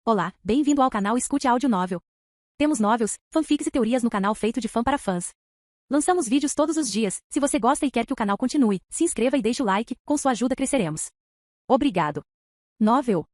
Olá, bem-vindo ao canal Escute Áudio Novel. Temos novels, fanfics e teorias no canal feito de fã para fãs. Lançamos vídeos todos os dias. Se você gosta e quer que o canal continue, se inscreva e deixe o like, com sua ajuda cresceremos. Obrigado. Novel.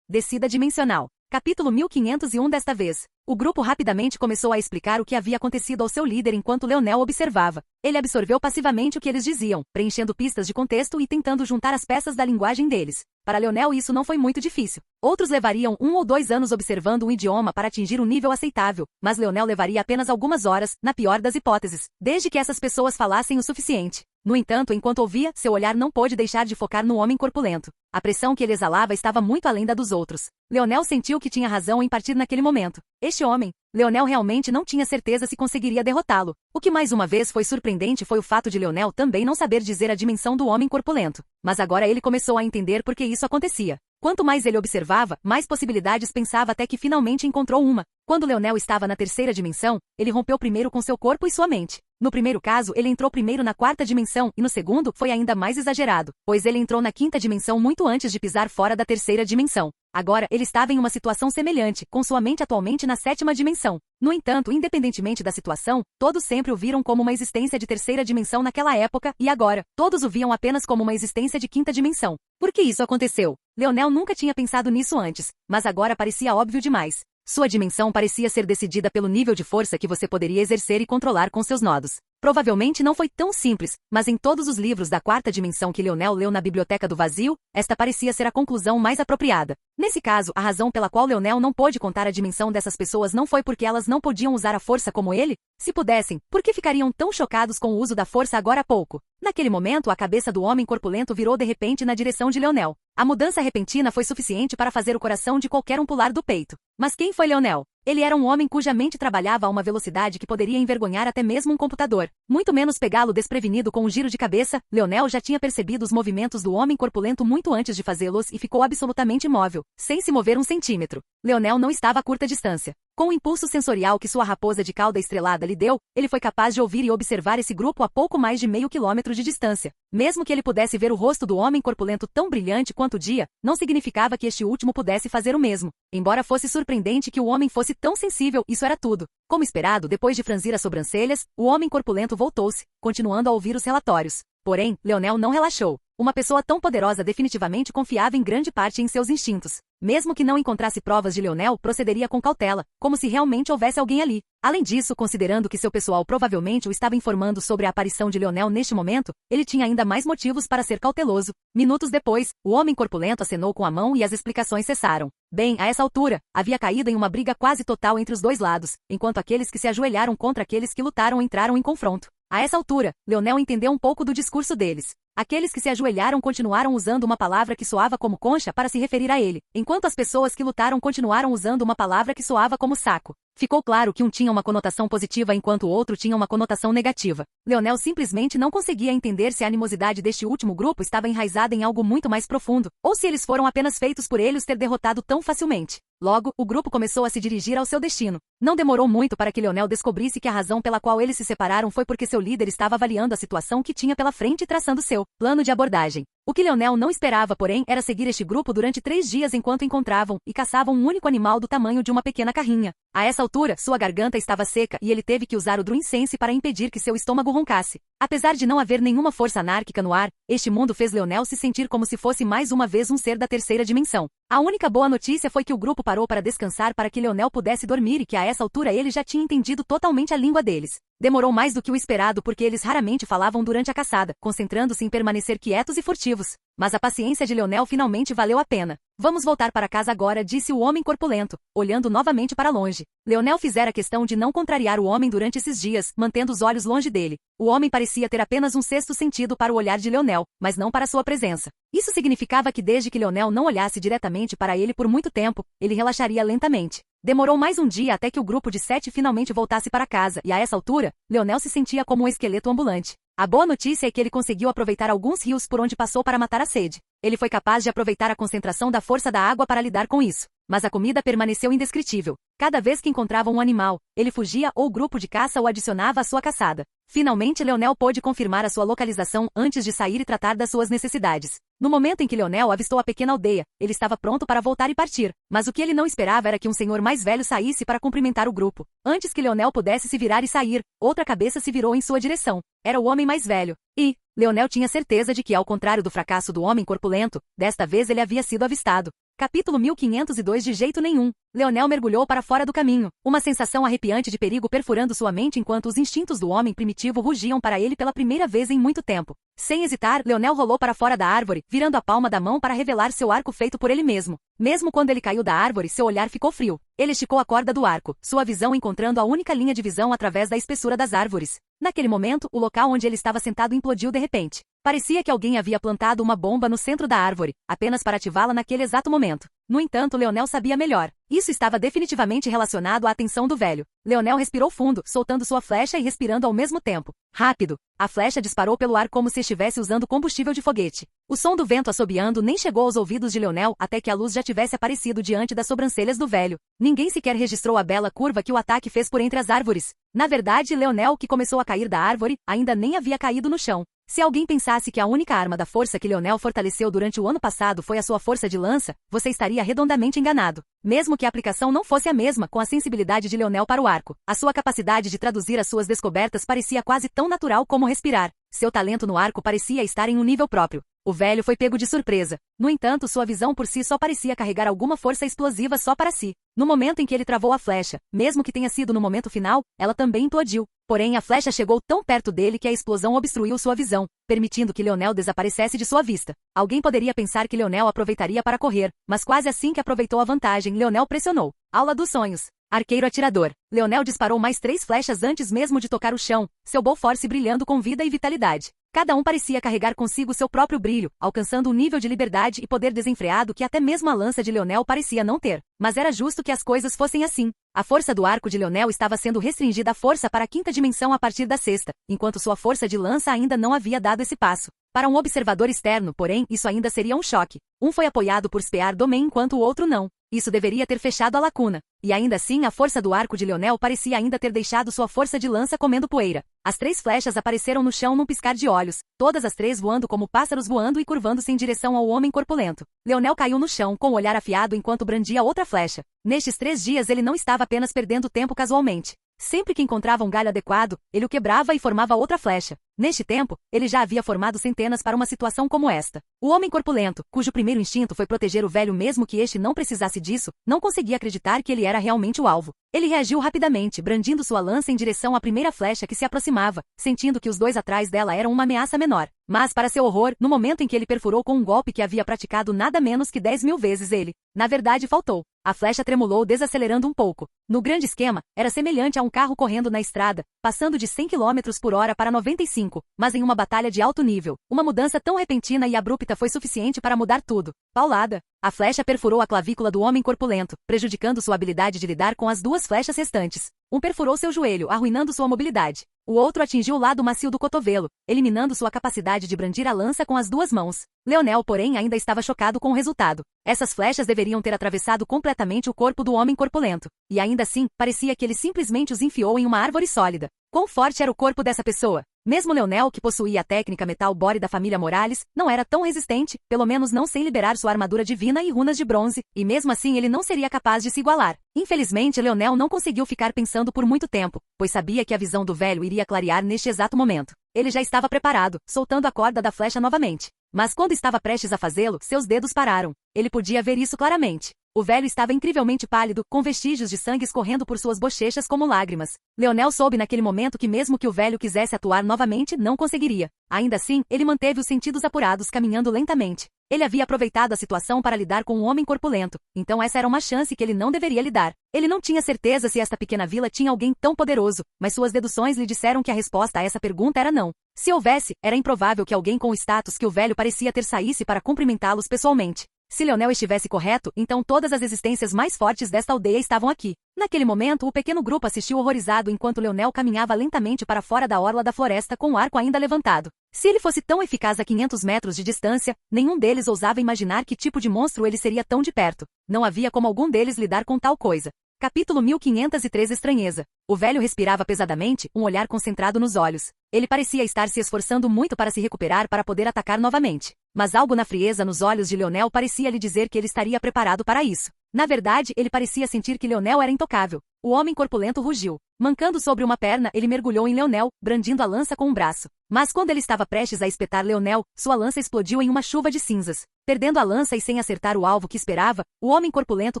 Descida dimensional. Capítulo 1501. Desta vez, o grupo rapidamente começou a explicar o que havia acontecido ao seu líder enquanto Leonel observava. Ele absorveu passivamente o que eles diziam, preenchendo pistas de contexto e tentando juntar as peças da linguagem deles. Para Leonel isso não foi muito difícil. Outros levariam 1 ou 2 anos observando um idioma para atingir um nível aceitável, mas Leonel levaria apenas algumas horas, na pior das hipóteses, desde que essas pessoas falassem o suficiente. No entanto, enquanto ouvia, seu olhar não pôde deixar de focar no homem corpulento. A pressão que ele exalava estava muito além da dos outros. Leonel sentiu que tinha razão em partir naquele momento. Este homem, Leonel realmente não tinha certeza se conseguiria derrotá-lo. O que mais uma vez foi surpreendente foi o fato de Leonel também não saber dizer a dimensão do homem corpulento. Mas agora ele começou a entender por que isso acontecia. Quanto mais ele observava, mais possibilidades pensava até que finalmente encontrou uma. Quando Leonel estava na terceira dimensão, ele rompeu primeiro com seu corpo e sua mente. No primeiro caso, ele entrou primeiro na quarta dimensão, e no segundo, foi ainda mais exagerado, pois ele entrou na quinta dimensão muito antes de pisar fora da terceira dimensão. Agora, ele estava em uma situação semelhante, com sua mente atualmente na sétima dimensão. No entanto, independentemente da situação, todos sempre o viram como uma existência de terceira dimensão naquela época, e agora, todos o viam apenas como uma existência de quinta dimensão. Por que isso aconteceu? Leonel nunca tinha pensado nisso antes, mas agora parecia óbvio demais. Sua dimensão parecia ser decidida pelo nível de força que você poderia exercer e controlar com seus nodos. Provavelmente não foi tão simples, mas em todos os livros da quarta dimensão que Leonel leu na Biblioteca do Vazio, esta parecia ser a conclusão mais apropriada. Nesse caso, a razão pela qual Leonel não pôde contar a dimensão dessas pessoas não foi porque elas não podiam usar a força como ele? Se pudessem, por que ficariam tão chocados com o uso da força agora há pouco? Naquele momento, a cabeça do homem corpulento virou de repente na direção de Leonel. A mudança repentina foi suficiente para fazer o coração de qualquer um pular do peito. Mas quem foi Leonel? Ele era um homem cuja mente trabalhava a uma velocidade que poderia envergonhar até mesmo um computador. Muito menos pegá-lo desprevenido com um giro de cabeça, Leonel já tinha percebido os movimentos do homem corpulento muito antes de fazê-los e ficou absolutamente imóvel, sem se mover um centímetro. Leonel não estava a curta distância. Com o impulso sensorial que sua raposa de cauda estrelada lhe deu, ele foi capaz de ouvir e observar esse grupo a pouco mais de meio quilômetro de distância. Mesmo que ele pudesse ver o rosto do homem corpulento tão brilhante quanto o dia, não significava que este último pudesse fazer o mesmo. Embora fosse surpreendente que o homem fosse tão sensível, isso era tudo. Como esperado, depois de franzir as sobrancelhas, o homem corpulento voltou-se, continuando a ouvir os relatórios. Porém, Leonel não relaxou. Uma pessoa tão poderosa definitivamente confiava em grande parte em seus instintos. Mesmo que não encontrasse provas de Leonel, procederia com cautela, como se realmente houvesse alguém ali. Além disso, considerando que seu pessoal provavelmente o estava informando sobre a aparição de Leonel neste momento, ele tinha ainda mais motivos para ser cauteloso. Minutos depois, o homem corpulento acenou com a mão e as explicações cessaram. Bem, a essa altura, havia caído em uma briga quase total entre os dois lados, enquanto aqueles que se ajoelharam contra aqueles que lutaram entraram em confronto. A essa altura, Leonel entendeu um pouco do discurso deles. Aqueles que se ajoelharam continuaram usando uma palavra que soava como concha para se referir a ele, enquanto as pessoas que lutaram continuaram usando uma palavra que soava como saco. Ficou claro que um tinha uma conotação positiva enquanto o outro tinha uma conotação negativa. Leonel simplesmente não conseguia entender se a animosidade deste último grupo estava enraizada em algo muito mais profundo, ou se eles foram apenas feitos por ele os ter derrotado tão facilmente. Logo, o grupo começou a se dirigir ao seu destino. Não demorou muito para que Leonel descobrisse que a razão pela qual eles se separaram foi porque seu líder estava avaliando a situação que tinha pela frente e traçando seu plano de abordagem. O que Leonel não esperava, porém, era seguir este grupo durante 3 dias enquanto encontravam e caçavam um único animal do tamanho de uma pequena carrinha. A essa altura, sua garganta estava seca e ele teve que usar o Druin Sense para impedir que seu estômago roncasse. Apesar de não haver nenhuma força anárquica no ar, este mundo fez Leonel se sentir como se fosse mais uma vez um ser da terceira dimensão. A única boa notícia foi que o grupo parou para descansar para que Leonel pudesse dormir e que a essa altura ele já tinha entendido totalmente a língua deles. Demorou mais do que o esperado porque eles raramente falavam durante a caçada, concentrando-se em permanecer quietos e furtivos. Mas a paciência de Leonel finalmente valeu a pena. Vamos voltar para casa agora, disse o homem corpulento, olhando novamente para longe. Leonel fizera questão de não contrariar o homem durante esses dias, mantendo os olhos longe dele. O homem parecia ter apenas um sexto sentido para o olhar de Leonel, mas não para sua presença. Isso significava que desde que Leonel não olhasse diretamente para ele por muito tempo, ele relaxaria lentamente. Demorou mais um dia até que o grupo de 7 finalmente voltasse para casa, e a essa altura, Leonel se sentia como um esqueleto ambulante. A boa notícia é que ele conseguiu aproveitar alguns rios por onde passou para matar a sede. Ele foi capaz de aproveitar a concentração da força da água para lidar com isso. mas a comida permaneceu indescritível. Cada vez que encontrava um animal, ele fugia ou o grupo de caça o adicionava à sua caçada. Finalmente Leonel pôde confirmar a sua localização antes de sair e tratar das suas necessidades. No momento em que Leonel avistou a pequena aldeia, ele estava pronto para voltar e partir, mas o que ele não esperava era que um senhor mais velho saísse para cumprimentar o grupo. Antes que Leonel pudesse se virar e sair, outra cabeça se virou em sua direção. Era o homem mais velho. E Leonel tinha certeza de que, ao contrário do fracasso do homem corpulento, desta vez ele havia sido avistado. Capítulo 1502. De jeito nenhum. Leonel mergulhou para fora do caminho, uma sensação arrepiante de perigo perfurando sua mente enquanto os instintos do homem primitivo rugiam para ele pela primeira vez em muito tempo. Sem hesitar, Leonel rolou para fora da árvore, virando a palma da mão para revelar seu arco feito por ele mesmo. Mesmo quando ele caiu da árvore, seu olhar ficou frio. Ele esticou a corda do arco, sua visão encontrando a única linha de visão através da espessura das árvores. Naquele momento, o local onde ele estava sentado implodiu de repente. Parecia que alguém havia plantado uma bomba no centro da árvore, apenas para ativá-la naquele exato momento. No entanto, Leonel sabia melhor. Isso estava definitivamente relacionado à atenção do velho. Leonel respirou fundo, soltando sua flecha e respirando ao mesmo tempo. Rápido! A flecha disparou pelo ar como se estivesse usando combustível de foguete. O som do vento assobiando nem chegou aos ouvidos de Leonel até que a luz já tivesse aparecido diante das sobrancelhas do velho. Ninguém sequer registrou a bela curva que o ataque fez por entre as árvores. Na verdade, Leonel, que começou a cair da árvore, ainda nem havia caído no chão. Se alguém pensasse que a única arma da força que Leonel fortaleceu durante o ano passado foi a sua força de lança, você estaria redondamente enganado. Mesmo que a aplicação não fosse a mesma com a sensibilidade de Leonel para o arco, a sua capacidade de traduzir as suas descobertas parecia quase tão natural como respirar. Seu talento no arco parecia estar em um nível próprio. O velho foi pego de surpresa. No entanto, sua visão por si só parecia carregar alguma força explosiva só para si. No momento em que ele travou a flecha, mesmo que tenha sido no momento final, ela também implodiu. Porém, a flecha chegou tão perto dele que a explosão obstruiu sua visão, permitindo que Leonel desaparecesse de sua vista. Alguém poderia pensar que Leonel aproveitaria para correr, mas quase assim que aproveitou a vantagem, Leonel pressionou. Aula dos sonhos. Arqueiro atirador. Leonel disparou mais 3 flechas antes mesmo de tocar o chão, seu Bowforce brilhando com vida e vitalidade. Cada um parecia carregar consigo seu próprio brilho, alcançando um nível de liberdade e poder desenfreado que até mesmo a lança de Leonel parecia não ter. Mas era justo que as coisas fossem assim. A força do arco de Leonel estava sendo restringida à força para a 5ª dimensão a partir da 6ª, enquanto sua força de lança ainda não havia dado esse passo. Para um observador externo, porém, isso ainda seria um choque. Um foi apoiado por Spear Domain enquanto o outro não. Isso deveria ter fechado a lacuna. E ainda assim, a força do arco de Leonel parecia ainda ter deixado sua força de lança comendo poeira. As 3 flechas apareceram no chão num piscar de olhos, todas as 3 voando como pássaros voando e curvando-se em direção ao homem corpulento. Leonel caiu no chão com o olhar afiado enquanto brandia outra flecha. Nestes 3 dias ele não estava apenas perdendo tempo casualmente. Sempre que encontrava um galho adequado, ele o quebrava e formava outra flecha. Neste tempo, ele já havia formado centenas para uma situação como esta. O homem corpulento, cujo primeiro instinto foi proteger o velho mesmo que este não precisasse disso, não conseguia acreditar que ele era realmente o alvo. Ele reagiu rapidamente, brandindo sua lança em direção à primeira flecha que se aproximava, sentindo que os 2 atrás dela eram uma ameaça menor. Mas, para seu horror, no momento em que ele perfurou com um golpe que havia praticado nada menos que 10.000 vezes ele, na verdade, faltou. A flecha tremulou desacelerando um pouco. No grande esquema, era semelhante a um carro correndo na estrada, passando de 100 km por hora para 95, mas em uma batalha de alto nível. Uma mudança tão repentina e abrupta foi suficiente para mudar tudo. Paulada. A flecha perfurou a clavícula do homem corpulento, prejudicando sua habilidade de lidar com as 2 flechas restantes. Um perfurou seu joelho, arruinando sua mobilidade. O outro atingiu o lado macio do cotovelo, eliminando sua capacidade de brandir a lança com as 2 mãos. Leonel, porém, ainda estava chocado com o resultado. Essas flechas deveriam ter atravessado completamente o corpo do homem corpulento. E ainda assim, parecia que ele simplesmente os enfiou em uma árvore sólida. Quão forte era o corpo dessa pessoa? Mesmo Leonel, que possuía a técnica Metal Bore da família Morales, não era tão resistente, pelo menos não sem liberar sua armadura divina e runas de bronze, e mesmo assim ele não seria capaz de se igualar. Infelizmente, Leonel não conseguiu ficar pensando por muito tempo, pois sabia que a visão do velho iria clarear neste exato momento. Ele já estava preparado, soltando a corda da flecha novamente. Mas quando estava prestes a fazê-lo, seus dedos pararam. Ele podia ver isso claramente. O velho estava incrivelmente pálido, com vestígios de sangue escorrendo por suas bochechas como lágrimas. Leonel soube naquele momento que mesmo que o velho quisesse atuar novamente, não conseguiria. Ainda assim, ele manteve os sentidos apurados, caminhando lentamente. Ele havia aproveitado a situação para lidar com um homem corpulento, então essa era uma chance que ele não deveria lidar. Ele não tinha certeza se esta pequena vila tinha alguém tão poderoso, mas suas deduções lhe disseram que a resposta a essa pergunta era não. Se houvesse, era improvável que alguém com o status que o velho parecia ter saísse para cumprimentá-los pessoalmente. Se Leonel estivesse correto, então todas as existências mais fortes desta aldeia estavam aqui. Naquele momento, o pequeno grupo assistiu horrorizado enquanto Leonel caminhava lentamente para fora da orla da floresta com o arco ainda levantado. Se ele fosse tão eficaz a 500 metros de distância, nenhum deles ousava imaginar que tipo de monstro ele seria tão de perto. Não havia como algum deles lidar com tal coisa. Capítulo 1503 Estranheza. O velho respirava pesadamente, um olhar concentrado nos olhos. Ele parecia estar se esforçando muito para se recuperar para poder atacar novamente. Mas algo na frieza nos olhos de Leonel parecia lhe dizer que ele estaria preparado para isso. Na verdade, ele parecia sentir que Leonel era intocável. O homem corpulento rugiu. Mancando sobre uma perna, ele mergulhou em Leonel, brandindo a lança com um braço. Mas quando ele estava prestes a espetar Leonel, sua lança explodiu em uma chuva de cinzas. Perdendo a lança e sem acertar o alvo que esperava, o homem corpulento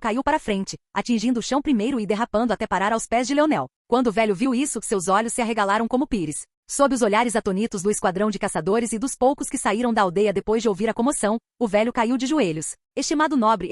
caiu para frente, atingindo o chão primeiro e derrapando até parar aos pés de Leonel. Quando o velho viu isso, seus olhos se arregalaram como pires. Sob os olhares atonitos do esquadrão de caçadores e dos poucos que saíram da aldeia depois de ouvir a comoção, o velho caiu de joelhos. Estimado nobre,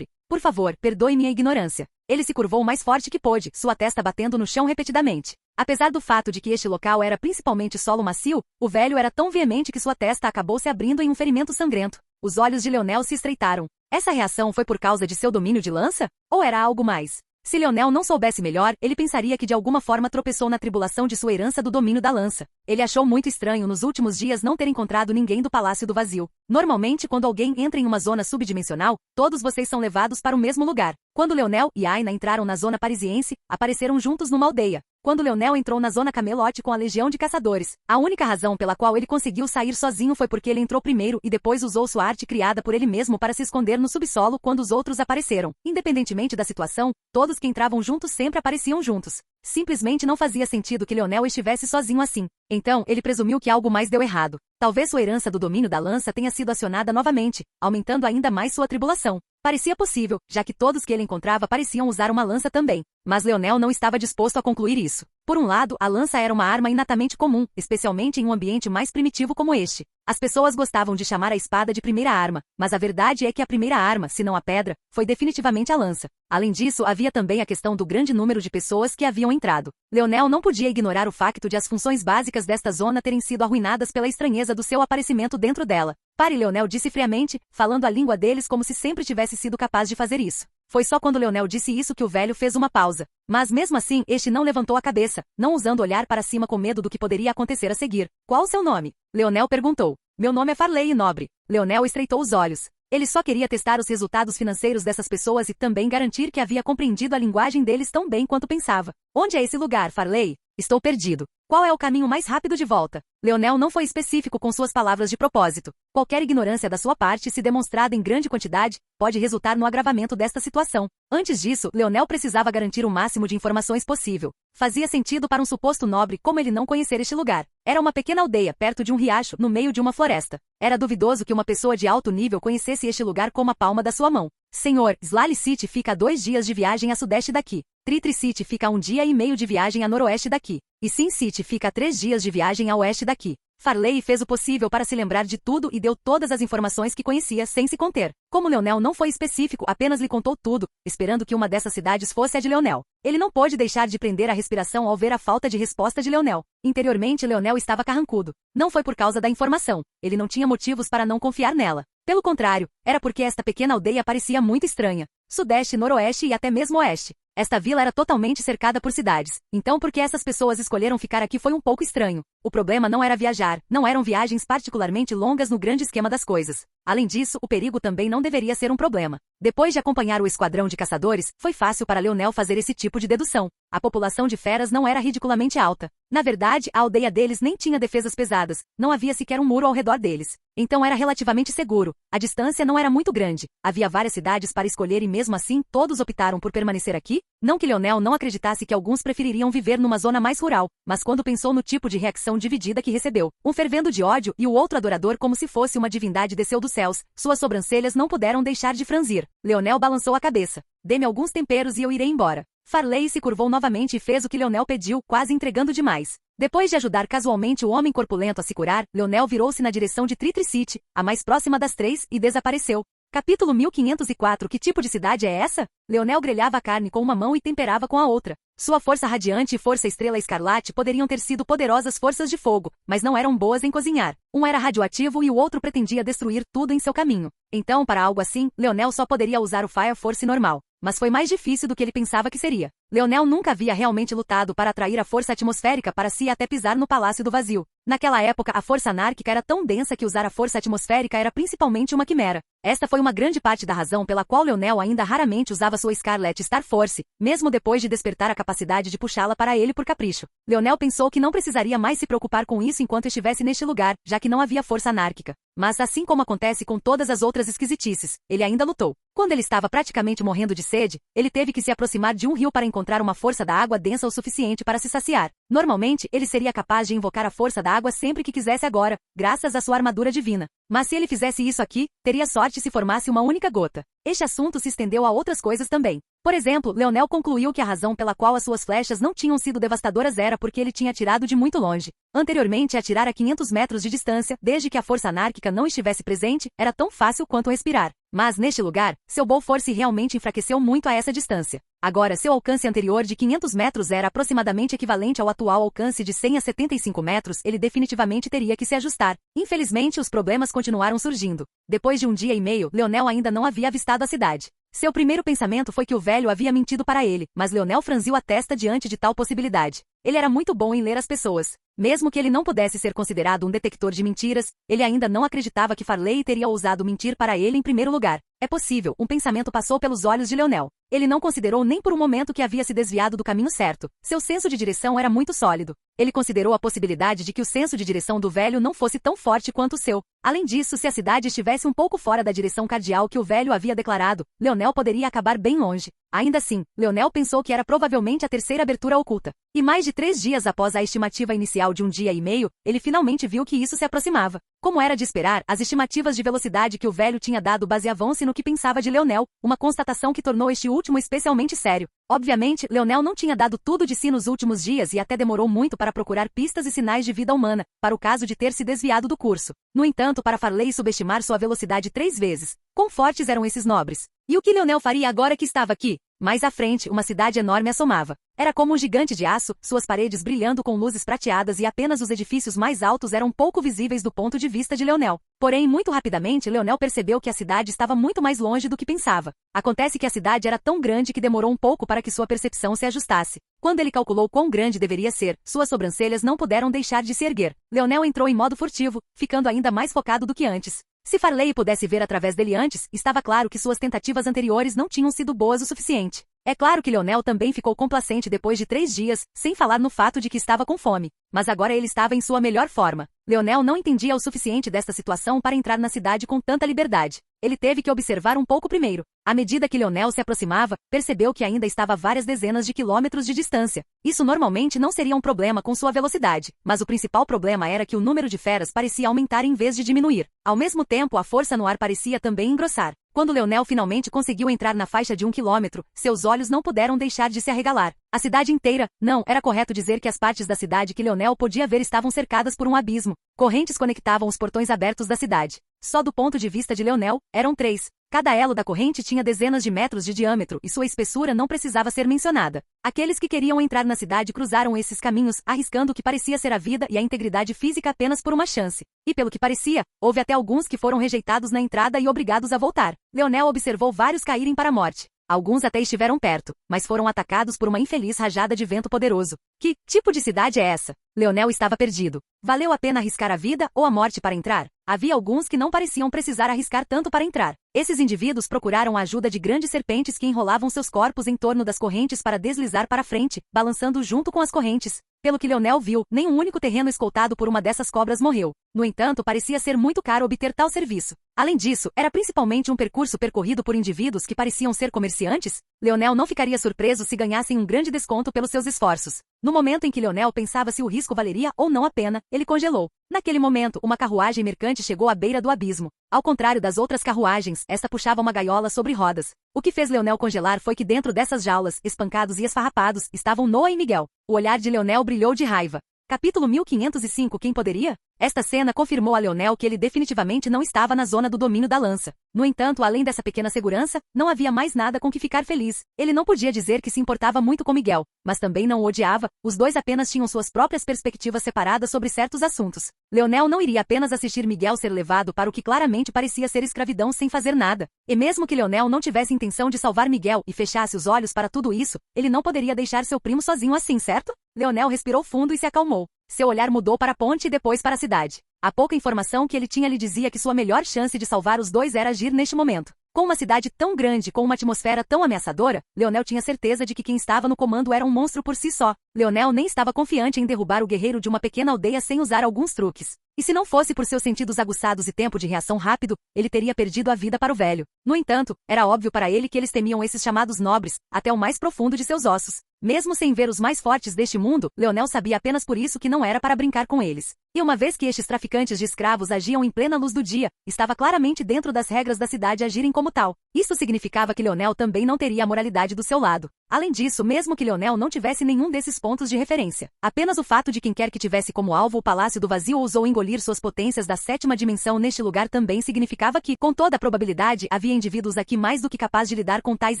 por favor, perdoe minha ignorância. Ele se curvou o mais forte que pôde, sua testa batendo no chão repetidamente. Apesar do fato de que este local era principalmente solo macio, o velho era tão veemente que sua testa acabou se abrindo em um ferimento sangrento. Os olhos de Leonel se estreitaram. Essa reação foi por causa de seu domínio de lança? Ou era algo mais? Se Leonel não soubesse melhor, ele pensaria que de alguma forma tropeçou na tribulação de sua herança do domínio da lança. Ele achou muito estranho nos últimos dias não ter encontrado ninguém do Palácio do Vazio. Normalmente, quando alguém entra em uma zona subdimensional, todos vocês são levados para o mesmo lugar. Quando Leonel e Aina entraram na zona parisiense, apareceram juntos numa aldeia. Quando Leonel entrou na zona Camelote com a legião de caçadores, a única razão pela qual ele conseguiu sair sozinho foi porque ele entrou primeiro e depois usou sua arte criada por ele mesmo para se esconder no subsolo quando os outros apareceram. Independentemente da situação, todos que entravam juntos sempre apareciam juntos. Simplesmente não fazia sentido que Leonel estivesse sozinho assim. Então, ele presumiu que algo mais deu errado. Talvez sua herança do domínio da lança tenha sido acionada novamente, aumentando ainda mais sua tribulação. Parecia possível, já que todos que ele encontrava pareciam usar uma lança também. Mas Leonel não estava disposto a concluir isso. Por um lado, a lança era uma arma inatamente comum, especialmente em um ambiente mais primitivo como este. As pessoas gostavam de chamar a espada de primeira arma, mas a verdade é que a primeira arma, se não a pedra, foi definitivamente a lança. Além disso, havia também a questão do grande número de pessoas que haviam entrado. Leonel não podia ignorar o facto de as funções básicas desta zona terem sido arruinadas pela estranheza do seu aparecimento dentro dela. Pare, Leonel disse friamente, falando a língua deles como se sempre tivesse sido capaz de fazer isso. Foi só quando Leonel disse isso que o velho fez uma pausa. Mas mesmo assim, este não levantou a cabeça, não ousando olhar para cima com medo do que poderia acontecer a seguir. Qual o seu nome? Leonel perguntou. Meu nome é Farley, nobre. Leonel estreitou os olhos. Ele só queria testar os resultados financeiros dessas pessoas e também garantir que havia compreendido a linguagem deles tão bem quanto pensava. Onde é esse lugar, Farley? Estou perdido. Qual é o caminho mais rápido de volta? Leonel não foi específico com suas palavras de propósito. Qualquer ignorância da sua parte, se demonstrada em grande quantidade, pode resultar no agravamento desta situação. Antes disso, Leonel precisava garantir o máximo de informações possível. Fazia sentido para um suposto nobre como ele não conhecer este lugar. Era uma pequena aldeia, perto de um riacho, no meio de uma floresta. Era duvidoso que uma pessoa de alto nível conhecesse este lugar como a palma da sua mão. Senhor, Slally City fica a 2 dias de viagem a sudeste daqui. Tritri City fica a 1 dia e meio de viagem a noroeste daqui. E Sin City fica a 3 dias de viagem a oeste daqui. Farley fez o possível para se lembrar de tudo e deu todas as informações que conhecia sem se conter. Como Leonel não foi específico, apenas lhe contou tudo, esperando que uma dessas cidades fosse a de Leonel. Ele não pôde deixar de prender a respiração ao ver a falta de resposta de Leonel. Interiormente, Leonel estava carrancudo. Não foi por causa da informação. Ele não tinha motivos para não confiar nela. Pelo contrário, era porque esta pequena aldeia parecia muito estranha. Sudeste, noroeste e até mesmo oeste. Esta vila era totalmente cercada por cidades. Então por que essas pessoas escolheram ficar aqui foi um pouco estranho. O problema não era viajar, não eram viagens particularmente longas no grande esquema das coisas. Além disso, o perigo também não deveria ser um problema. Depois de acompanhar o esquadrão de caçadores, foi fácil para Leonel fazer esse tipo de dedução. A população de feras não era ridiculamente alta. Na verdade, a aldeia deles nem tinha defesas pesadas, não havia sequer um muro ao redor deles. Então era relativamente seguro. A distância não era muito grande. Havia várias cidades para escolher e mesmo assim todos optaram por permanecer aqui? Não que Leonel não acreditasse que alguns prefeririam viver numa zona mais rural, mas quando pensou no tipo de reação dividida que recebeu, um fervendo de ódio e o outro adorador como se fosse uma divindade desceu dos céus, suas sobrancelhas não puderam deixar de franzir. Leonel balançou a cabeça. Dê-me alguns temperos e eu irei embora. Farley se curvou novamente e fez o que Leonel pediu, quase entregando demais. Depois de ajudar casualmente o homem corpulento a se curar, Leonel virou-se na direção de Tritri City, a mais próxima das 3, e desapareceu. Capítulo 1504 Que tipo de cidade é essa? Leonel grelhava a carne com uma mão e temperava com a outra. Sua força radiante e força estrela escarlate poderiam ter sido poderosas forças de fogo, mas não eram boas em cozinhar. Um era radioativo e o outro pretendia destruir tudo em seu caminho. Então, para algo assim, Leonel só poderia usar o Fire Force normal. Mas foi mais difícil do que ele pensava que seria. Leonel nunca havia realmente lutado para atrair a força atmosférica para si até pisar no Palácio do Vazio. Naquela época, a força anárquica era tão densa que usar a força atmosférica era principalmente uma quimera. Esta foi uma grande parte da razão pela qual Leonel ainda raramente usava sua Scarlet Star Force, mesmo depois de despertar a capacidade de puxá-la para ele por capricho. Leonel pensou que não precisaria mais se preocupar com isso enquanto estivesse neste lugar, já que não havia força anárquica. Mas assim como acontece com todas as outras esquisitices, ele ainda lutou. Quando ele estava praticamente morrendo de sede, ele teve que se aproximar de um rio para encontrar uma força da água densa o suficiente para se saciar. Normalmente, ele seria capaz de invocar a força da água sempre que quisesse agora, graças à sua armadura divina. Mas se ele fizesse isso aqui, teria sorte se formasse uma única gota. Este assunto se estendeu a outras coisas também. Por exemplo, Leonel concluiu que a razão pela qual as suas flechas não tinham sido devastadoras era porque ele tinha atirado de muito longe. Anteriormente, atirar a 500 metros de distância, desde que a força anárquica não estivesse presente, era tão fácil quanto respirar. Mas, neste lugar, seu Bow Force realmente enfraqueceu muito a essa distância. Agora, seu alcance anterior de 500 metros era aproximadamente equivalente ao atual alcance de 100 a 75 metros, ele definitivamente teria que se ajustar. Infelizmente, os problemas continuaram surgindo. Depois de um dia e meio, Leonel ainda não havia avistado a cidade. Seu primeiro pensamento foi que o velho havia mentido para ele, mas Leonel franziu a testa diante de tal possibilidade. Ele era muito bom em ler as pessoas. Mesmo que ele não pudesse ser considerado um detector de mentiras, ele ainda não acreditava que Farley teria ousado mentir para ele em primeiro lugar. É possível, um pensamento passou pelos olhos de Leonel. Ele não considerou nem por um momento que havia se desviado do caminho certo. Seu senso de direção era muito sólido. Ele considerou a possibilidade de que o senso de direção do velho não fosse tão forte quanto o seu. Além disso, se a cidade estivesse um pouco fora da direção cardial que o velho havia declarado, Leonel poderia acabar bem longe. Ainda assim, Leonel pensou que era provavelmente a terceira abertura oculta. E mais de 3 dias após a estimativa inicial de um dia e meio, ele finalmente viu que isso se aproximava. Como era de esperar, as estimativas de velocidade que o velho tinha dado baseavam-se no que pensava de Leonel, uma constatação que tornou este último especialmente sério. Obviamente, Leonel não tinha dado tudo de si nos últimos dias e até demorou muito para procurar pistas e sinais de vida humana, para o caso de ter se desviado do curso. No entanto, para Farley subestimar sua velocidade 3 vezes. Quão fortes eram esses nobres? E o que Leonel faria agora que estava aqui? Mais à frente, uma cidade enorme assomava. Era como um gigante de aço, suas paredes brilhando com luzes prateadas e apenas os edifícios mais altos eram pouco visíveis do ponto de vista de Leonel. Porém, muito rapidamente, Leonel percebeu que a cidade estava muito mais longe do que pensava. Acontece que a cidade era tão grande que demorou um pouco para que sua percepção se ajustasse. Quando ele calculou quão grande deveria ser, suas sobrancelhas não puderam deixar de se erguer. Leonel entrou em modo furtivo, ficando ainda mais focado do que antes. Se Farley pudesse ver através dele antes, estava claro que suas tentativas anteriores não tinham sido boas o suficiente. É claro que Leonel também ficou complacente depois de 3 dias, sem falar no fato de que estava com fome. Mas agora ele estava em sua melhor forma. Leonel não entendia o suficiente desta situação para entrar na cidade com tanta liberdade. Ele teve que observar um pouco primeiro. À medida que Leonel se aproximava, percebeu que ainda estava a várias dezenas de quilômetros de distância. Isso normalmente não seria um problema com sua velocidade, mas o principal problema era que o número de feras parecia aumentar em vez de diminuir. Ao mesmo tempo, a força no ar parecia também engrossar. Quando Leonel finalmente conseguiu entrar na faixa de 1 quilômetro, seus olhos não puderam deixar de se arregalar. A cidade inteira, não, era correto dizer que as partes da cidade que Leonel podia ver estavam cercadas por um abismo. Correntes conectavam os portões abertos da cidade. Só do ponto de vista de Leonel, eram 3. Cada elo da corrente tinha dezenas de metros de diâmetro e sua espessura não precisava ser mencionada. Aqueles que queriam entrar na cidade cruzaram esses caminhos, arriscando o que parecia ser a vida e a integridade física apenas por uma chance. E pelo que parecia, houve até alguns que foram rejeitados na entrada e obrigados a voltar. Leonel observou vários caírem para a morte. Alguns até estiveram perto, mas foram atacados por uma infeliz rajada de vento poderoso. Que tipo de cidade é essa? Leonel estava perdido. Valeu a pena arriscar a vida ou a morte para entrar? Havia alguns que não pareciam precisar arriscar tanto para entrar. Esses indivíduos procuraram a ajuda de grandes serpentes que enrolavam seus corpos em torno das correntes para deslizar para frente, balançando junto com as correntes. Pelo que Leonel viu, nenhum único terreno escoltado por uma dessas cobras morreu. No entanto, parecia ser muito caro obter tal serviço. Além disso, era principalmente um percurso percorrido por indivíduos que pareciam ser comerciantes. Leonel não ficaria surpreso se ganhassem um grande desconto pelos seus esforços. No momento em que Leonel pensava se o risco valeria ou não a pena, ele congelou. Naquele momento, uma carruagem mercante chegou à beira do abismo. Ao contrário das outras carruagens, esta puxava uma gaiola sobre rodas. O que fez Leonel congelar foi que dentro dessas jaulas, espancados e esfarrapados, estavam Noah e Miguel. O olhar de Leonel brilhou de raiva. Capítulo 1505 Quem poderia? Esta cena confirmou a Leonel que ele definitivamente não estava na zona do domínio da lança. No entanto, além dessa pequena segurança, não havia mais nada com que ficar feliz. Ele não podia dizer que se importava muito com Miguel, mas também não o odiava, os dois apenas tinham suas próprias perspectivas separadas sobre certos assuntos. Leonel não iria apenas assistir Miguel ser levado para o que claramente parecia ser escravidão sem fazer nada. E mesmo que Leonel não tivesse intenção de salvar Miguel e fechasse os olhos para tudo isso, ele não poderia deixar seu primo sozinho assim, certo? Leonel respirou fundo e se acalmou. Seu olhar mudou para a ponte e depois para a cidade. A pouca informação que ele tinha lhe dizia que sua melhor chance de salvar os dois era agir neste momento. Com uma cidade tão grande, com uma atmosfera tão ameaçadora, Leonel tinha certeza de que quem estava no comando era um monstro por si só. Leonel nem estava confiante em derrubar o guerreiro de uma pequena aldeia sem usar alguns truques. E se não fosse por seus sentidos aguçados e tempo de reação rápido, ele teria perdido a vida para o velho. No entanto, era óbvio para ele que eles temiam esses chamados nobres, até o mais profundo de seus ossos. Mesmo sem ver os mais fortes deste mundo, Leonel sabia apenas por isso que não era para brincar com eles. E uma vez que estes traficantes de escravos agiam em plena luz do dia, estava claramente dentro das regras da cidade agirem como tal. Isso significava que Leonel também não teria a moralidade do seu lado. Além disso, mesmo que Leonel não tivesse nenhum desses pontos de referência, apenas o fato de quem quer que tivesse como alvo o Palácio do Vazio ousou engolir suas potências da sétima dimensão neste lugar também significava que, com toda a probabilidade, havia indivíduos aqui mais do que capazes de lidar com tais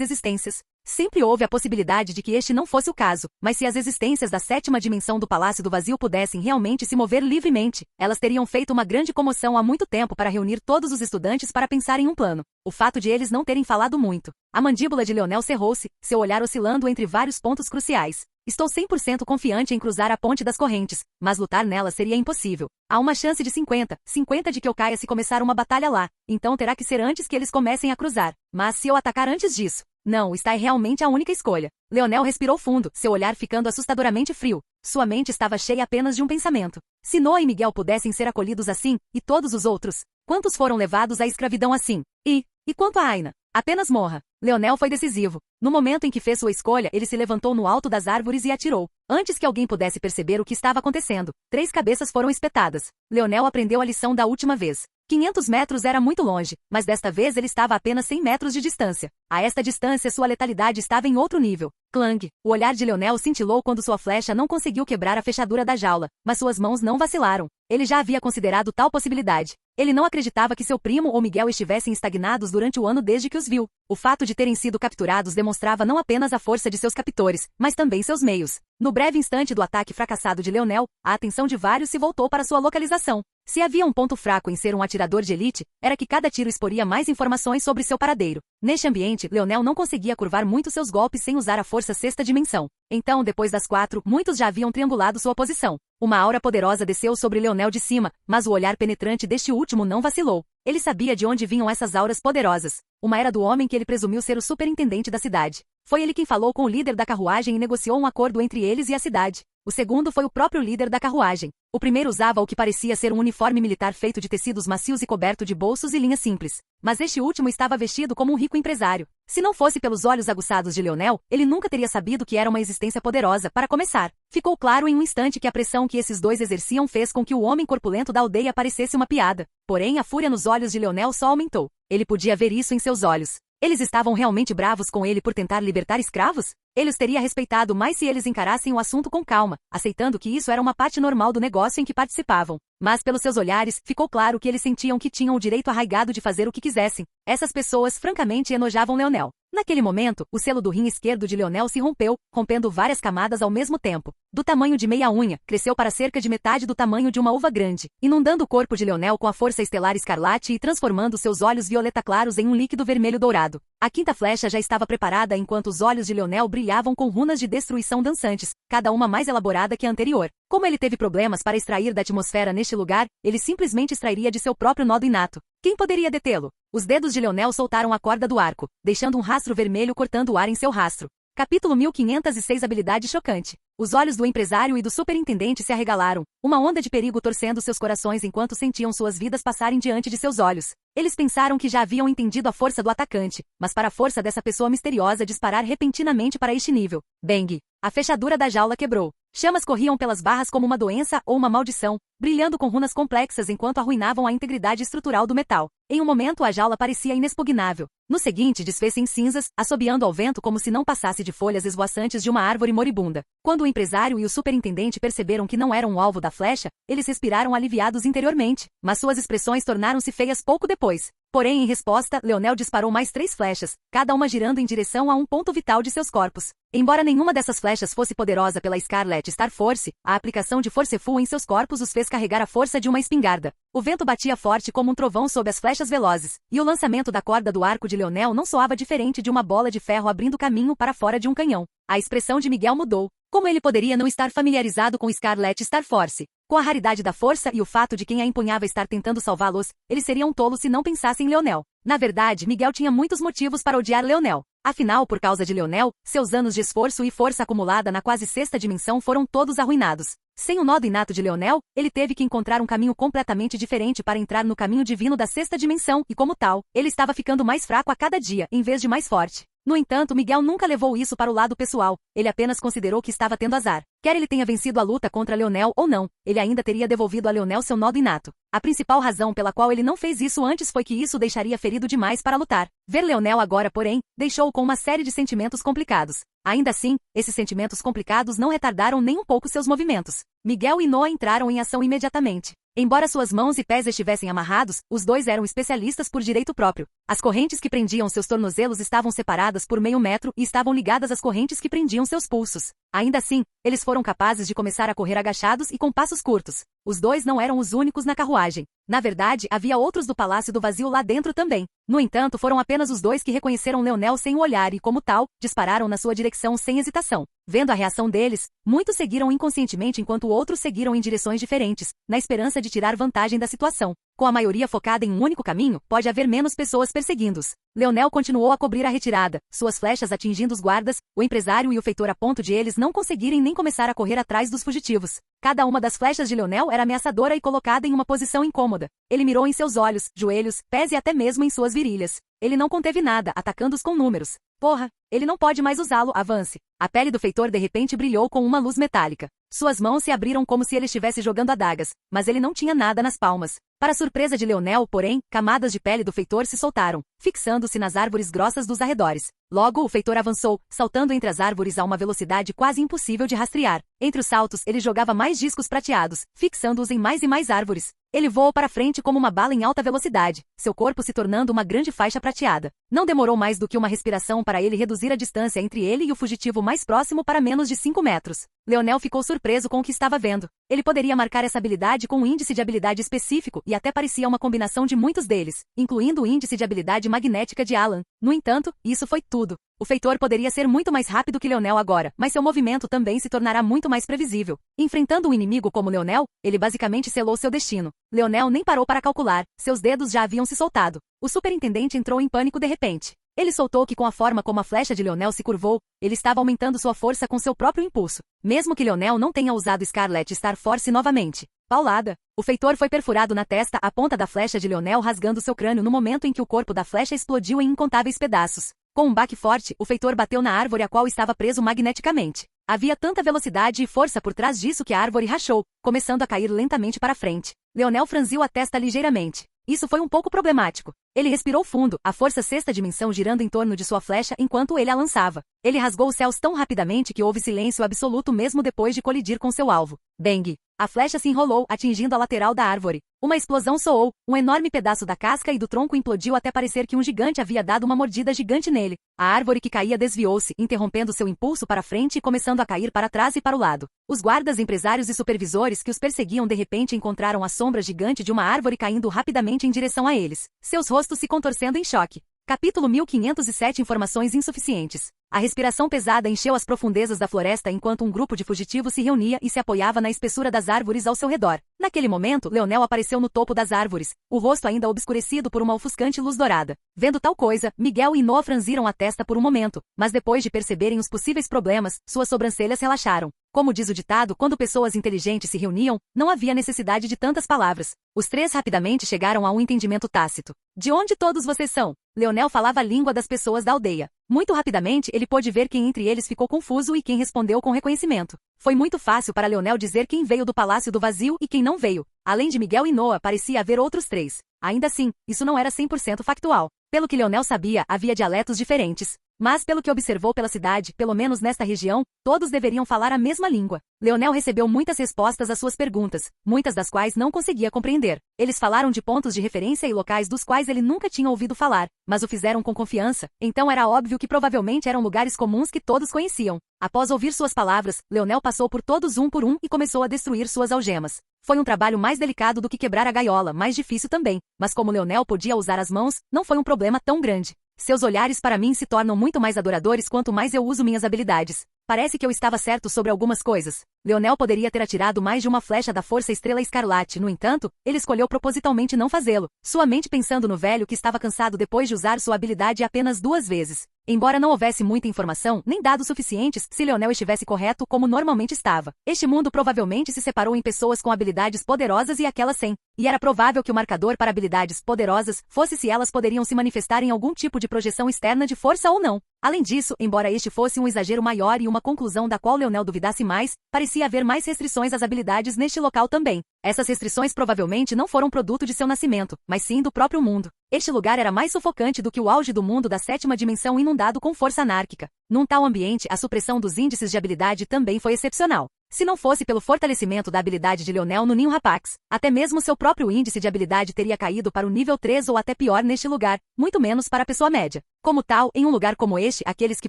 existências. Sempre houve a possibilidade de que este não fosse o caso, mas se as existências da sétima dimensão do Palácio do Vazio pudessem realmente se mover livremente, elas teriam feito uma grande comoção há muito tempo para reunir todos os estudantes para pensar em um plano. O fato de eles não terem falado muito. A mandíbula de Leonel cerrou-se, seu olhar oscilando entre vários pontos cruciais. Estou 100% confiante em cruzar a ponte das correntes, mas lutar nela seria impossível. Há uma chance de 50 de que eu caia se começar uma batalha lá, então terá que ser antes que eles comecem a cruzar. Mas se eu atacar antes disso? Não, está realmente a única escolha. Leonel respirou fundo, seu olhar ficando assustadoramente frio. Sua mente estava cheia apenas de um pensamento. Se Noah e Miguel pudessem ser acolhidos assim, e todos os outros, quantos foram levados à escravidão assim? E quanto a Aina? Apenas morra. Leonel foi decisivo. No momento em que fez sua escolha, ele se levantou no alto das árvores e atirou. Antes que alguém pudesse perceber o que estava acontecendo, 3 cabeças foram espetadas. Leonel aprendeu a lição da última vez. 500 metros era muito longe, mas desta vez ele estava a apenas 100 metros de distância. A esta distância sua letalidade estava em outro nível. Clang! O olhar de Leonel cintilou quando sua flecha não conseguiu quebrar a fechadura da jaula, mas suas mãos não vacilaram. Ele já havia considerado tal possibilidade. Ele não acreditava que seu primo ou Miguel estivessem estagnados durante o ano desde que os viu. O fato de terem sido capturados demonstrava não apenas a força de seus captores, mas também seus meios. No breve instante do ataque fracassado de Leonel, a atenção de vários se voltou para sua localização. Se havia um ponto fraco em ser um atirador de elite, era que cada tiro exporia mais informações sobre seu paradeiro. Neste ambiente, Leonel não conseguia curvar muito seus golpes sem usar a força sexta dimensão. Então, depois das 4, muitos já haviam triangulado sua posição. Uma aura poderosa desceu sobre Leonel de cima, mas o olhar penetrante deste último não vacilou. Ele sabia de onde vinham essas auras poderosas. Uma era do homem que ele presumiu ser o superintendente da cidade. Foi ele quem falou com o líder da carruagem e negociou um acordo entre eles e a cidade. O segundo foi o próprio líder da carruagem. O primeiro usava o que parecia ser um uniforme militar feito de tecidos macios e coberto de bolsos e linhas simples. Mas este último estava vestido como um rico empresário. Se não fosse pelos olhos aguçados de Leonel, ele nunca teria sabido que era uma existência poderosa. Para começar, ficou claro em um instante que a pressão que esses dois exerciam fez com que o homem corpulento da aldeia parecesse uma piada. Porém, a fúria nos olhos de Leonel só aumentou. Ele podia ver isso em seus olhos. Eles estavam realmente bravos com ele por tentar libertar escravos? Ele os teria respeitado mais se eles encarassem o assunto com calma, aceitando que isso era uma parte normal do negócio em que participavam. Mas pelos seus olhares, ficou claro que eles sentiam que tinham o direito arraigado de fazer o que quisessem. Essas pessoas francamente enojavam Leonel. Naquele momento, o selo do rim esquerdo de Leonel se rompeu, rompendo várias camadas ao mesmo tempo. Do tamanho de meia unha, cresceu para cerca de metade do tamanho de uma uva grande, inundando o corpo de Leonel com a força estelar escarlate e transformando seus olhos violeta claros em um líquido vermelho dourado. A quinta flecha já estava preparada enquanto os olhos de Leonel brilhavam com runas de destruição dançantes, cada uma mais elaborada que a anterior. Como ele teve problemas para extrair da atmosfera neste lugar, ele simplesmente extrairia de seu próprio nodo inato. Quem poderia detê-lo? Os dedos de Leonel soltaram a corda do arco, deixando um rastro vermelho cortando o ar em seu rastro. Capítulo 1506 Habilidade chocante. Os olhos do empresário e do superintendente se arregalaram, uma onda de perigo torcendo seus corações enquanto sentiam suas vidas passarem diante de seus olhos. Eles pensaram que já haviam entendido a força do atacante, mas para a força dessa pessoa misteriosa disparar repentinamente para este nível. Bang! A fechadura da jaula quebrou. Chamas corriam pelas barras como uma doença ou uma maldição, brilhando com runas complexas enquanto arruinavam a integridade estrutural do metal. Em um momento a jaula parecia inexpugnável. No seguinte desfez-se em cinzas, assobiando ao vento como se não passasse de folhas esvoaçantes de uma árvore moribunda. Quando o empresário e o superintendente perceberam que não eram o alvo da flecha, eles respiraram aliviados interiormente, mas suas expressões tornaram-se feias pouco depois. Porém, em resposta, Leonel disparou mais 3 flechas, cada uma girando em direção a um ponto vital de seus corpos. Embora nenhuma dessas flechas fosse poderosa pela Scarlet Star Force, a aplicação de Forceful em seus corpos os fez carregar a força de uma espingarda. O vento batia forte como um trovão sob as flechas velozes, e o lançamento da corda do arco de Leonel não soava diferente de uma bola de ferro abrindo caminho para fora de um canhão. A expressão de Miguel mudou. Como ele poderia não estar familiarizado com Scarlet Star Force? Com a raridade da força e o fato de quem a empunhava estar tentando salvá-los, ele seria um tolo se não pensasse em Leonel. Na verdade, Miguel tinha muitos motivos para odiar Leonel. Afinal, por causa de Leonel, seus anos de esforço e força acumulada na quase sexta dimensão foram todos arruinados. Sem o nodo inato de Leonel, ele teve que encontrar um caminho completamente diferente para entrar no caminho divino da sexta dimensão e, como tal, ele estava ficando mais fraco a cada dia, em vez de mais forte. No entanto, Miguel nunca levou isso para o lado pessoal, ele apenas considerou que estava tendo azar. Quer ele tenha vencido a luta contra Leonel ou não, ele ainda teria devolvido a Leonel seu nodo inato. A principal razão pela qual ele não fez isso antes foi que isso deixaria ferido demais para lutar. Ver Leonel agora, porém, deixou-o com uma série de sentimentos complicados. Ainda assim, esses sentimentos complicados não retardaram nem um pouco seus movimentos. Miguel e Noah entraram em ação imediatamente. Embora suas mãos e pés estivessem amarrados, os dois eram especialistas por direito próprio. As correntes que prendiam seus tornozelos estavam separadas por meio metro e estavam ligadas às correntes que prendiam seus pulsos. Ainda assim, eles foram capazes de começar a correr agachados e com passos curtos. Os dois não eram os únicos na carruagem. Na verdade, havia outros do Palácio do Vazio lá dentro também. No entanto, foram apenas os dois que reconheceram Leonel sem o olhar e, como tal, dispararam na sua direção sem hesitação. Vendo a reação deles, muitos seguiram inconscientemente enquanto outros seguiram em direções diferentes, na esperança de tirar vantagem da situação. Com a maioria focada em um único caminho, pode haver menos pessoas perseguindo-os. Leonel continuou a cobrir a retirada, suas flechas atingindo os guardas, o empresário e o feitor a ponto de eles não conseguirem nem começar a correr atrás dos fugitivos. Cada uma das flechas de Leonel era ameaçadora e colocada em uma posição incômoda. Ele mirou em seus olhos, joelhos, pés e até mesmo em suas virilhas. Ele não conteve nada, atacando-os com números. Porra, ele não pode mais usá-lo, avance. A pele do feitor de repente brilhou com uma luz metálica. Suas mãos se abriram como se ele estivesse jogando adagas, mas ele não tinha nada nas palmas. Para surpresa de Leonel, porém, camadas de pele do feitor se soltaram, fixando-se nas árvores grossas dos arredores. Logo, o feitor avançou, saltando entre as árvores a uma velocidade quase impossível de rastrear. Entre os saltos, ele jogava mais discos prateados, fixando-os em mais e mais árvores. Ele voou para frente como uma bala em alta velocidade, seu corpo se tornando uma grande faixa prateada. Não demorou mais do que uma respiração para ele reduzir a distância entre ele e o fugitivo mais próximo para menos de 5 metros. Leonel ficou surpreso com o que estava vendo. Ele poderia marcar essa habilidade com um índice de habilidade específico e até parecia uma combinação de muitos deles, incluindo o índice de habilidade magnética de Alan. No entanto, isso foi tudo. O feitor poderia ser muito mais rápido que Leonel agora, mas seu movimento também se tornará muito mais previsível. Enfrentando um inimigo como Leonel, ele basicamente selou seu destino. Leonel nem parou para calcular, seus dedos já haviam se soltado. O superintendente entrou em pânico de repente. Ele soltou que com a forma como a flecha de Leonel se curvou, ele estava aumentando sua força com seu próprio impulso. Mesmo que Leonel não tenha usado Scarlet Star Force novamente. Paulada. O feitor foi perfurado na testa, a ponta da flecha de Leonel rasgando seu crânio no momento em que o corpo da flecha explodiu em incontáveis pedaços. Com um baque forte, o feitor bateu na árvore a qual estava preso magneticamente. Havia tanta velocidade e força por trás disso que a árvore rachou, começando a cair lentamente para frente. Leonel franziu a testa ligeiramente. Isso foi um pouco problemático. Ele respirou fundo, a força sexta dimensão girando em torno de sua flecha enquanto ele a lançava. Ele rasgou os céus tão rapidamente que houve silêncio absoluto mesmo depois de colidir com seu alvo. Bang! A flecha se enrolou, atingindo a lateral da árvore. Uma explosão soou, um enorme pedaço da casca e do tronco implodiu até parecer que um gigante havia dado uma mordida gigante nele. A árvore que caía desviou-se, interrompendo seu impulso para frente e começando a cair para trás e para o lado. Os guardas, empresários e supervisores que os perseguiam de repente encontraram a sombra gigante de uma árvore caindo rapidamente em direção a eles. Seus rostos se contorcendo em choque. Capítulo 1507 Informações insuficientes. A respiração pesada encheu as profundezas da floresta enquanto um grupo de fugitivos se reunia e se apoiava na espessura das árvores ao seu redor. Naquele momento, Leonel apareceu no topo das árvores, o rosto ainda obscurecido por uma ofuscante luz dourada. Vendo tal coisa, Miguel e Noah franziram a testa por um momento, mas depois de perceberem os possíveis problemas, suas sobrancelhas relaxaram. Como diz o ditado, quando pessoas inteligentes se reuniam, não havia necessidade de tantas palavras. Os três rapidamente chegaram a um entendimento tácito. De onde todos vocês são? Leonel falava a língua das pessoas da aldeia. Muito rapidamente, ele pôde ver quem entre eles ficou confuso e quem respondeu com reconhecimento. Foi muito fácil para Leonel dizer quem veio do Palácio do Vazio e quem não veio. Além de Miguel e Noah, parecia haver outros três. Ainda assim, isso não era 100% factual. Pelo que Leonel sabia, havia dialetos diferentes. Mas pelo que observou pela cidade, pelo menos nesta região, todos deveriam falar a mesma língua. Leonel recebeu muitas respostas às suas perguntas, muitas das quais não conseguia compreender. Eles falaram de pontos de referência e locais dos quais ele nunca tinha ouvido falar, mas o fizeram com confiança, então era óbvio que provavelmente eram lugares comuns que todos conheciam. Após ouvir suas palavras, Leonel passou por todos um por um e começou a destruir suas algemas. Foi um trabalho mais delicado do que quebrar a gaiola, mais difícil também, mas como Leonel podia usar as mãos, não foi um problema tão grande. Seus olhares para mim se tornam muito mais adoradores quanto mais eu uso minhas habilidades. Parece que eu estava certo sobre algumas coisas. Leonel poderia ter atirado mais de uma flecha da Força Estrela Escarlate, no entanto, ele escolheu propositalmente não fazê-lo, sua mente pensando no velho que estava cansado depois de usar sua habilidade apenas 2 vezes. Embora não houvesse muita informação, nem dados suficientes, se Leonel estivesse correto como normalmente estava. Este mundo provavelmente se separou em pessoas com habilidades poderosas e aquelas sem. E era provável que o marcador para habilidades poderosas fosse se elas poderiam se manifestar em algum tipo de projeção externa de força ou não. Além disso, embora este fosse um exagero maior e uma conclusão da qual Leonel duvidasse mais, parecia haver mais restrições às habilidades neste local também. Essas restrições provavelmente não foram produto de seu nascimento, mas sim do próprio mundo. Este lugar era mais sufocante do que o auge do mundo da 7ª dimensão inundado com força anárquica. Num tal ambiente, a supressão dos índices de habilidade também foi excepcional. Se não fosse pelo fortalecimento da habilidade de Leonel no Ninho Rapax, até mesmo seu próprio índice de habilidade teria caído para o nível 3 ou até pior neste lugar, muito menos para a pessoa média. Como tal, em um lugar como este, aqueles que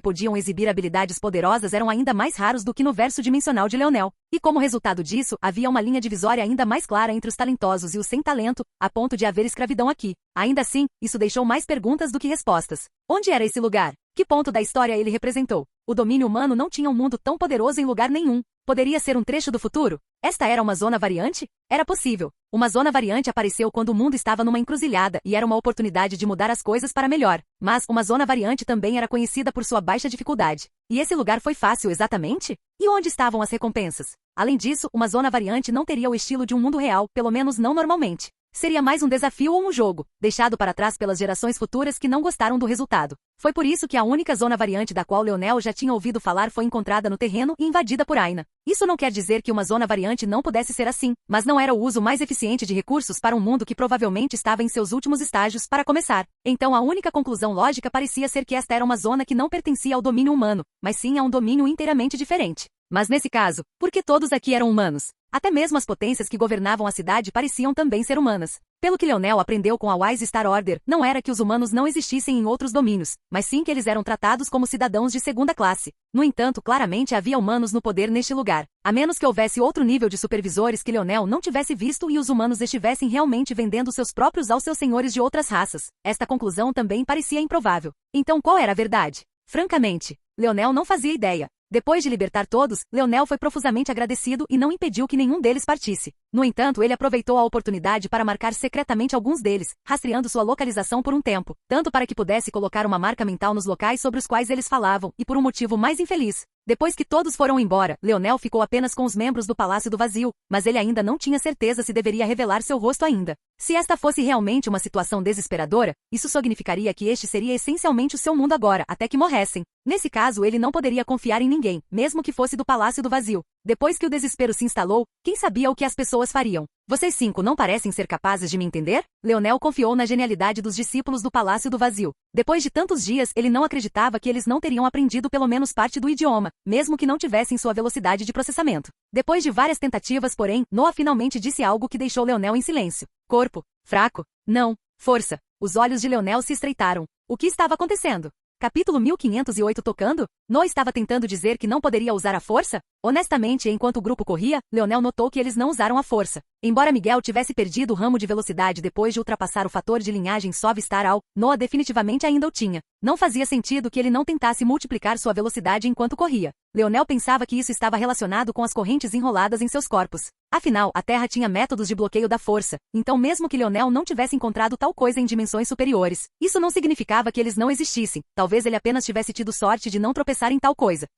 podiam exibir habilidades poderosas eram ainda mais raros do que no verso dimensional de Leonel. E como resultado disso, havia uma linha divisória ainda mais clara entre os talentosos e os sem talento, a ponto de haver escravidão aqui. Ainda assim, isso deixou mais perguntas do que respostas. Onde era esse lugar? Que ponto da história ele representou? O domínio humano não tinha um mundo tão poderoso em lugar nenhum. Poderia ser um trecho do futuro? Esta era uma zona variante? Era possível. Uma zona variante apareceu quando o mundo estava numa encruzilhada e era uma oportunidade de mudar as coisas para melhor. Mas uma zona variante também era conhecida por sua baixa dificuldade. E esse lugar foi fácil exatamente? E onde estavam as recompensas? Além disso, uma zona variante não teria o estilo de um mundo real, pelo menos não normalmente. Seria mais um desafio ou um jogo, deixado para trás pelas gerações futuras que não gostaram do resultado. Foi por isso que a única zona variante da qual Leonel já tinha ouvido falar foi encontrada no terreno e invadida por Aina. Isso não quer dizer que uma zona variante não pudesse ser assim, mas não era o uso mais eficiente de recursos para um mundo que provavelmente estava em seus últimos estágios para começar. Então a única conclusão lógica parecia ser que esta era uma zona que não pertencia ao domínio humano, mas sim a um domínio inteiramente diferente. Mas nesse caso, por que todos aqui eram humanos? Até mesmo as potências que governavam a cidade pareciam também ser humanas. Pelo que Leonel aprendeu com a Wise Star Order, não era que os humanos não existissem em outros domínios, mas sim que eles eram tratados como cidadãos de segunda classe. No entanto, claramente havia humanos no poder neste lugar. A menos que houvesse outro nível de supervisores que Leonel não tivesse visto e os humanos estivessem realmente vendendo seus próprios aos seus senhores de outras raças. Esta conclusão também parecia improvável. Então qual era a verdade? Francamente, Leonel não fazia ideia. Depois de libertar todos, Leonel foi profusamente agradecido e não impediu que nenhum deles partisse. No entanto, ele aproveitou a oportunidade para marcar secretamente alguns deles, rastreando sua localização por um tempo, tanto para que pudesse colocar uma marca mental nos locais sobre os quais eles falavam, e por um motivo mais infeliz. Depois que todos foram embora, Leonel ficou apenas com os membros do Palácio do Vazio, mas ele ainda não tinha certeza se deveria revelar seu rosto ainda. Se esta fosse realmente uma situação desesperadora, isso significaria que este seria essencialmente o seu mundo agora, até que morressem. Nesse caso, ele não poderia confiar em ninguém, mesmo que fosse do Palácio do Vazio. Depois que o desespero se instalou, quem sabia o que as pessoas fariam? Vocês 5 não parecem ser capazes de me entender? Leonel confiou na genialidade dos discípulos do Palácio do Vazio. Depois de tantos dias, ele não acreditava que eles não teriam aprendido pelo menos parte do idioma, mesmo que não tivessem sua velocidade de processamento. Depois de várias tentativas, porém, Noah finalmente disse algo que deixou Leonel em silêncio. Corpo. Fraco. Não. Força. Os olhos de Leonel se estreitaram. O que estava acontecendo? Capítulo 1508 tocando? Noah estava tentando dizer que não poderia usar a força? Honestamente, enquanto o grupo corria, Leonel notou que eles não usaram a força. Embora Miguel tivesse perdido o ramo de velocidade depois de ultrapassar o fator de linhagem Sov-Star Al, Noah definitivamente ainda o tinha. Não fazia sentido que ele não tentasse multiplicar sua velocidade enquanto corria. Leonel pensava que isso estava relacionado com as correntes enroladas em seus corpos. Afinal, a Terra tinha métodos de bloqueio da força, então mesmo que Leonel não tivesse encontrado tal coisa em dimensões superiores, isso não significava que eles não existissem. Talvez ele apenas tivesse tido sorte de não tropeçar tropeçar em tal coisa.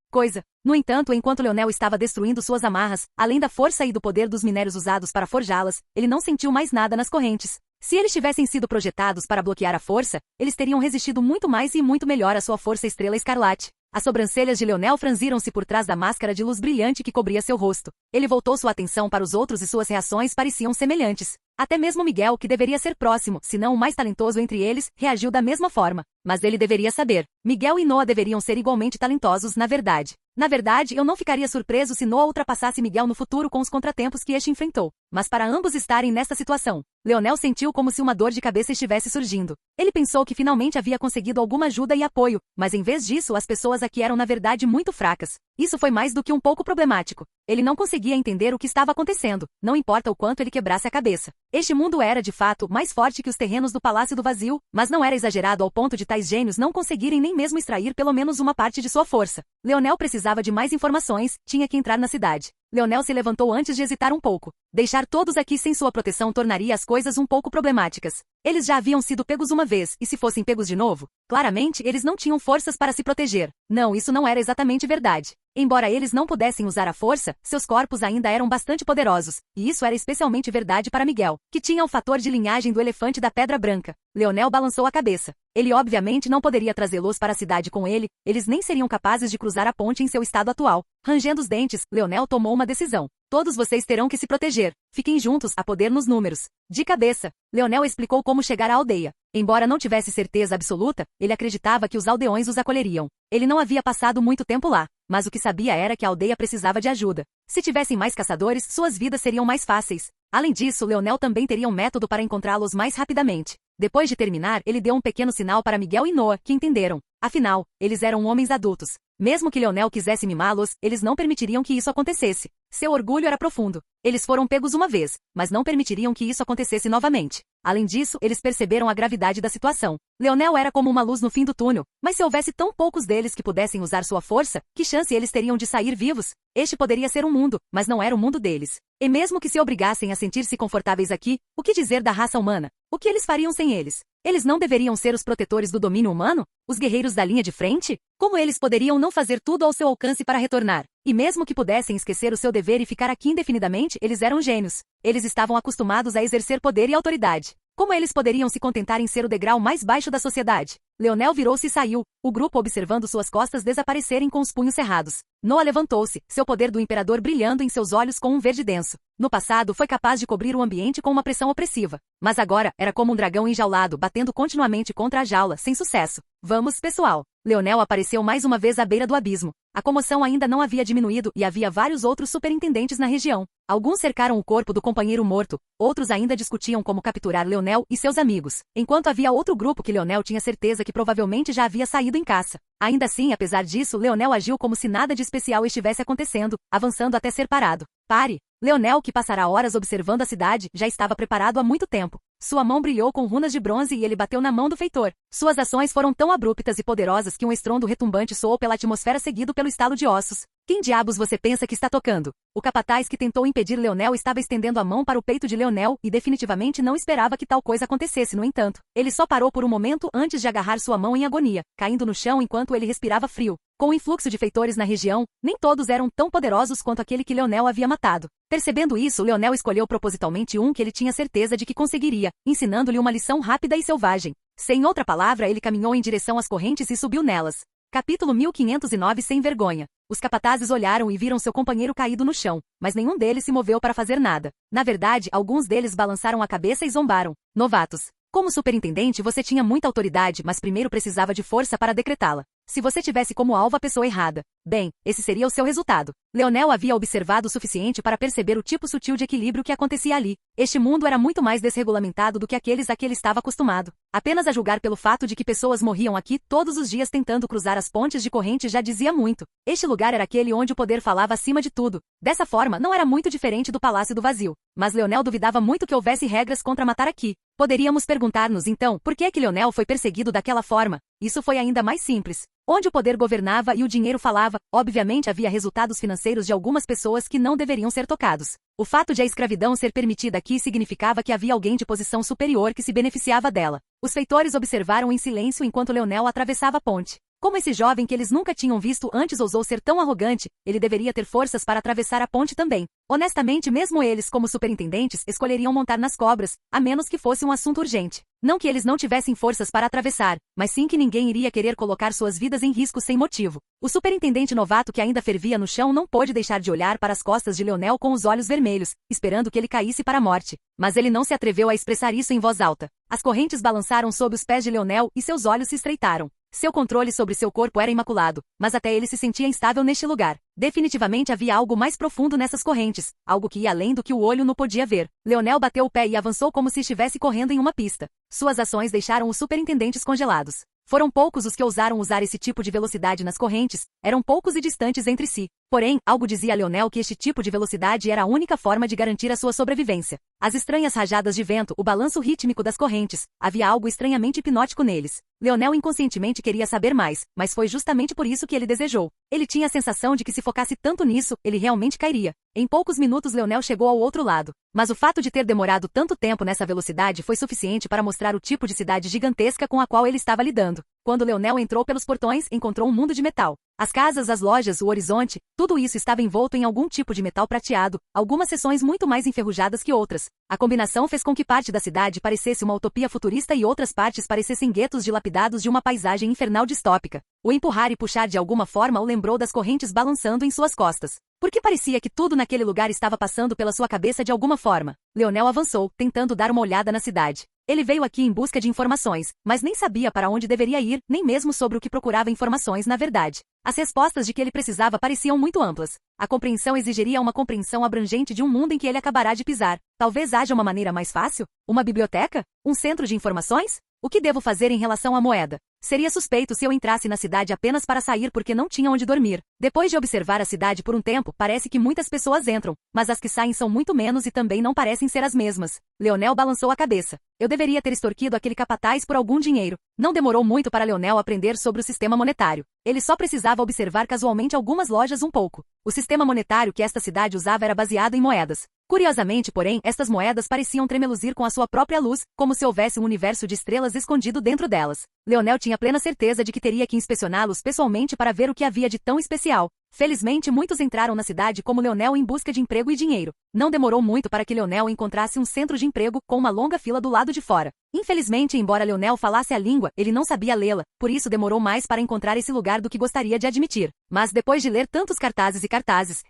No entanto, enquanto Leonel estava destruindo suas amarras, além da força e do poder dos minérios usados para forjá-las, ele não sentiu mais nada nas correntes. Se eles tivessem sido projetados para bloquear a força, eles teriam resistido muito mais e muito melhor à sua força estrela escarlate. As sobrancelhas de Leonel franziram-se por trás da máscara de luz brilhante que cobria seu rosto. Ele voltou sua atenção para os outros e suas reações pareciam semelhantes. Até mesmo Miguel, que deveria ser próximo, se não o mais talentoso entre eles, reagiu da mesma forma. Mas ele deveria saber. Miguel e Noah deveriam ser igualmente talentosos, na verdade. Na verdade, eu não ficaria surpreso se Noah ultrapassasse Miguel no futuro com os contratempos que este enfrentou. Mas para ambos estarem nesta situação, Leonel sentiu como se uma dor de cabeça estivesse surgindo. Ele pensou que finalmente havia conseguido alguma ajuda e apoio, mas em vez disso as pessoas aqui eram na verdade muito fracas. Isso foi mais do que um pouco problemático. Ele não conseguia entender o que estava acontecendo, não importa o quanto ele quebrasse a cabeça. Este mundo era, de fato, mais forte que os terrenos do Palácio do Vazio, mas não era exagerado ao ponto de tais gênios não conseguirem nem mesmo extrair pelo menos uma parte de sua força. Leonel precisava de mais informações, tinha que entrar na cidade. Leonel se levantou antes de hesitar um pouco. Deixar todos aqui sem sua proteção tornaria as coisas um pouco problemáticas. Eles já haviam sido pegos uma vez, e se fossem pegos de novo? Claramente, eles não tinham forças para se proteger. Não, isso não era exatamente verdade. Embora eles não pudessem usar a força, seus corpos ainda eram bastante poderosos, e isso era especialmente verdade para Miguel, que tinha o fator de linhagem do elefante da Pedra Branca. Leonel balançou a cabeça. Ele obviamente não poderia trazê-los para a cidade com ele, eles nem seriam capazes de cruzar a ponte em seu estado atual. Rangendo os dentes, Leonel tomou uma decisão. Todos vocês terão que se proteger. Fiquem juntos, a poder nos números. De cabeça, Leonel explicou como chegar à aldeia. Embora não tivesse certeza absoluta, ele acreditava que os aldeões os acolheriam. Ele não havia passado muito tempo lá, mas o que sabia era que a aldeia precisava de ajuda. Se tivessem mais caçadores, suas vidas seriam mais fáceis. Além disso, Leonel também teria um método para encontrá-los mais rapidamente. Depois de terminar, ele deu um pequeno sinal para Miguel e Noah, que entenderam. Afinal, eles eram homens adultos. Mesmo que Leonel quisesse mimá-los, eles não permitiriam que isso acontecesse. Seu orgulho era profundo. Eles foram pegos uma vez, mas não permitiriam que isso acontecesse novamente. Além disso, eles perceberam a gravidade da situação. Leonel era como uma luz no fim do túnel, mas se houvesse tão poucos deles que pudessem usar sua força, que chance eles teriam de sair vivos? Este poderia ser um mundo, mas não era o mundo deles. E mesmo que se obrigassem a sentir-se confortáveis aqui, o que dizer da raça humana? O que eles fariam sem eles? Eles não deveriam ser os protetores do domínio humano? Os guerreiros da linha de frente? Como eles poderiam não fazer tudo ao seu alcance para retornar? E mesmo que pudessem esquecer o seu dever e ficar aqui indefinidamente, eles eram gênios. Eles estavam acostumados a exercer poder e autoridade. Como eles poderiam se contentar em ser o degrau mais baixo da sociedade? Leonel virou-se e saiu, o grupo observando suas costas desaparecerem com os punhos cerrados. Noah levantou-se, seu poder do imperador brilhando em seus olhos com um verde denso. No passado, foi capaz de cobrir o ambiente com uma pressão opressiva. Mas agora, era como um dragão enjaulado batendo continuamente contra a jaula, sem sucesso. Vamos, pessoal. Leonel apareceu mais uma vez à beira do abismo. A comoção ainda não havia diminuído e havia vários outros superintendentes na região. Alguns cercaram o corpo do companheiro morto, outros ainda discutiam como capturar Leonel e seus amigos, enquanto havia outro grupo que Leonel tinha certeza que provavelmente já havia saído em caça. Ainda assim, apesar disso, Leonel agiu como se nada de especial estivesse acontecendo, avançando até ser parado. Pare! Leonel, que passará horas observando a cidade, já estava preparado há muito tempo. Sua mão brilhou com runas de bronze e ele bateu na mão do feitor. Suas ações foram tão abruptas e poderosas que um estrondo retumbante soou pela atmosfera seguido pelo estalo de ossos. Quem diabos você pensa que está tocando? O capataz que tentou impedir Leonel estava estendendo a mão para o peito de Leonel e definitivamente não esperava que tal coisa acontecesse, no entanto. Ele só parou por um momento antes de agarrar sua mão em agonia, caindo no chão enquanto ele respirava frio. Com o influxo de feitores na região, nem todos eram tão poderosos quanto aquele que Leonel havia matado. Percebendo isso, Leonel escolheu propositalmente um que ele tinha certeza de que conseguiria, ensinando-lhe uma lição rápida e selvagem. Sem outra palavra, ele caminhou em direção às correntes e subiu nelas. Capítulo 1509 Sem vergonha. Os capatazes olharam e viram seu companheiro caído no chão, mas nenhum deles se moveu para fazer nada. Na verdade, alguns deles balançaram a cabeça e zombaram. Novatos. Como superintendente, você tinha muita autoridade, mas primeiro precisava de força para decretá-la. Se você tivesse como alvo a pessoa errada, bem, esse seria o seu resultado. Leonel havia observado o suficiente para perceber o tipo sutil de equilíbrio que acontecia ali. Este mundo era muito mais desregulamentado do que aqueles a que ele estava acostumado. Apenas a julgar pelo fato de que pessoas morriam aqui todos os dias tentando cruzar as pontes de corrente já dizia muito. Este lugar era aquele onde o poder falava acima de tudo. Dessa forma, não era muito diferente do Palácio do Vazio. Mas Leonel duvidava muito que houvesse regras contra matar aqui. Poderíamos perguntar-nos, então, por que é que Leonel foi perseguido daquela forma? Isso foi ainda mais simples. Onde o poder governava e o dinheiro falava, obviamente havia resultados financeiros de algumas pessoas que não deveriam ser tocados. O fato de a escravidão ser permitida aqui significava que havia alguém de posição superior que se beneficiava dela. Os feitores observaram em silêncio enquanto Leonel atravessava a ponte. Como esse jovem que eles nunca tinham visto antes ousou ser tão arrogante, ele deveria ter forças para atravessar a ponte também. Honestamente, mesmo eles, como superintendentes, escolheriam montar nas cobras, a menos que fosse um assunto urgente. Não que eles não tivessem forças para atravessar, mas sim que ninguém iria querer colocar suas vidas em risco sem motivo. O superintendente novato que ainda fervia no chão não pôde deixar de olhar para as costas de Leonel com os olhos vermelhos, esperando que ele caísse para a morte. Mas ele não se atreveu a expressar isso em voz alta. As correntes balançaram sob os pés de Leonel e seus olhos se estreitaram. Seu controle sobre seu corpo era imaculado, mas até ele se sentia instável neste lugar. Definitivamente havia algo mais profundo nessas correntes, algo que ia além do que o olho não podia ver. Leonel bateu o pé e avançou como se estivesse correndo em uma pista. Suas ações deixaram os superintendentes congelados. Foram poucos os que ousaram usar esse tipo de velocidade nas correntes, eram poucos e distantes entre si. Porém, algo dizia a Leonel que este tipo de velocidade era a única forma de garantir a sua sobrevivência. As estranhas rajadas de vento, o balanço rítmico das correntes, havia algo estranhamente hipnótico neles. Leonel inconscientemente queria saber mais, mas foi justamente por isso que ele desejou. Ele tinha a sensação de que se focasse tanto nisso, ele realmente cairia. Em poucos minutos Leonel chegou ao outro lado. Mas o fato de ter demorado tanto tempo nessa velocidade foi suficiente para mostrar o tipo de cidade gigantesca com a qual ele estava lidando. Quando Leonel entrou pelos portões, encontrou um mundo de metal. As casas, as lojas, o horizonte, tudo isso estava envolto em algum tipo de metal prateado, algumas seções muito mais enferrujadas que outras. A combinação fez com que parte da cidade parecesse uma utopia futurista e outras partes parecessem guetos dilapidados de uma paisagem infernal distópica. O empurrar e puxar de alguma forma o lembrou das correntes balançando em suas costas. Porque parecia que tudo naquele lugar estava passando pela sua cabeça de alguma forma. Leonel avançou, tentando dar uma olhada na cidade. Ele veio aqui em busca de informações, mas nem sabia para onde deveria ir, nem mesmo sobre o que procurava informações na verdade. As respostas de que ele precisava pareciam muito amplas. A compreensão exigiria uma compreensão abrangente de um mundo em que ele acabará de pisar. Talvez haja uma maneira mais fácil? Uma biblioteca? Um centro de informações? O que devo fazer em relação à moeda? Seria suspeito se eu entrasse na cidade apenas para sair porque não tinha onde dormir. Depois de observar a cidade por um tempo, parece que muitas pessoas entram, mas as que saem são muito menos e também não parecem ser as mesmas. Leonel balançou a cabeça. Eu deveria ter extorquido aquele capataz por algum dinheiro. Não demorou muito para Leonel aprender sobre o sistema monetário. Ele só precisava observar casualmente algumas lojas um pouco. O sistema monetário que esta cidade usava era baseado em moedas. Curiosamente, porém, estas moedas pareciam tremeluzir com a sua própria luz, como se houvesse um universo de estrelas escondido dentro delas. Leonel tinha plena certeza de que teria que inspecioná-los pessoalmente para ver o que havia de tão especial. Felizmente, muitos entraram na cidade como Leonel em busca de emprego e dinheiro. Não demorou muito para que Leonel encontrasse um centro de emprego com uma longa fila do lado de fora. Infelizmente, embora Leonel falasse a língua, ele não sabia lê-la, por isso demorou mais para encontrar esse lugar do que gostaria de admitir. Mas depois de ler tantos cartazes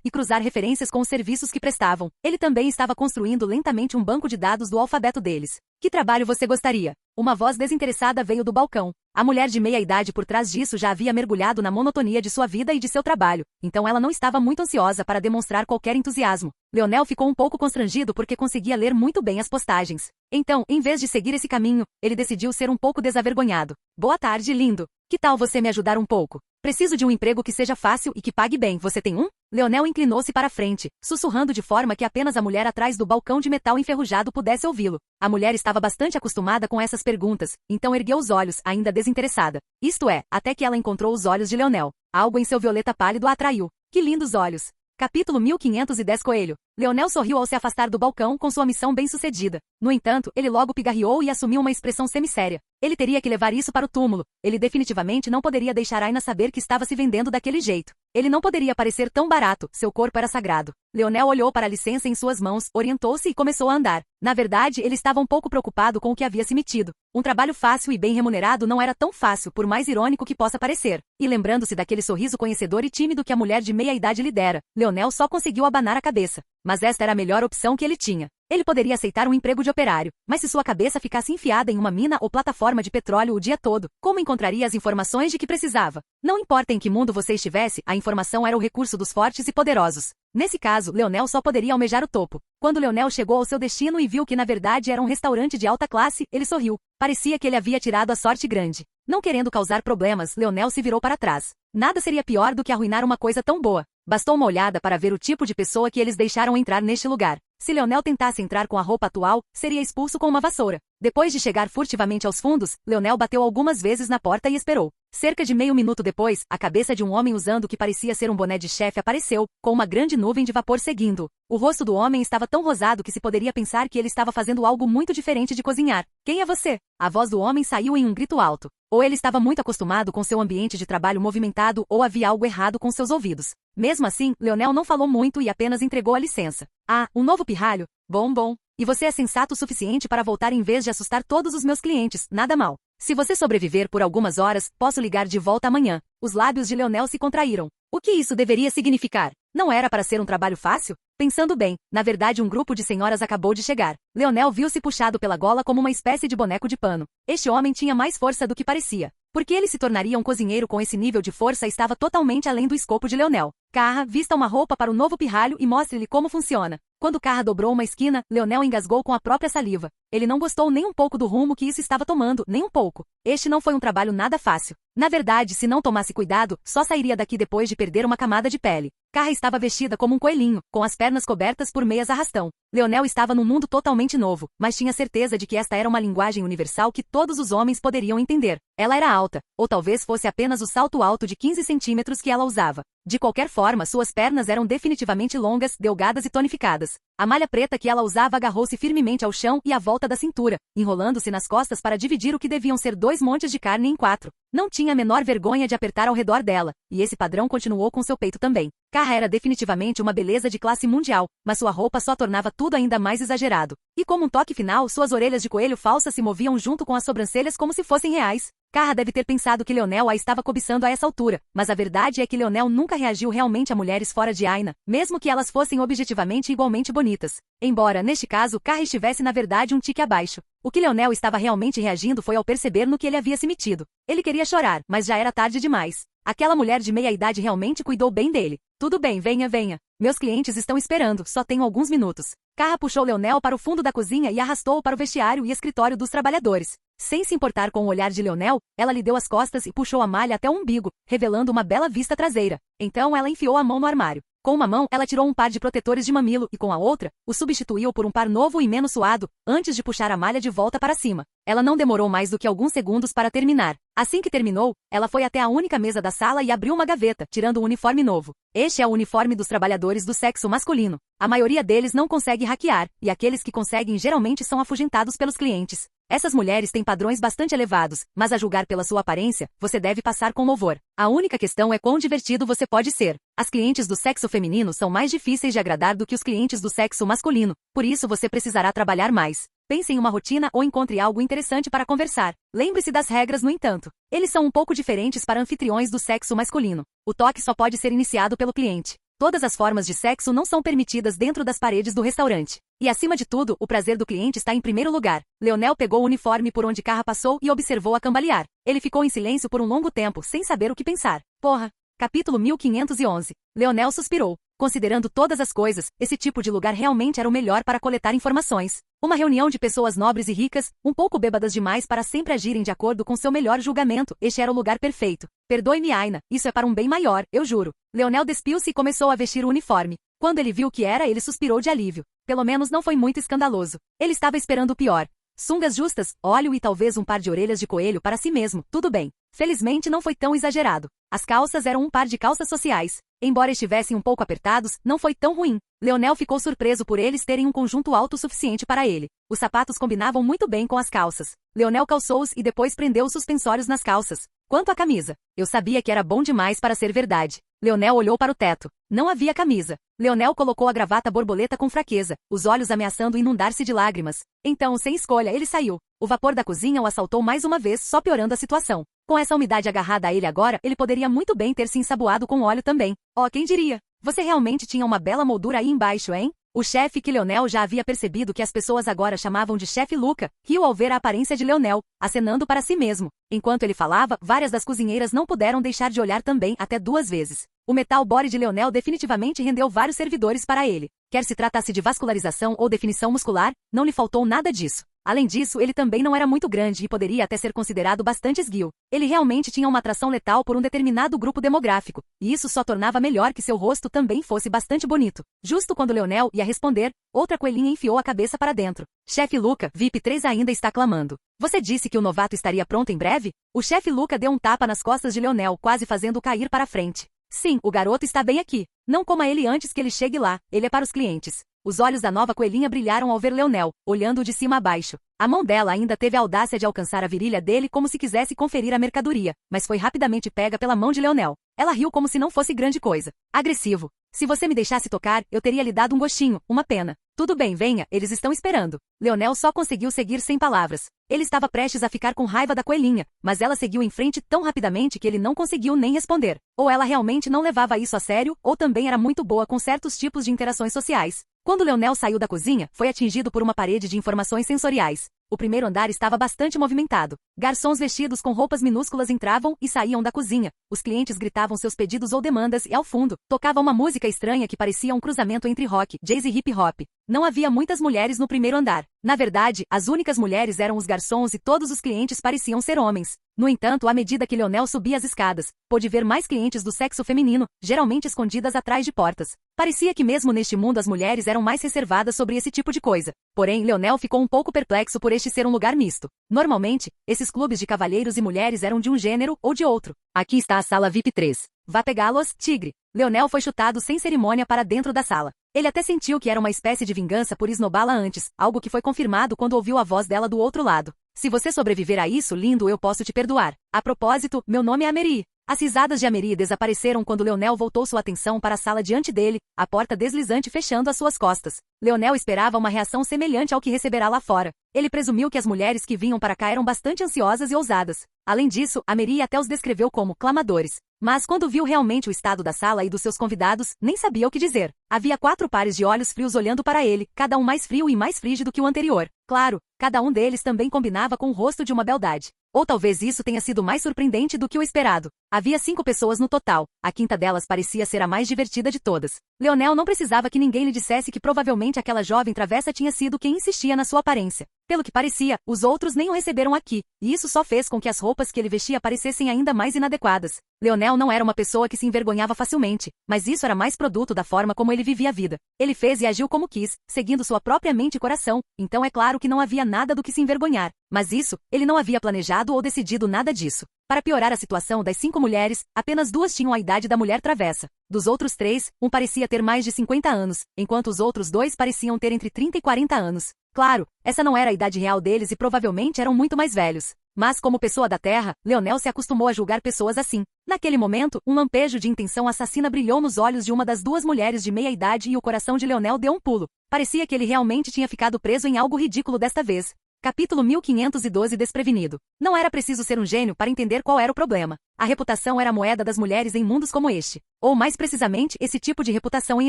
e cruzar referências com os serviços que prestavam, ele também estava construindo lentamente um banco de dados do alfabeto deles. Que trabalho você gostaria? Uma voz desinteressada veio do balcão. A mulher de meia idade por trás disso já havia mergulhado na monotonia de sua vida e de seu trabalho, então ela não estava muito ansiosa para demonstrar qualquer entusiasmo. Leonel ficou um pouco constrangido porque conseguia ler muito bem as postagens. Então, em vez de seguir esse caminho, ele decidiu ser um pouco desavergonhado. Boa tarde, lindo. Que tal você me ajudar um pouco? Preciso de um emprego que seja fácil e que pague bem. Você tem um? Leonel inclinou-se para a frente, sussurrando de forma que apenas a mulher atrás do balcão de metal enferrujado pudesse ouvi-lo. A mulher estava bastante acostumada com essas perguntas, então ergueu os olhos, ainda desinteressada. Isto é, até que ela encontrou os olhos de Leonel. Algo em seu violeta pálido a atraiu. Que lindos olhos! Capítulo 1510 Coelho. Leonel sorriu ao se afastar do balcão com sua missão bem-sucedida. No entanto, ele logo pigarreou e assumiu uma expressão semisséria. Ele teria que levar isso para o túmulo. Ele definitivamente não poderia deixar Aina saber que estava se vendendo daquele jeito. Ele não poderia parecer tão barato, seu corpo era sagrado. Leonel olhou para a licença em suas mãos, orientou-se e começou a andar. Na verdade, ele estava um pouco preocupado com o que havia se metido. Um trabalho fácil e bem remunerado não era tão fácil, por mais irônico que possa parecer. E lembrando-se daquele sorriso conhecedor e tímido que a mulher de meia idade lhe dera, Leonel só conseguiu abanar a cabeça. Mas esta era a melhor opção que ele tinha. Ele poderia aceitar um emprego de operário, mas se sua cabeça ficasse enfiada em uma mina ou plataforma de petróleo o dia todo, como encontraria as informações de que precisava? Não importa em que mundo você estivesse, a informação era o recurso dos fortes e poderosos. Nesse caso, Leonel só poderia almejar o topo. Quando Leonel chegou ao seu destino e viu que na verdade era um restaurante de alta classe, ele sorriu. Parecia que ele havia tirado a sorte grande. Não querendo causar problemas, Leonel se virou para trás. Nada seria pior do que arruinar uma coisa tão boa. Bastou uma olhada para ver o tipo de pessoa que eles deixaram entrar neste lugar. Se Leonel tentasse entrar com a roupa atual, seria expulso com uma vassoura. Depois de chegar furtivamente aos fundos, Leonel bateu algumas vezes na porta e esperou. Cerca de meio minuto depois, a cabeça de um homem usando o que parecia ser um boné de chefe apareceu, com uma grande nuvem de vapor seguindo. O rosto do homem estava tão rosado que se poderia pensar que ele estava fazendo algo muito diferente de cozinhar. Quem é você? A voz do homem saiu em um grito alto. Ou ele estava muito acostumado com seu ambiente de trabalho movimentado ou havia algo errado com seus ouvidos. Mesmo assim, Leonel não falou muito e apenas entregou a licença. Ah, um novo pirralho? Bom. E você é sensato o suficiente para voltar em vez de assustar todos os meus clientes, nada mal. Se você sobreviver por algumas horas, posso ligar de volta amanhã. Os lábios de Leonel se contraíram. O que isso deveria significar? Não era para ser um trabalho fácil? Pensando bem, na verdade um grupo de senhoras acabou de chegar. Leonel viu-se puxado pela gola como uma espécie de boneco de pano. Este homem tinha mais força do que parecia. Porque ele se tornaria um cozinheiro com esse nível de força estava totalmente além do escopo de Leonel. Carra, vista uma roupa para o novo pirralho e mostre-lhe como funciona. Quando Carra dobrou uma esquina, Leonel engasgou com a própria saliva. Ele não gostou nem um pouco do rumo que isso estava tomando, nem um pouco. Este não foi um trabalho nada fácil. Na verdade, se não tomasse cuidado, só sairia daqui depois de perder uma camada de pele. Carra estava vestida como um coelhinho, com as pernas cobertas por meias arrastão. Leonel estava num mundo totalmente novo, mas tinha certeza de que esta era uma linguagem universal que todos os homens poderiam entender. Ela era alta, ou talvez fosse apenas o salto alto de 15 centímetros que ela usava. De qualquer forma, suas pernas eram definitivamente longas, delgadas e tonificadas. A malha preta que ela usava agarrou-se firmemente ao chão e à volta da cintura, enrolando-se nas costas para dividir o que deviam ser 2 montes de carne em 4. Não tinha a menor vergonha de apertar ao redor dela, e esse padrão continuou com seu peito também. Carra era definitivamente uma beleza de classe mundial, mas sua roupa só tornava tudo ainda mais exagerado. E como um toque final, suas orelhas de coelho falsas se moviam junto com as sobrancelhas como se fossem reais. Carra deve ter pensado que Leonel a estava cobiçando a essa altura, mas a verdade é que Leonel nunca reagiu realmente a mulheres fora de Aina, mesmo que elas fossem objetivamente igualmente bonitas. Embora, neste caso, Carra estivesse na verdade um tique abaixo. O que Leonel estava realmente reagindo foi ao perceber no que ele havia se metido. Ele queria chorar, mas já era tarde demais. Aquela mulher de meia-idade realmente cuidou bem dele. Tudo bem, venha. Meus clientes estão esperando, só tenho alguns minutos. Carra puxou Leonel para o fundo da cozinha e arrastou-o para o vestiário e escritório dos trabalhadores. Sem se importar com o olhar de Leonel, ela lhe deu as costas e puxou a malha até o umbigo, revelando uma bela vista traseira. Então ela enfiou a mão no armário. Com uma mão, ela tirou um par de protetores de mamilo e com a outra, o substituiu por um par novo e menos suado, antes de puxar a malha de volta para cima. Ela não demorou mais do que alguns segundos para terminar. Assim que terminou, ela foi até a única mesa da sala e abriu uma gaveta, tirando um uniforme novo. Este é o uniforme dos trabalhadores do sexo masculino. A maioria deles não consegue hackear, e aqueles que conseguem geralmente são afugentados pelos clientes. Essas mulheres têm padrões bastante elevados, mas a julgar pela sua aparência, você deve passar com louvor. A única questão é quão divertido você pode ser. As clientes do sexo feminino são mais difíceis de agradar do que os clientes do sexo masculino, por isso você precisará trabalhar mais. Pense em uma rotina ou encontre algo interessante para conversar. Lembre-se das regras, no entanto. Eles são um pouco diferentes para anfitriões do sexo masculino. O toque só pode ser iniciado pelo cliente. Todas as formas de sexo não são permitidas dentro das paredes do restaurante. E acima de tudo, o prazer do cliente está em primeiro lugar. Leonel pegou o uniforme por onde Carra passou e observou-a cambalear. Ele ficou em silêncio por um longo tempo, sem saber o que pensar. Porra! Capítulo 1511. Leonel suspirou. Considerando todas as coisas, esse tipo de lugar realmente era o melhor para coletar informações. Uma reunião de pessoas nobres e ricas, um pouco bêbadas demais para sempre agirem de acordo com seu melhor julgamento. Este era o lugar perfeito. Perdoe-me, Aina, isso é para um bem maior, eu juro. Leonel despiu-se e começou a vestir o uniforme. Quando ele viu o que era, ele suspirou de alívio. Pelo menos não foi muito escandaloso. Ele estava esperando o pior. Sungas justas, óleo e talvez um par de orelhas de coelho para si mesmo, tudo bem. Felizmente não foi tão exagerado. As calças eram um par de calças sociais. Embora estivessem um pouco apertados, não foi tão ruim. Leonel ficou surpreso por eles terem um conjunto alto o suficiente para ele. Os sapatos combinavam muito bem com as calças. Leonel calçou-os e depois prendeu os suspensórios nas calças. Quanto à camisa, eu sabia que era bom demais para ser verdade. Leonel olhou para o teto. Não havia camisa. Leonel colocou a gravata borboleta com fraqueza, os olhos ameaçando inundar-se de lágrimas. Então, sem escolha, ele saiu. O vapor da cozinha o assaltou mais uma vez, só piorando a situação. Com essa umidade agarrada a ele agora, ele poderia muito bem ter se ensaboado com óleo também. Oh, quem diria? Você realmente tinha uma bela moldura aí embaixo, hein? O chefe, que Leonel já havia percebido que as pessoas agora chamavam de chefe Luca, riu ao ver a aparência de Leonel, acenando para si mesmo. Enquanto ele falava, várias das cozinheiras não puderam deixar de olhar também, até 2 vezes. O metal body de Leonel definitivamente rendeu vários servidores para ele. Quer se tratasse de vascularização ou definição muscular, não lhe faltou nada disso. Além disso, ele também não era muito grande e poderia até ser considerado bastante esguio. Ele realmente tinha uma atração letal por um determinado grupo demográfico, e isso só tornava melhor que seu rosto também fosse bastante bonito. Justo quando Leonel ia responder, outra coelhinha enfiou a cabeça para dentro. Chefe Luca, VIP 3 ainda está clamando. Você disse que o novato estaria pronto em breve? O chefe Luca deu um tapa nas costas de Leonel, quase fazendo-o cair para a frente. Sim, o garoto está bem aqui. Não coma ele antes que ele chegue lá, ele é para os clientes. Os olhos da nova coelhinha brilharam ao ver Leonel, olhando-o de cima a baixo. A mão dela ainda teve a audácia de alcançar a virilha dele como se quisesse conferir a mercadoria, mas foi rapidamente pega pela mão de Leonel. Ela riu como se não fosse grande coisa. Agressivo. Se você me deixasse tocar, eu teria lhe dado um gostinho, uma pena. Tudo bem, venha, eles estão esperando. Leonel só conseguiu seguir sem palavras. Ele estava prestes a ficar com raiva da coelhinha, mas ela seguiu em frente tão rapidamente que ele não conseguiu nem responder. Ou ela realmente não levava isso a sério, ou também era muito boa com certos tipos de interações sociais. Quando Leonel saiu da cozinha, foi atingido por uma parede de informações sensoriais. O primeiro andar estava bastante movimentado. Garçons vestidos com roupas minúsculas entravam e saíam da cozinha. Os clientes gritavam seus pedidos ou demandas e, ao fundo, tocava uma música estranha que parecia um cruzamento entre rock, jazz e hip hop. Não havia muitas mulheres no primeiro andar. Na verdade, as únicas mulheres eram os garçons e todos os clientes pareciam ser homens. No entanto, à medida que Leonel subia as escadas, pôde ver mais clientes do sexo feminino, geralmente escondidas atrás de portas. Parecia que mesmo neste mundo as mulheres eram mais reservadas sobre esse tipo de coisa. Porém, Leonel ficou um pouco perplexo por este ser um lugar misto. Normalmente, esses clubes de cavalheiros e mulheres eram de um gênero ou de outro. Aqui está a sala VIP 3. Vá pegá-los, tigre. Leonel foi chutado sem cerimônia para dentro da sala. Ele até sentiu que era uma espécie de vingança por esnobá-la antes, algo que foi confirmado quando ouviu a voz dela do outro lado. Se você sobreviver a isso, lindo, eu posso te perdoar. A propósito, meu nome é Amery. As risadas de Amery desapareceram quando Leonel voltou sua atenção para a sala diante dele, a porta deslizante fechando às suas costas. Leonel esperava uma reação semelhante ao que receberá lá fora. Ele presumiu que as mulheres que vinham para cá eram bastante ansiosas e ousadas. Além disso, Amery até os descreveu como clamadores. Mas quando viu realmente o estado da sala e dos seus convidados, nem sabia o que dizer. Havia 4 pares de olhos frios olhando para ele, cada um mais frio e mais frígido que o anterior. Claro, cada um deles também combinava com o rosto de uma beldade. Ou talvez isso tenha sido mais surpreendente do que o esperado. Havia 5 pessoas no total. A quinta delas parecia ser a mais divertida de todas. Leonel não precisava que ninguém lhe dissesse que provavelmente aquela jovem travessa tinha sido quem insistia na sua aparência. Pelo que parecia, os outros nem o receberam aqui, e isso só fez com que as roupas que ele vestia parecessem ainda mais inadequadas. Leonel não era uma pessoa que se envergonhava facilmente, mas isso era mais produto da forma como ele vivia a vida. Ele fez e agiu como quis, seguindo sua própria mente e coração, então é claro que não havia nada do que se envergonhar. Mas isso, ele não havia planejado ou decidido nada disso. Para piorar a situação das 5 mulheres, apenas 2 tinham a idade da mulher travessa. Dos outros 3, um parecia ter mais de 50 anos, enquanto os outros 2 pareciam ter entre 30 e 40 anos. Claro, essa não era a idade real deles e provavelmente eram muito mais velhos. Mas como pessoa da Terra, Leonel se acostumou a julgar pessoas assim. Naquele momento, um lampejo de intenção assassina brilhou nos olhos de uma das 2 mulheres de meia idade e o coração de Leonel deu um pulo. Parecia que ele realmente tinha ficado preso em algo ridículo desta vez. Capítulo 1512 Desprevenido. Não era preciso ser um gênio para entender qual era o problema. A reputação era a moeda das mulheres em mundos como este. Ou mais precisamente, esse tipo de reputação em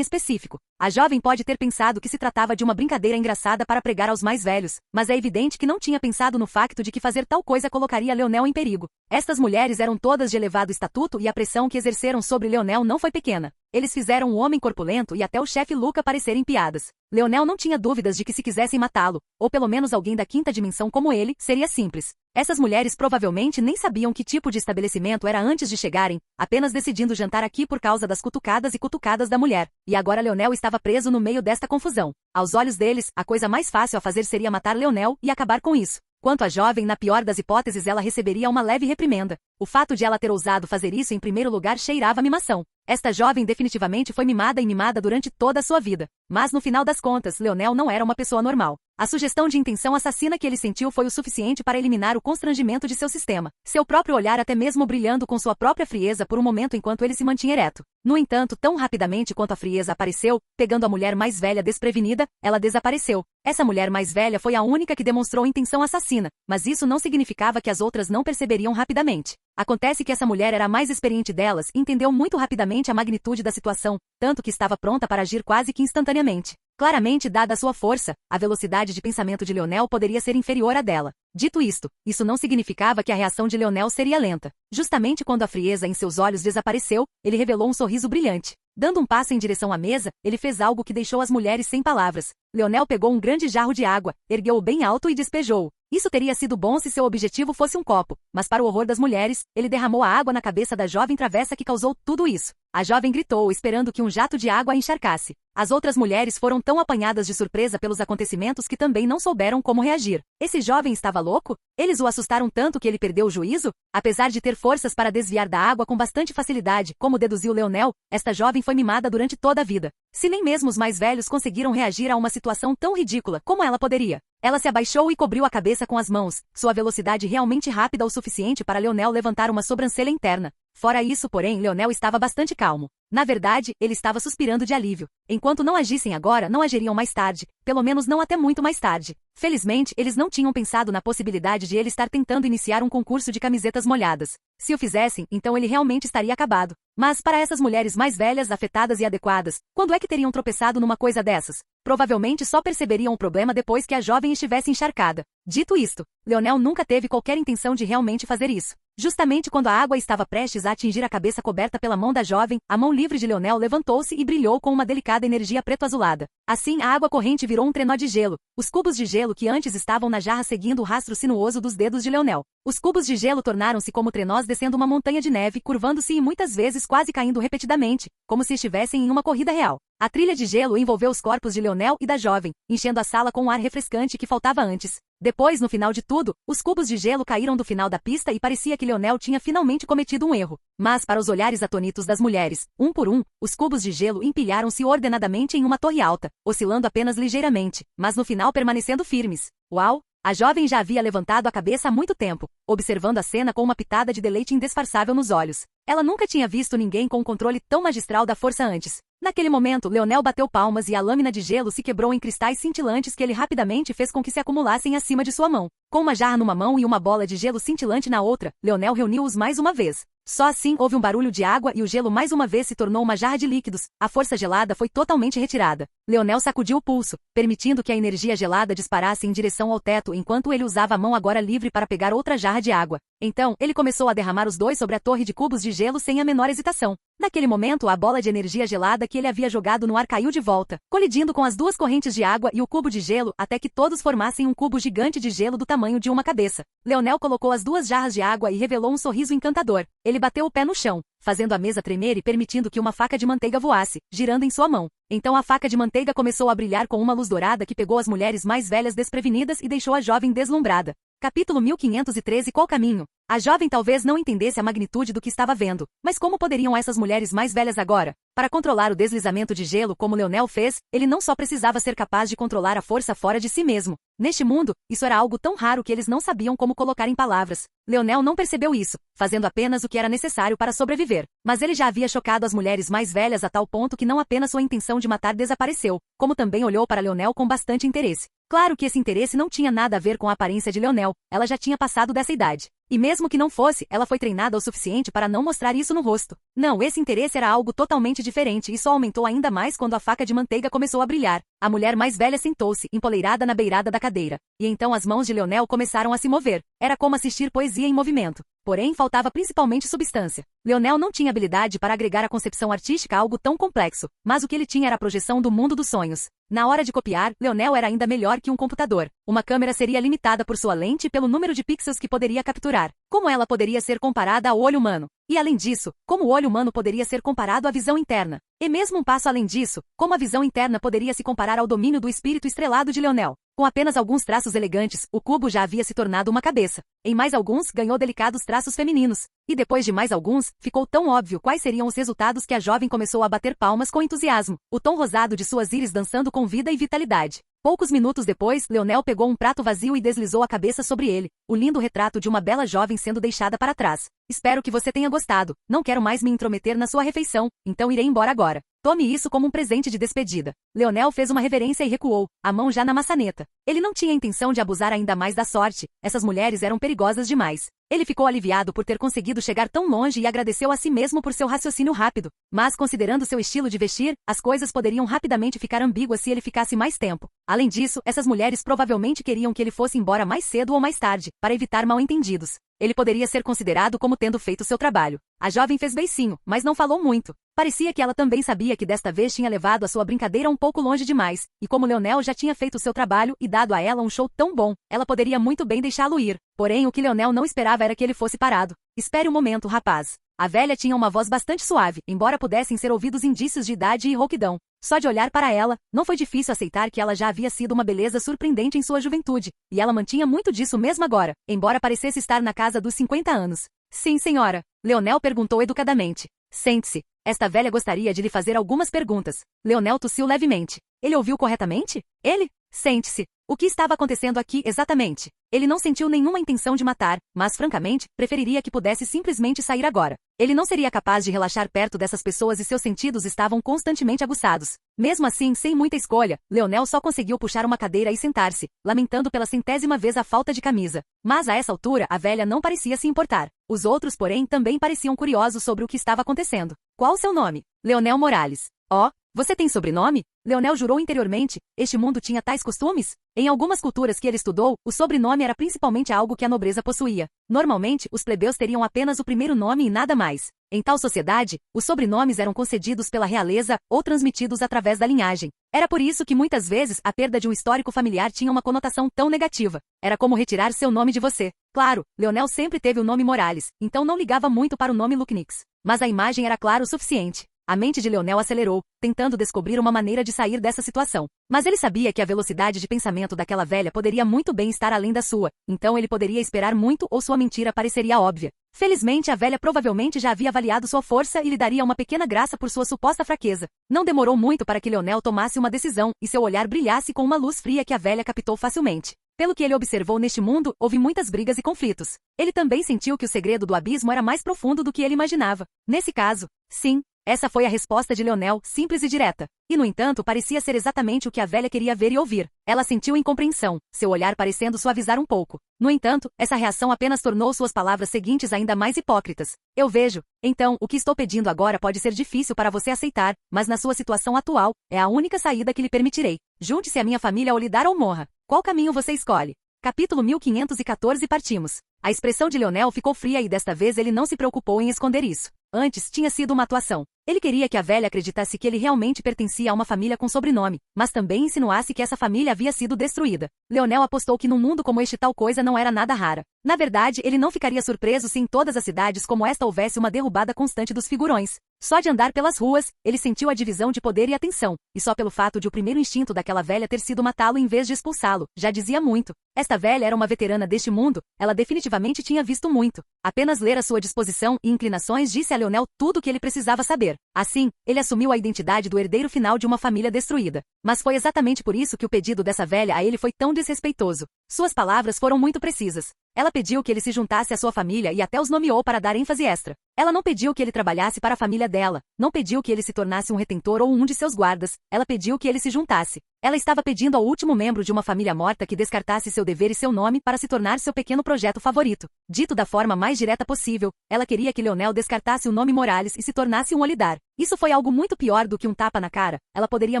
específico. A jovem pode ter pensado que se tratava de uma brincadeira engraçada para pregar aos mais velhos, mas é evidente que não tinha pensado no facto de que fazer tal coisa colocaria Leonel em perigo. Estas mulheres eram todas de elevado estatuto e a pressão que exerceram sobre Leonel não foi pequena. Eles fizeram o homem corpulento e até o chefe Luca parecerem piadas. Leonel não tinha dúvidas de que se quisessem matá-lo, ou pelo menos alguém da quinta dimensão como ele, seria simples. Essas mulheres provavelmente nem sabiam que tipo de estabelecimento era antes de chegarem, apenas decidindo jantar aqui por causa das cutucadas e cutucadas da mulher. E agora Leonel estava preso no meio desta confusão. Aos olhos deles, a coisa mais fácil a fazer seria matar Leonel e acabar com isso. Quanto à jovem, na pior das hipóteses ela receberia uma leve reprimenda. O fato de ela ter ousado fazer isso em primeiro lugar cheirava a mimação. Esta jovem definitivamente foi mimada e mimada durante toda a sua vida. Mas no final das contas, Leonel não era uma pessoa normal. A sugestão de intenção assassina que ele sentiu foi o suficiente para eliminar o constrangimento de seu sistema. Seu próprio olhar até mesmo brilhando com sua própria frieza por um momento enquanto ele se mantinha ereto. No entanto, tão rapidamente quanto a frieza apareceu, pegando a mulher mais velha desprevenida, ela desapareceu. Essa mulher mais velha foi a única que demonstrou intenção assassina, mas isso não significava que as outras não perceberiam rapidamente. Acontece que essa mulher era a mais experiente delas e entendeu muito rapidamente a magnitude da situação, tanto que estava pronta para agir quase que instantaneamente. Claramente, dada a sua força, a velocidade de pensamento de Leonel poderia ser inferior à dela. Dito isto, isso não significava que a reação de Leonel seria lenta. Justamente quando a frieza em seus olhos desapareceu, ele revelou um sorriso brilhante. Dando um passo em direção à mesa, ele fez algo que deixou as mulheres sem palavras. Leonel pegou um grande jarro de água, ergueu-o bem alto e despejou-o. Isso teria sido bom se seu objetivo fosse um copo, mas para o horror das mulheres, ele derramou a água na cabeça da jovem travessa que causou tudo isso. A jovem gritou, esperando que um jato de água a encharcasse. As outras mulheres foram tão apanhadas de surpresa pelos acontecimentos que também não souberam como reagir. Esse jovem estava louco? Eles o assustaram tanto que ele perdeu o juízo? Apesar de ter forças para desviar da água com bastante facilidade, como deduziu Leonel, esta jovem foi mimada durante toda a vida. Se nem mesmo os mais velhos conseguiram reagir a uma situação tão ridícula, como ela poderia? Ela se abaixou e cobriu a cabeça com as mãos, sua velocidade realmente rápida o suficiente para Leonel levantar uma sobrancelha interna. Fora isso, porém, Leonel estava bastante calmo. Na verdade, ele estava suspirando de alívio. Enquanto não agissem agora, não agiriam mais tarde, pelo menos não até muito mais tarde. Felizmente, eles não tinham pensado na possibilidade de ele estar tentando iniciar um concurso de camisetas molhadas. Se o fizessem, então ele realmente estaria acabado. Mas, para essas mulheres mais velhas, afetadas e adequadas, quando é que teriam tropeçado numa coisa dessas? Provavelmente só perceberiam o problema depois que a jovem estivesse encharcada. Dito isto, Leonel nunca teve qualquer intenção de realmente fazer isso. Justamente quando a água estava prestes a atingir a cabeça coberta pela mão da jovem, a mão livre de Leonel levantou-se e brilhou com uma delicada energia preto-azulada. Assim, a água corrente virou um trenó de gelo. Os cubos de gelo que antes estavam na jarra seguindo o rastro sinuoso dos dedos de Leonel. Os cubos de gelo tornaram-se como trenós descendo uma montanha de neve, curvando-se e muitas vezes quase caindo repetidamente, como se estivessem em uma corrida real. A trilha de gelo envolveu os corpos de Leonel e da jovem, enchendo a sala com um ar refrescante que faltava antes. Depois, no final de tudo, os cubos de gelo caíram do final da pista e parecia que Leonel tinha finalmente cometido um erro. Mas, para os olhares atônitos das mulheres, um por um, os cubos de gelo empilharam-se ordenadamente em uma torre alta, oscilando apenas ligeiramente, mas no final permanecendo firmes. Uau! A jovem já havia levantado a cabeça há muito tempo, observando a cena com uma pitada de deleite indisfarçável nos olhos. Ela nunca tinha visto ninguém com um controle tão magistral da força antes. Naquele momento, Leonel bateu palmas e a lâmina de gelo se quebrou em cristais cintilantes que ele rapidamente fez com que se acumulassem acima de sua mão. Com uma jarra numa mão e uma bola de gelo cintilante na outra, Leonel reuniu-os mais uma vez. Só assim houve um barulho de água e o gelo mais uma vez se tornou uma jarra de líquidos. A força gelada foi totalmente retirada. Leonel sacudiu o pulso, permitindo que a energia gelada disparasse em direção ao teto enquanto ele usava a mão agora livre para pegar outra jarra de água. Então, ele começou a derramar os dois sobre a torre de cubos de gelo sem a menor hesitação. Naquele momento, a bola de energia gelada que ele havia jogado no ar caiu de volta, colidindo com as duas correntes de água e o cubo de gelo até que todos formassem um cubo gigante de gelo do tamanho de uma cabeça. Leonel colocou as duas jarras de água e revelou um sorriso encantador. Ele bateu o pé no chão, fazendo a mesa tremer e permitindo que uma faca de manteiga voasse, girando em sua mão. Então a faca de manteiga começou a brilhar com uma luz dourada que pegou as mulheres mais velhas desprevenidas e deixou a jovem deslumbrada. Capítulo 1513 Qual caminho? A jovem talvez não entendesse a magnitude do que estava vendo, mas como poderiam essas mulheres mais velhas agora? Para controlar o deslizamento de gelo como Leonel fez, ele não só precisava ser capaz de controlar a força fora de si mesmo. Neste mundo, isso era algo tão raro que eles não sabiam como colocar em palavras. Leonel não percebeu isso, fazendo apenas o que era necessário para sobreviver. Mas ele já havia chocado as mulheres mais velhas a tal ponto que não apenas sua intenção de matar desapareceu, como também olhou para Leonel com bastante interesse. Claro que esse interesse não tinha nada a ver com a aparência de Leonel, ela já tinha passado dessa idade. E mesmo que não fosse, ela foi treinada o suficiente para não mostrar isso no rosto. Não, esse interesse era algo totalmente diferente e só aumentou ainda mais quando a faca de manteiga começou a brilhar. A mulher mais velha sentou-se, empoleirada na beirada da cadeira. E então as mãos de Leonel começaram a se mover. Era como assistir poesia em movimento. Porém, faltava principalmente substância. Leonel não tinha habilidade para agregar à concepção artística algo tão complexo, mas o que ele tinha era a projeção do mundo dos sonhos. Na hora de copiar, Leonel era ainda melhor que um computador. Uma câmera seria limitada por sua lente e pelo número de pixels que poderia capturar. Como ela poderia ser comparada ao olho humano? E além disso, como o olho humano poderia ser comparado à visão interna? E mesmo um passo além disso, como a visão interna poderia se comparar ao domínio do espírito estrelado de Leonel? Com apenas alguns traços elegantes, o cubo já havia se tornado uma cabeça. Em mais alguns, ganhou delicados traços femininos. E depois de mais alguns, ficou tão óbvio quais seriam os resultados que a jovem começou a bater palmas com entusiasmo, o tom rosado de suas íris dançando com vida e vitalidade. Poucos minutos depois, Leonel pegou um prato vazio e deslizou a cabeça sobre ele, o lindo retrato de uma bela jovem sendo deixada para trás. Espero que você tenha gostado. Não quero mais me intrometer na sua refeição, então irei embora agora. Tome isso como um presente de despedida. Leonel fez uma reverência e recuou, a mão já na maçaneta. Ele não tinha intenção de abusar ainda mais da sorte. Essas mulheres eram perigosas demais. Ele ficou aliviado por ter conseguido chegar tão longe e agradeceu a si mesmo por seu raciocínio rápido. Mas, considerando seu estilo de vestir, as coisas poderiam rapidamente ficar ambíguas se ele ficasse mais tempo. Além disso, essas mulheres provavelmente queriam que ele fosse embora mais cedo ou mais tarde, para evitar mal-entendidos. Ele poderia ser considerado como tendo feito seu trabalho. A jovem fez beicinho, mas não falou muito. Parecia que ela também sabia que desta vez tinha levado a sua brincadeira um pouco longe demais, e como Leonel já tinha feito seu trabalho e dado a ela um show tão bom, ela poderia muito bem deixá-lo ir. Porém, o que Leonel não esperava era que ele fosse parado. Espere um momento, rapaz. A velha tinha uma voz bastante suave, embora pudessem ser ouvidos indícios de idade e rouquidão. Só de olhar para ela, não foi difícil aceitar que ela já havia sido uma beleza surpreendente em sua juventude, e ela mantinha muito disso mesmo agora, embora parecesse estar na casa dos 50 anos. Sim, senhora. Leonel perguntou educadamente. Sente-se. Esta velha gostaria de lhe fazer algumas perguntas. Leonel tossiu levemente. Ele ouviu corretamente? Ele? Sente-se. O que estava acontecendo aqui exatamente? Ele não sentiu nenhuma intenção de matar, mas francamente, preferiria que pudesse simplesmente sair agora. Ele não seria capaz de relaxar perto dessas pessoas e seus sentidos estavam constantemente aguçados. Mesmo assim, sem muita escolha, Leonel só conseguiu puxar uma cadeira e sentar-se, lamentando pela 100ª vez a falta de camisa. Mas a essa altura, a velha não parecia se importar. Os outros, porém, também pareciam curiosos sobre o que estava acontecendo. Qual o seu nome? Leonel Morales. Oh, você tem sobrenome? Leonel jurou interiormente. Este mundo tinha tais costumes? Em algumas culturas que ele estudou, o sobrenome era principalmente algo que a nobreza possuía. Normalmente, os plebeus teriam apenas o primeiro nome e nada mais. Em tal sociedade, os sobrenomes eram concedidos pela realeza ou transmitidos através da linhagem. Era por isso que muitas vezes a perda de um histórico familiar tinha uma conotação tão negativa. Era como retirar seu nome de você. Claro, Leonel sempre teve o nome Morales, então não ligava muito para o nome Lucknix. Mas a imagem era clara o suficiente. A mente de Leonel acelerou, tentando descobrir uma maneira de sair dessa situação. Mas ele sabia que a velocidade de pensamento daquela velha poderia muito bem estar além da sua, então ele poderia esperar muito ou sua mentira pareceria óbvia. Felizmente, a velha provavelmente já havia avaliado sua força e lhe daria uma pequena graça por sua suposta fraqueza. Não demorou muito para que Leonel tomasse uma decisão, e seu olhar brilhasse com uma luz fria que a velha captou facilmente. Pelo que ele observou neste mundo, houve muitas brigas e conflitos. Ele também sentiu que o segredo do abismo era mais profundo do que ele imaginava. Nesse caso, sim. Essa foi a resposta de Leonel, simples e direta. E, no entanto, parecia ser exatamente o que a velha queria ver e ouvir. Ela sentiu incompreensão, seu olhar parecendo suavizar um pouco. No entanto, essa reação apenas tornou suas palavras seguintes ainda mais hipócritas. Eu vejo. Então, o que estou pedindo agora pode ser difícil para você aceitar, mas na sua situação atual, é a única saída que lhe permitirei. Junte-se à minha família ou lhe dar ou morra. Qual caminho você escolhe? Capítulo 1514 Partimos. A expressão de Leonel ficou fria e desta vez ele não se preocupou em esconder isso. Antes, tinha sido uma atuação. Ele queria que a velha acreditasse que ele realmente pertencia a uma família com sobrenome, mas também insinuasse que essa família havia sido destruída. Leonel apostou que num mundo como este tal coisa não era nada rara. Na verdade, ele não ficaria surpreso se em todas as cidades como esta houvesse uma derrubada constante dos figurões. Só de andar pelas ruas, ele sentiu a divisão de poder e atenção, e só pelo fato de o primeiro instinto daquela velha ter sido matá-lo em vez de expulsá-lo, já dizia muito. Esta velha era uma veterana deste mundo, ela definitivamente tinha visto muito. Apenas ler a sua disposição e inclinações disse a Leonel tudo o que ele precisava saber. Assim, ele assumiu a identidade do herdeiro final de uma família destruída. Mas foi exatamente por isso que o pedido dessa velha a ele foi tão desrespeitoso. Suas palavras foram muito precisas. Ela pediu que ele se juntasse à sua família e até os nomeou para dar ênfase extra. Ela não pediu que ele trabalhasse para a família dela, não pediu que ele se tornasse um retentor ou um de seus guardas, ela pediu que ele se juntasse. Ela estava pedindo ao último membro de uma família morta que descartasse seu dever e seu nome para se tornar seu pequeno projeto favorito. Dito da forma mais direta possível, ela queria que Leonel descartasse o nome Morales e se tornasse um Olidar. Isso foi algo muito pior do que um tapa na cara. Ela poderia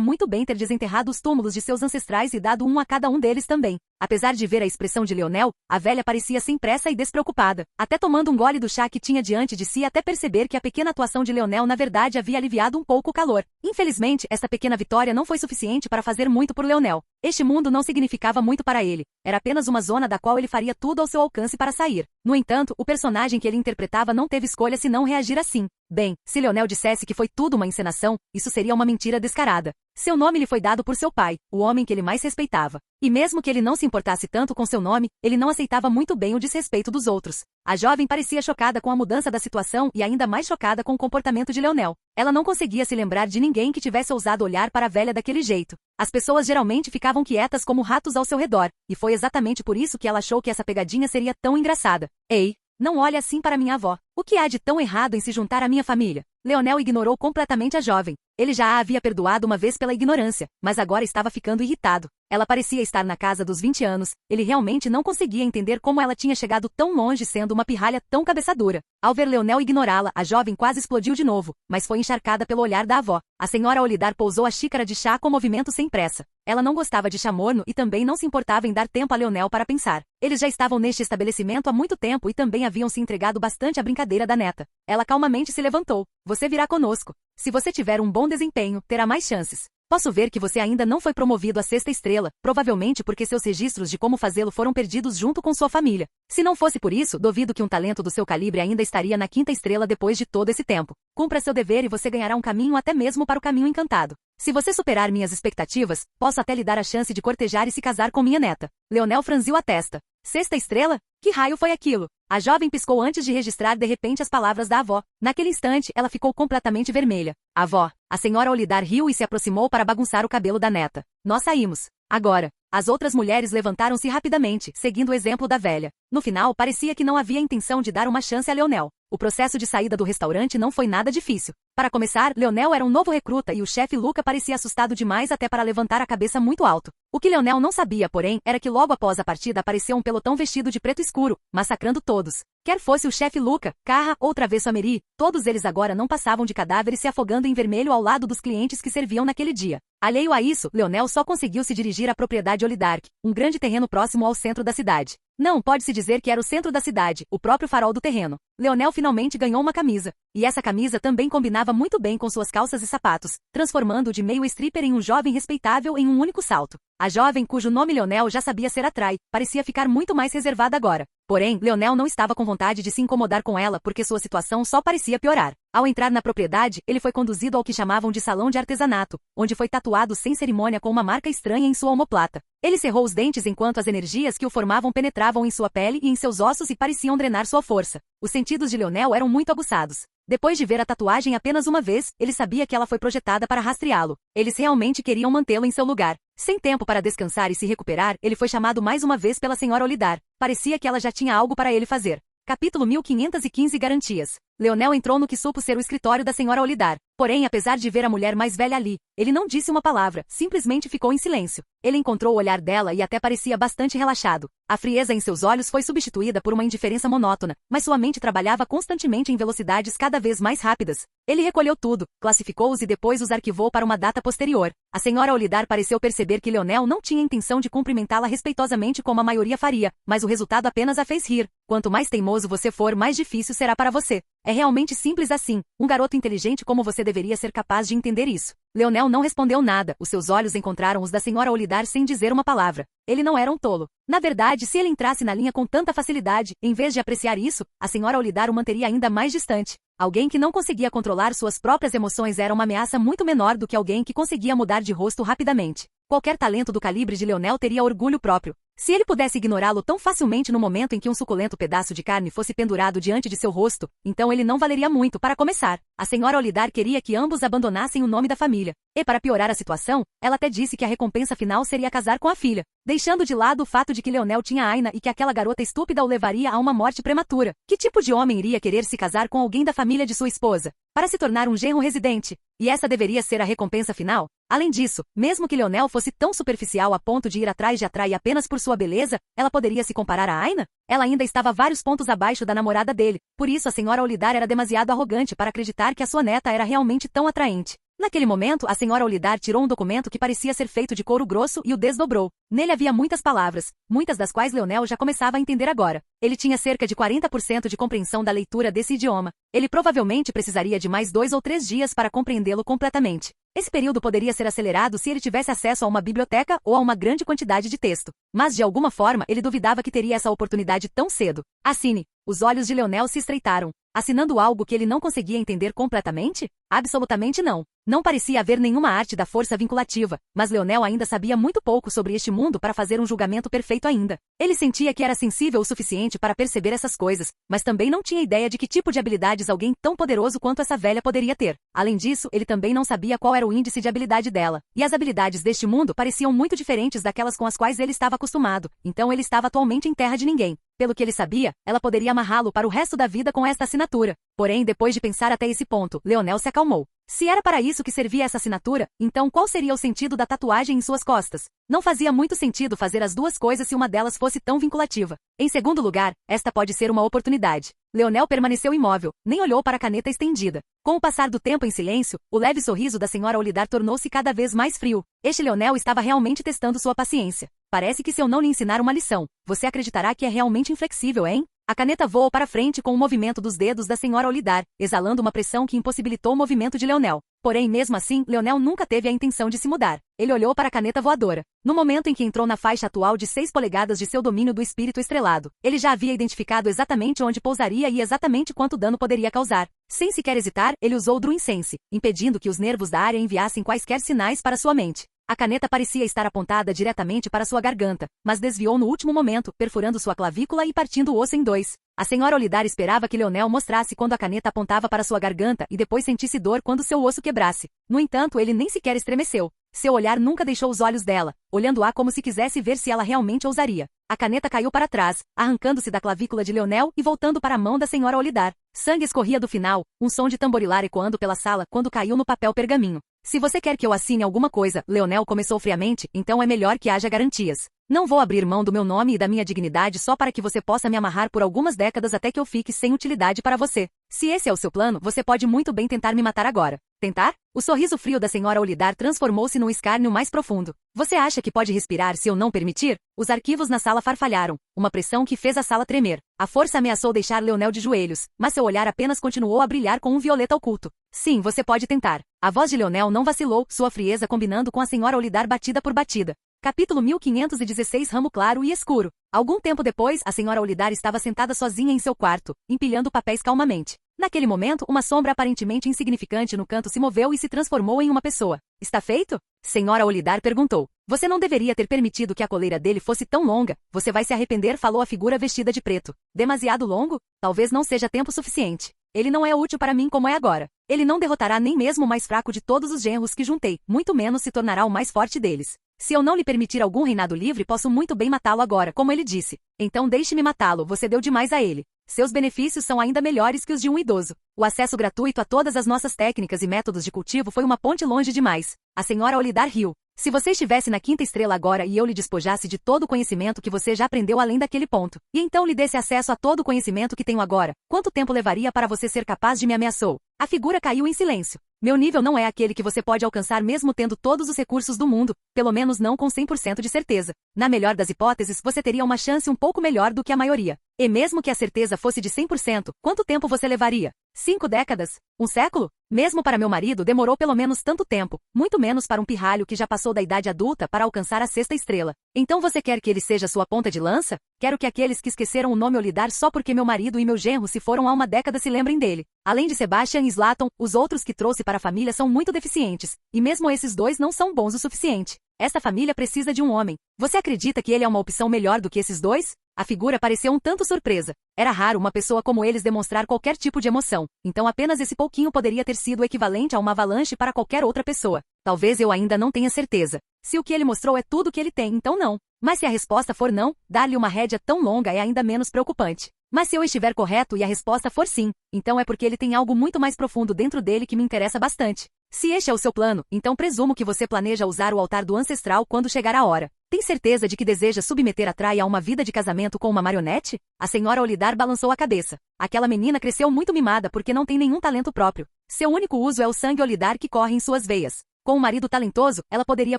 muito bem ter desenterrado os túmulos de seus ancestrais e dado um a cada um deles também. Apesar de ver a expressão de Leonel, a velha parecia sem pressa e despreocupada. Até tomando um gole do chá que tinha diante de si até perceber que a pequena atuação de Leonel na verdade havia aliviado um pouco o calor. Infelizmente, esta pequena vitória não foi suficiente para fazer muito por Leonel. Este mundo não significava muito para ele. Era apenas uma zona da qual ele faria tudo ao seu alcance para sair. No entanto, o personagem que ele interpretava não teve escolha senão reagir assim. Bem, se Leonel dissesse que foi tudo uma encenação, isso seria uma mentira descarada. Seu nome lhe foi dado por seu pai, o homem que ele mais respeitava. E mesmo que ele não se importasse tanto com seu nome, ele não aceitava muito bem o desrespeito dos outros. A jovem parecia chocada com a mudança da situação e ainda mais chocada com o comportamento de Leonel. Ela não conseguia se lembrar de ninguém que tivesse ousado olhar para a velha daquele jeito. As pessoas geralmente ficavam quietas como ratos ao seu redor, e foi exatamente por isso que ela achou que essa pegadinha seria tão engraçada. Ei, não olhe assim para minha avó. O que há de tão errado em se juntar à minha família? Leonel ignorou completamente a jovem. Ele já a havia perdoado uma vez pela ignorância, mas agora estava ficando irritado. Ela parecia estar na casa dos 20 anos, ele realmente não conseguia entender como ela tinha chegado tão longe sendo uma pirralha tão cabeçadura. Ao ver Leonel ignorá-la, a jovem quase explodiu de novo, mas foi encharcada pelo olhar da avó. A senhora Olidar pousou a xícara de chá com movimento sem pressa. Ela não gostava de chá morno e também não se importava em dar tempo a Leonel para pensar. Eles já estavam neste estabelecimento há muito tempo e também haviam se entregado bastante à brincadeira da neta. Ela calmamente se levantou. Você virá conosco. Se você tiver um bom desempenho, terá mais chances. Posso ver que você ainda não foi promovido à 6ª estrela, provavelmente porque seus registros de como fazê-lo foram perdidos junto com sua família. Se não fosse por isso, duvido que um talento do seu calibre ainda estaria na 5ª estrela depois de todo esse tempo. Cumpra seu dever e você ganhará um caminho até mesmo para o caminho encantado. Se você superar minhas expectativas, posso até lhe dar a chance de cortejar e se casar com minha neta. Leonel franziu a testa. 6ª estrela? Que raio foi aquilo? A jovem piscou antes de registrar de repente as palavras da avó. Naquele instante, ela ficou completamente vermelha. Avó. A senhora Olidar riu e se aproximou para bagunçar o cabelo da neta. Nós saímos. Agora. As outras mulheres levantaram-se rapidamente, seguindo o exemplo da velha. No final, parecia que não havia intenção de dar uma chance a Leonel. O processo de saída do restaurante não foi nada difícil. Para começar, Leonel era um novo recruta e o chefe Luca parecia assustado demais até para levantar a cabeça muito alto. O que Leonel não sabia, porém, era que logo após a partida apareceu um pelotão vestido de preto escuro, massacrando todos. Quer fosse o chefe Luca, Carra ou Travesso Ameri, todos eles agora não passavam de cadáveres se afogando em vermelho ao lado dos clientes que serviam naquele dia. Alheio a isso, Leonel só conseguiu se dirigir à propriedade Olidark, um grande terreno próximo ao centro da cidade. Não, pode-se dizer que era o centro da cidade, o próprio farol do terreno. Leonel finalmente ganhou uma camisa. E essa camisa também combinava muito bem com suas calças e sapatos, transformando-o de meio stripper em um jovem respeitável em um único salto. A jovem, cujo nome Leonel já sabia ser Atrai, parecia ficar muito mais reservada agora. Porém, Leonel não estava com vontade de se incomodar com ela porque sua situação só parecia piorar. Ao entrar na propriedade, ele foi conduzido ao que chamavam de salão de artesanato, onde foi tatuado sem cerimônia com uma marca estranha em sua omoplata. Ele cerrou os dentes enquanto as energias que o formavam penetravam em sua pele e em seus ossos e pareciam drenar sua força. Os sentidos de Leonel eram muito aguçados. Depois de ver a tatuagem apenas uma vez, ele sabia que ela foi projetada para rastreá-lo. Eles realmente queriam mantê-lo em seu lugar. Sem tempo para descansar e se recuperar, ele foi chamado mais uma vez pela senhora Olidar. Parecia que ela já tinha algo para ele fazer. Capítulo 1515 Garantias. Leonel entrou no que supo ser o escritório da senhora Olidar. Porém, apesar de ver a mulher mais velha ali, ele não disse uma palavra, simplesmente ficou em silêncio. Ele encontrou o olhar dela e até parecia bastante relaxado. A frieza em seus olhos foi substituída por uma indiferença monótona, mas sua mente trabalhava constantemente em velocidades cada vez mais rápidas. Ele recolheu tudo, classificou-os e depois os arquivou para uma data posterior. A senhora Olidar pareceu perceber que Leonel não tinha intenção de cumprimentá-la respeitosamente como a maioria faria, mas o resultado apenas a fez rir. Quanto mais teimoso você for, mais difícil será para você. É realmente simples assim. Um garoto inteligente como você deveria ser capaz de entender isso. Leonel não respondeu nada, os seus olhos encontraram os da senhora Olidar sem dizer uma palavra. Ele não era um tolo. Na verdade, se ele entrasse na linha com tanta facilidade, em vez de apreciar isso, a senhora Olidar o manteria ainda mais distante. Alguém que não conseguia controlar suas próprias emoções era uma ameaça muito menor do que alguém que conseguia mudar de rosto rapidamente. Qualquer talento do calibre de Leonel teria orgulho próprio. Se ele pudesse ignorá-lo tão facilmente no momento em que um suculento pedaço de carne fosse pendurado diante de seu rosto, então ele não valeria muito para começar. A senhora Olidar queria que ambos abandonassem o nome da família. E para piorar a situação, ela até disse que a recompensa final seria casar com a filha, deixando de lado o fato de que Leonel tinha Aina e que aquela garota estúpida o levaria a uma morte prematura. Que tipo de homem iria querer se casar com alguém da família de sua esposa? Para se tornar um genro residente. E essa deveria ser a recompensa final? Além disso, mesmo que Leonel fosse tão superficial a ponto de ir atrás de Atrai apenas por sua beleza, ela poderia se comparar a Aina? Ela ainda estava vários pontos abaixo da namorada dele, por isso a senhora Olidar era demasiado arrogante para acreditar que a sua neta era realmente tão atraente. Naquele momento, a senhora Olidar tirou um documento que parecia ser feito de couro grosso e o desdobrou. Nele havia muitas palavras, muitas das quais Leonel já começava a entender agora. Ele tinha cerca de 40% de compreensão da leitura desse idioma. Ele provavelmente precisaria de mais 2 ou 3 dias para compreendê-lo completamente. Esse período poderia ser acelerado se ele tivesse acesso a uma biblioteca ou a uma grande quantidade de texto. Mas de alguma forma, ele duvidava que teria essa oportunidade tão cedo. Assine. Os olhos de Leonel se estreitaram. Assinando algo que ele não conseguia entender completamente? Absolutamente não. Não parecia haver nenhuma arte da força vinculativa, mas Leonel ainda sabia muito pouco sobre este mundo para fazer um julgamento perfeito ainda. Ele sentia que era sensível o suficiente para perceber essas coisas, mas também não tinha ideia de que tipo de habilidades alguém tão poderoso quanto essa velha poderia ter. Além disso, ele também não sabia qual era o índice de habilidade dela, e as habilidades deste mundo pareciam muito diferentes daquelas com as quais ele estava acostumado, então ele estava atualmente em terra de ninguém. Pelo que ele sabia, ela poderia amarrá-lo para o resto da vida com esta assinatura. Porém, depois de pensar até esse ponto, Leonel se acalmou. Se era para isso que servia essa assinatura, então qual seria o sentido da tatuagem em suas costas? Não fazia muito sentido fazer as duas coisas se uma delas fosse tão vinculativa. Em segundo lugar, esta pode ser uma oportunidade. Leonel permaneceu imóvel, nem olhou para a caneta estendida. Com o passar do tempo em silêncio, o leve sorriso da senhora Olidar tornou-se cada vez mais frio. Este Leonel estava realmente testando sua paciência. Parece que se eu não lhe ensinar uma lição, você acreditará que é realmente inflexível, hein? A caneta voou para frente com o movimento dos dedos da senhora Olidar, exalando uma pressão que impossibilitou o movimento de Leonel. Porém, mesmo assim, Leonel nunca teve a intenção de se mudar. Ele olhou para a caneta voadora. No momento em que entrou na faixa atual de 6 polegadas de seu domínio do espírito estrelado, ele já havia identificado exatamente onde pousaria e exatamente quanto dano poderia causar. Sem sequer hesitar, ele usou o Druin Sense, impedindo que os nervos da área enviassem quaisquer sinais para sua mente. A caneta parecia estar apontada diretamente para sua garganta, mas desviou no último momento, perfurando sua clavícula e partindo o osso em 2. A senhora Olidar esperava que Leonel mostrasse quando a caneta apontava para sua garganta e depois sentisse dor quando seu osso quebrasse. No entanto, ele nem sequer estremeceu. Seu olhar nunca deixou os olhos dela, olhando-a como se quisesse ver se ela realmente ousaria. A caneta caiu para trás, arrancando-se da clavícula de Leonel e voltando para a mão da senhora Olidar. Sangue escorria do final, um som de tamborilar ecoando pela sala quando caiu no papel pergaminho. Se você quer que eu assine alguma coisa, Leonel começou friamente, então é melhor que haja garantias. Não vou abrir mão do meu nome e da minha dignidade só para que você possa me amarrar por algumas décadas até que eu fique sem utilidade para você. Se esse é o seu plano, você pode muito bem tentar me matar agora. Tentar? O sorriso frio da senhora Olidar transformou-se num escárnio mais profundo. Você acha que pode respirar se eu não permitir? Os arquivos na sala farfalharam, uma pressão que fez a sala tremer. A força ameaçou deixar Leonel de joelhos, mas seu olhar apenas continuou a brilhar com um violeta oculto. Sim, você pode tentar. A voz de Leonel não vacilou, sua frieza combinando com a senhora Olidar batida por batida. Capítulo 1516 Ramo claro e escuro. Algum tempo depois, a senhora Olidar estava sentada sozinha em seu quarto, empilhando papéis calmamente. Naquele momento, uma sombra aparentemente insignificante no canto se moveu e se transformou em uma pessoa. Está feito? Senhora Olidar perguntou. Você não deveria ter permitido que a coleira dele fosse tão longa. Você vai se arrepender, falou a figura vestida de preto. Demasiado longo? Talvez não seja tempo suficiente. Ele não é útil para mim como é agora. Ele não derrotará nem mesmo o mais fraco de todos os genros que juntei, muito menos se tornará o mais forte deles. Se eu não lhe permitir algum reinado livre, posso muito bem matá-lo agora, como ele disse. Então deixe-me matá-lo, você deu demais a ele. Seus benefícios são ainda melhores que os de um idoso. O acesso gratuito a todas as nossas técnicas e métodos de cultivo foi uma ponte longe demais. A senhora Olidar riu. Se você estivesse na 5ª estrela agora e eu lhe despojasse de todo o conhecimento que você já aprendeu além daquele ponto, e então lhe desse acesso a todo o conhecimento que tenho agora, quanto tempo levaria para você ser capaz de me ameaçar? A figura caiu em silêncio. Meu nível não é aquele que você pode alcançar mesmo tendo todos os recursos do mundo, pelo menos não com 100% de certeza. Na melhor das hipóteses, você teria uma chance um pouco melhor do que a maioria. E mesmo que a certeza fosse de 100%, quanto tempo você levaria? 5 décadas? Um século? Mesmo para meu marido demorou pelo menos tanto tempo, muito menos para um pirralho que já passou da idade adulta para alcançar a 6ª estrela. Então você quer que ele seja sua ponta de lança? Quero que aqueles que esqueceram o nome Olidar só porque meu marido e meu genro se foram há uma década se lembrem dele. Além de Sebastian e Slaton, os outros que trouxe para a família são muito deficientes, e mesmo esses dois não são bons o suficiente. Essa família precisa de um homem. Você acredita que ele é uma opção melhor do que esses dois? A figura pareceu um tanto surpresa. Era raro uma pessoa como eles demonstrar qualquer tipo de emoção, então apenas esse pouquinho poderia ter sido equivalente a uma avalanche para qualquer outra pessoa. Talvez eu ainda não tenha certeza. Se o que ele mostrou é tudo o que ele tem, então não. Mas se a resposta for não, dar-lhe uma rédea tão longa é ainda menos preocupante. Mas se eu estiver correto e a resposta for sim, então é porque ele tem algo muito mais profundo dentro dele que me interessa bastante. Se este é o seu plano, então presumo que você planeja usar o altar do ancestral quando chegar a hora. Tem certeza de que deseja submeter a Trai a uma vida de casamento com uma marionete? A senhora Olidar balançou a cabeça. Aquela menina cresceu muito mimada porque não tem nenhum talento próprio. Seu único uso é o sangue Olidar que corre em suas veias. Com um marido talentoso, ela poderia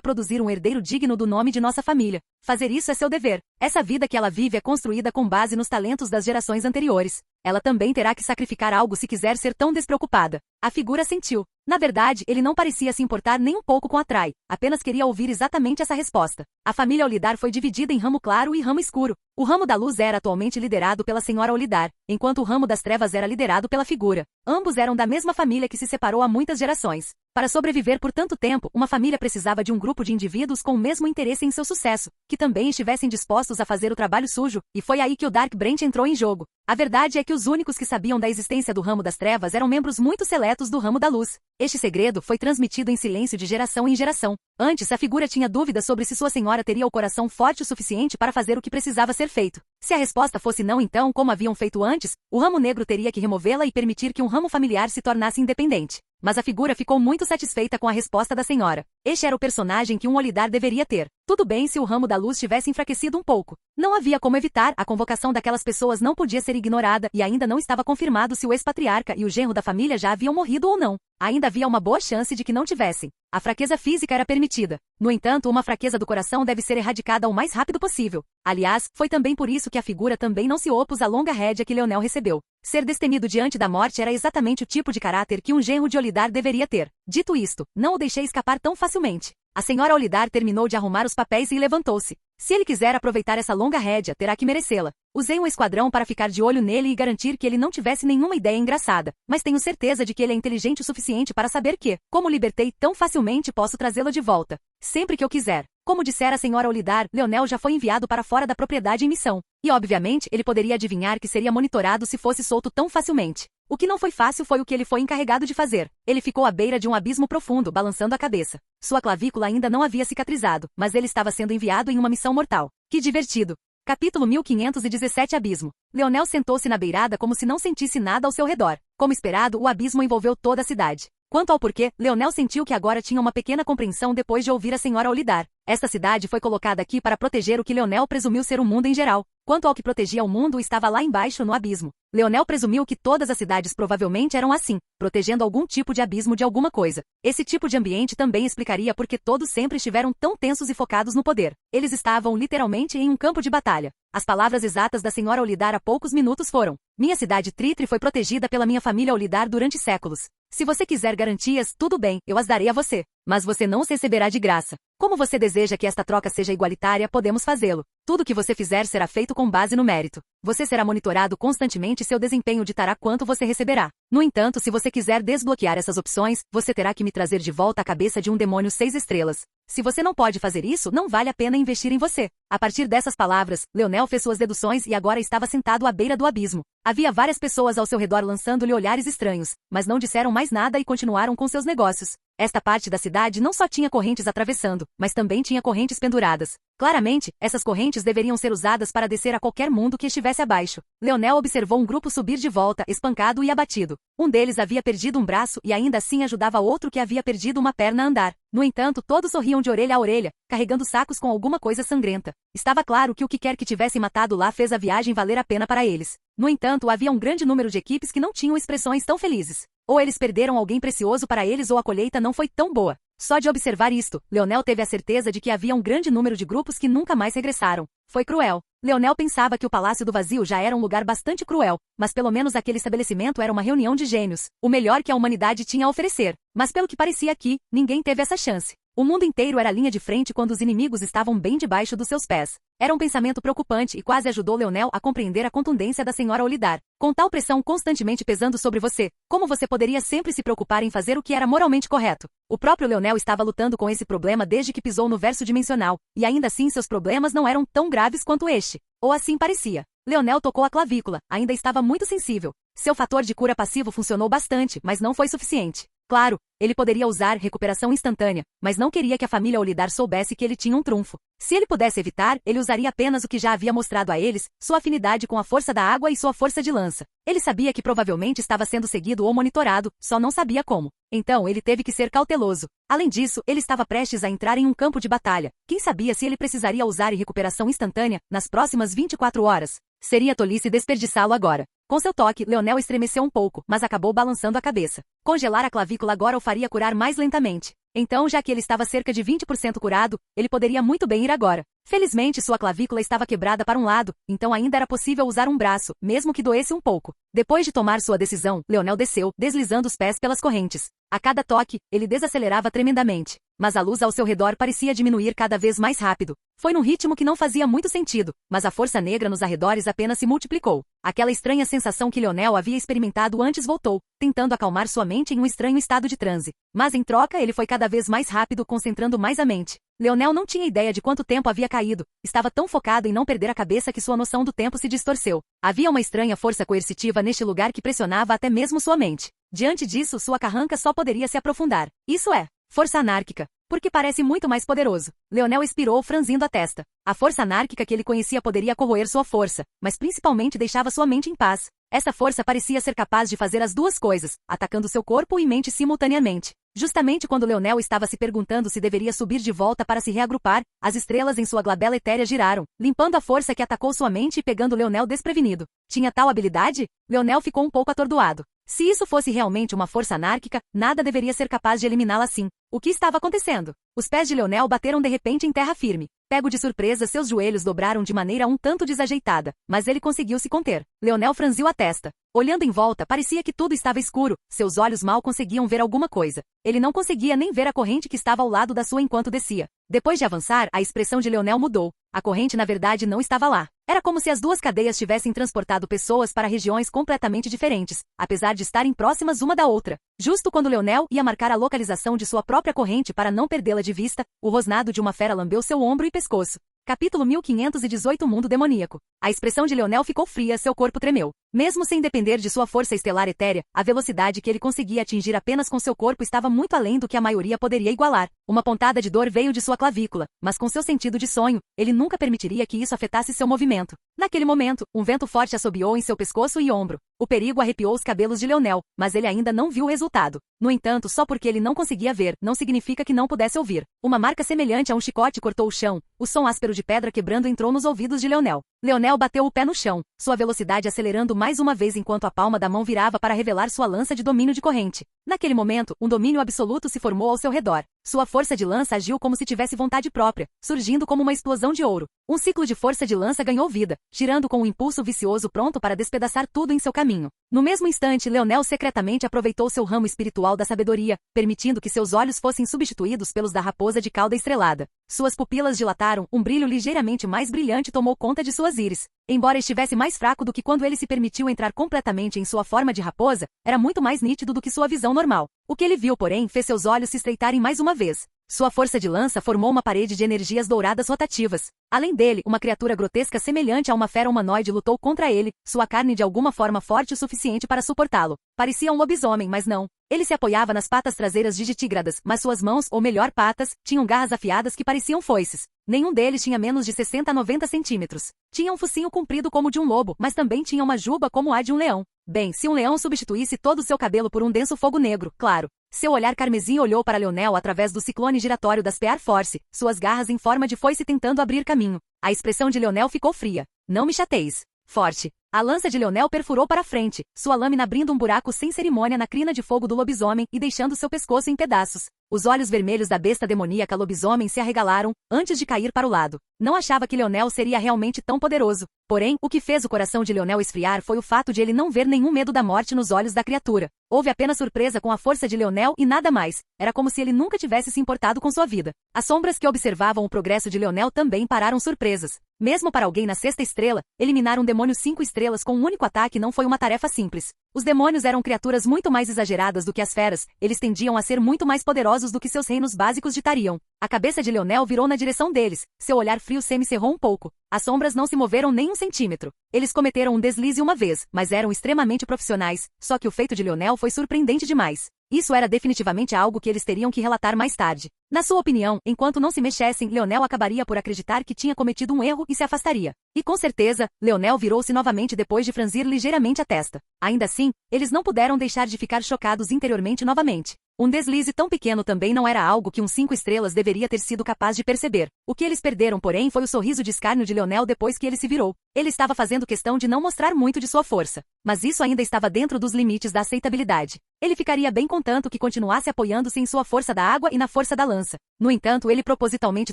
produzir um herdeiro digno do nome de nossa família. Fazer isso é seu dever. Essa vida que ela vive é construída com base nos talentos das gerações anteriores. Ela também terá que sacrificar algo se quiser ser tão despreocupada. A figura sentiu. Na verdade, ele não parecia se importar nem um pouco com a Trai, apenas queria ouvir exatamente essa resposta. A família Olidar foi dividida em ramo claro e ramo escuro. O ramo da luz era atualmente liderado pela senhora Olidar, enquanto o ramo das trevas era liderado pela figura. Ambos eram da mesma família que se separou há muitas gerações. Para sobreviver por tanto tempo, uma família precisava de um grupo de indivíduos com o mesmo interesse em seu sucesso, que também estivessem dispostos a fazer o trabalho sujo, e foi aí que o Dark Brent entrou em jogo. A verdade é que os únicos que sabiam da existência do ramo das trevas eram membros muito seletos do ramo da luz. Este segredo foi transmitido em silêncio de geração em geração. Antes, a figura tinha dúvidas sobre se sua senhora teria o coração forte o suficiente para fazer o que precisava ser feito. Se a resposta fosse não, então, como haviam feito antes, o ramo negro teria que removê-la e permitir que um ramo familiar se tornasse independente. Mas a figura ficou muito satisfeita com a resposta da senhora. Este era o personagem que um Olidar deveria ter. Tudo bem se o ramo da luz tivesse enfraquecido um pouco. Não havia como evitar, a convocação daquelas pessoas não podia ser ignorada e ainda não estava confirmado se o ex-patriarca e o genro da família já haviam morrido ou não. ainda havia uma boa chance de que não tivessem. A fraqueza física era permitida. No entanto, uma fraqueza do coração deve ser erradicada o mais rápido possível. Aliás, foi também por isso que a figura também não se opôs à longa rédea que Leonel recebeu. Ser destemido diante da morte era exatamente o tipo de caráter que um genro de Olidar deveria ter. Dito isto, não o deixei escapar tão facilmente. A senhora Olidar terminou de arrumar os papéis e levantou-se. Se ele quiser aproveitar essa longa rédea, terá que merecê-la. Usei um esquadrão para ficar de olho nele e garantir que ele não tivesse nenhuma ideia engraçada, mas tenho certeza de que ele é inteligente o suficiente para saber que, como libertei tão facilmente, posso trazê-lo de volta. Sempre que eu quiser. Como dissera a senhora Olidar, Leonel já foi enviado para fora da propriedade em missão. E obviamente, ele poderia adivinhar que seria monitorado se fosse solto tão facilmente. O que não foi fácil foi o que ele foi encarregado de fazer. Ele ficou à beira de um abismo profundo, balançando a cabeça. Sua clavícula ainda não havia cicatrizado, mas ele estava sendo enviado em uma missão mortal. Que divertido! Capítulo 1517 Abismo. Leonel sentou-se na beirada como se não sentisse nada ao seu redor. Como esperado, o abismo envolveu toda a cidade. Quanto ao porquê, Leonel sentiu que agora tinha uma pequena compreensão depois de ouvir a senhora Olidar. Esta cidade foi colocada aqui para proteger o que Leonel presumiu ser o mundo em geral. Quanto ao que protegia o mundo estava lá embaixo no abismo. Leonel presumiu que todas as cidades provavelmente eram assim, protegendo algum tipo de abismo de alguma coisa. Esse tipo de ambiente também explicaria por que todos sempre estiveram tão tensos e focados no poder. Eles estavam literalmente em um campo de batalha. As palavras exatas da senhora Olidar há poucos minutos foram: minha cidade Tritri foi protegida pela minha família Olidar durante séculos. Se você quiser garantias, tudo bem, eu as darei a você. Mas você não as receberá de graça. Como você deseja que esta troca seja igualitária, podemos fazê-lo. Tudo que você fizer será feito com base no mérito. Você será monitorado constantemente e seu desempenho ditará quanto você receberá. No entanto, se você quiser desbloquear essas opções, você terá que me trazer de volta a cabeça de um demônio 6 estrelas. Se você não pode fazer isso, não vale a pena investir em você. A partir dessas palavras, Leonel fez suas deduções e agora estava sentado à beira do abismo. Havia várias pessoas ao seu redor lançando-lhe olhares estranhos, mas não disseram mais nada e continuaram com seus negócios. Esta parte da cidade não só tinha correntes atravessando, mas também tinha correntes penduradas. Claramente, essas correntes deveriam ser usadas para descer a qualquer mundo que estivesse abaixo. Leonel observou um grupo subir de volta, espancado e abatido. Um deles havia perdido um braço e ainda assim ajudava outro que havia perdido uma perna a andar. No entanto, todos sorriam de orelha a orelha, carregando sacos com alguma coisa sangrenta. Estava claro que o que quer que tivessem matado lá fez a viagem valer a pena para eles. No entanto, havia um grande número de equipes que não tinham expressões tão felizes. Ou eles perderam alguém precioso para eles ou a colheita não foi tão boa. Só de observar isto, Leonel teve a certeza de que havia um grande número de grupos que nunca mais regressaram. Foi cruel. Leonel pensava que o Palácio do Vazio já era um lugar bastante cruel, mas pelo menos aquele estabelecimento era uma reunião de gênios, o melhor que a humanidade tinha a oferecer. Mas pelo que parecia aqui, ninguém teve essa chance. O mundo inteiro era linha de frente quando os inimigos estavam bem debaixo dos seus pés. Era um pensamento preocupante e quase ajudou Leonel a compreender a contundência da senhora Olidar. Com tal pressão constantemente pesando sobre você, como você poderia sempre se preocupar em fazer o que era moralmente correto? O próprio Leonel estava lutando com esse problema desde que pisou no verso dimensional, e ainda assim seus problemas não eram tão graves quanto este. Ou assim parecia. Leonel tocou a clavícula, ainda estava muito sensível. Seu fator de cura passivo funcionou bastante, mas não foi suficiente. Claro, ele poderia usar recuperação instantânea, mas não queria que a família Olidar soubesse que ele tinha um trunfo. Se ele pudesse evitar, ele usaria apenas o que já havia mostrado a eles, sua afinidade com a força da água e sua força de lança. Ele sabia que provavelmente estava sendo seguido ou monitorado, só não sabia como. Então ele teve que ser cauteloso. Além disso, ele estava prestes a entrar em um campo de batalha. Quem sabia se ele precisaria usar recuperação instantânea nas próximas 24 horas? Seria tolice desperdiçá-lo agora. Com seu toque, Leonel estremeceu um pouco, mas acabou balançando a cabeça. Congelar a clavícula agora o faria curar mais lentamente. Então, já que ele estava cerca de 20% curado, ele poderia muito bem ir agora. Felizmente, sua clavícula estava quebrada para um lado, então ainda era possível usar um braço, mesmo que doesse um pouco. Depois de tomar sua decisão, Leonel desceu, deslizando os pés pelas correntes. A cada toque, ele desacelerava tremendamente. Mas a luz ao seu redor parecia diminuir cada vez mais rápido. Foi num ritmo que não fazia muito sentido, mas a força negra nos arredores apenas se multiplicou. Aquela estranha sensação que Leonel havia experimentado antes voltou, tentando acalmar sua mente em um estranho estado de transe. Mas em troca ele foi cada vez mais rápido, concentrando mais a mente. Leonel não tinha ideia de quanto tempo havia caído. Estava tão focado em não perder a cabeça que sua noção do tempo se distorceu. Havia uma estranha força coercitiva neste lugar que pressionava até mesmo sua mente. Diante disso, sua carranca só poderia se aprofundar. Isso é, força anárquica. Porque parece muito mais poderoso. Leonel expirou, franzindo a testa. A força anárquica que ele conhecia poderia corroer sua força, mas principalmente deixava sua mente em paz. Essa força parecia ser capaz de fazer as duas coisas, atacando seu corpo e mente simultaneamente. Justamente quando Leonel estava se perguntando se deveria subir de volta para se reagrupar, as estrelas em sua glabela etérea giraram, limpando a força que atacou sua mente e pegando Leonel desprevenido. Tinha tal habilidade? Leonel ficou um pouco atordoado. Se isso fosse realmente uma força anárquica, nada deveria ser capaz de eliminá-la assim. O que estava acontecendo? Os pés de Leonel bateram de repente em terra firme. Pego de surpresa, seus joelhos dobraram de maneira um tanto desajeitada, mas ele conseguiu se conter. Leonel franziu a testa. Olhando em volta, parecia que tudo estava escuro, seus olhos mal conseguiam ver alguma coisa. Ele não conseguia nem ver a corrente que estava ao lado da sua enquanto descia. Depois de avançar, a expressão de Leonel mudou. A corrente na verdade não estava lá. Era como se as duas cadeias tivessem transportado pessoas para regiões completamente diferentes, apesar de estarem próximas uma da outra. Justo quando Leonel ia marcar a localização de sua própria corrente para não perdê-la de vista, o rosnado de uma fera lambeu seu ombro e pescoço. Capítulo 1518 Mundo Demoníaco. A expressão de Leonel ficou fria, seu corpo tremeu. Mesmo sem depender de sua força estelar etérea, a velocidade que ele conseguia atingir apenas com seu corpo estava muito além do que a maioria poderia igualar. Uma pontada de dor veio de sua clavícula, mas com seu sentido de sonho, ele nunca permitiria que isso afetasse seu movimento. Naquele momento, um vento forte assobiou em seu pescoço e ombro. O perigo arrepiou os cabelos de Leonel, mas ele ainda não viu o resultado. No entanto, só porque ele não conseguia ver, não significa que não pudesse ouvir. Uma marca semelhante a um chicote cortou o chão. O som áspero de pedra quebrando entrou nos ouvidos de Leonel. Leonel bateu o pé no chão, sua velocidade acelerando mais uma vez enquanto a palma da mão virava para revelar sua lança de domínio de corrente. Naquele momento, um domínio absoluto se formou ao seu redor. Sua força de lança agiu como se tivesse vontade própria, surgindo como uma explosão de ouro. Um ciclo de força de lança ganhou vida, girando com um impulso vicioso pronto para despedaçar tudo em seu caminho. No mesmo instante, Leonel secretamente aproveitou seu ramo espiritual da sabedoria, permitindo que seus olhos fossem substituídos pelos da raposa de cauda estrelada. Suas pupilas dilataram, um brilho ligeiramente mais brilhante tomou conta de suas íris. Embora estivesse mais fraco do que quando ele se permitiu entrar completamente em sua forma de raposa, era muito mais nítido do que sua visão normal. O que ele viu, porém, fez seus olhos se estreitarem mais uma vez. Sua força de lança formou uma parede de energias douradas rotativas. Além dele, uma criatura grotesca semelhante a uma fera humanoide lutou contra ele, sua carne de alguma forma forte o suficiente para suportá-lo. Parecia um lobisomem, mas não. Ele se apoiava nas patas traseiras digitígradas, mas suas mãos, ou melhor patas, tinham garras afiadas que pareciam foices. Nenhum deles tinha menos de 60 a 90 centímetros. Tinha um focinho comprido como o de um lobo, mas também tinha uma juba como a de um leão. Bem, se um leão substituísse todo o seu cabelo por um denso fogo negro, claro. Seu olhar carmesim olhou para Leonel através do ciclone giratório das Spear Force, suas garras em forma de foice tentando abrir caminho. A expressão de Leonel ficou fria. Não me chateis. Forte. A lança de Leonel perfurou para frente, sua lâmina abrindo um buraco sem cerimônia na crina de fogo do lobisomem e deixando seu pescoço em pedaços. Os olhos vermelhos da besta demoníaca lobisomem se arregalaram, antes de cair para o lado. Não achava que Leonel seria realmente tão poderoso. Porém, o que fez o coração de Leonel esfriar foi o fato de ele não ver nenhum medo da morte nos olhos da criatura. Houve apenas surpresa com a força de Leonel e nada mais. Era como se ele nunca tivesse se importado com sua vida. As sombras que observavam o progresso de Leonel também pararam surpresas. Mesmo para alguém na sexta estrela, eliminar um demônio 5 estrelas com um único ataque não foi uma tarefa simples. Os demônios eram criaturas muito mais exageradas do que as feras, eles tendiam a ser muito mais poderosos do que seus reinos básicos ditariam. A cabeça de Leonel virou na direção deles, seu olhar frio semicerrou um pouco. As sombras não se moveram nem um centímetro. Eles cometeram um deslize uma vez, mas eram extremamente profissionais, só que o feito de Leonel foi surpreendente demais. Isso era definitivamente algo que eles teriam que relatar mais tarde. Na sua opinião, enquanto não se mexessem, Leonel acabaria por acreditar que tinha cometido um erro e se afastaria. E com certeza, Leonel virou-se novamente depois de franzir ligeiramente a testa. Ainda assim, eles não puderam deixar de ficar chocados interiormente novamente. Um deslize tão pequeno também não era algo que um 5 estrelas deveria ter sido capaz de perceber. O que eles perderam, porém, foi o sorriso de escárnio de Leonel depois que ele se virou. Ele estava fazendo questão de não mostrar muito de sua força. Mas isso ainda estava dentro dos limites da aceitabilidade. Ele ficaria bem contanto que continuasse apoiando-se em sua força da água e na força da lança. No entanto, ele propositalmente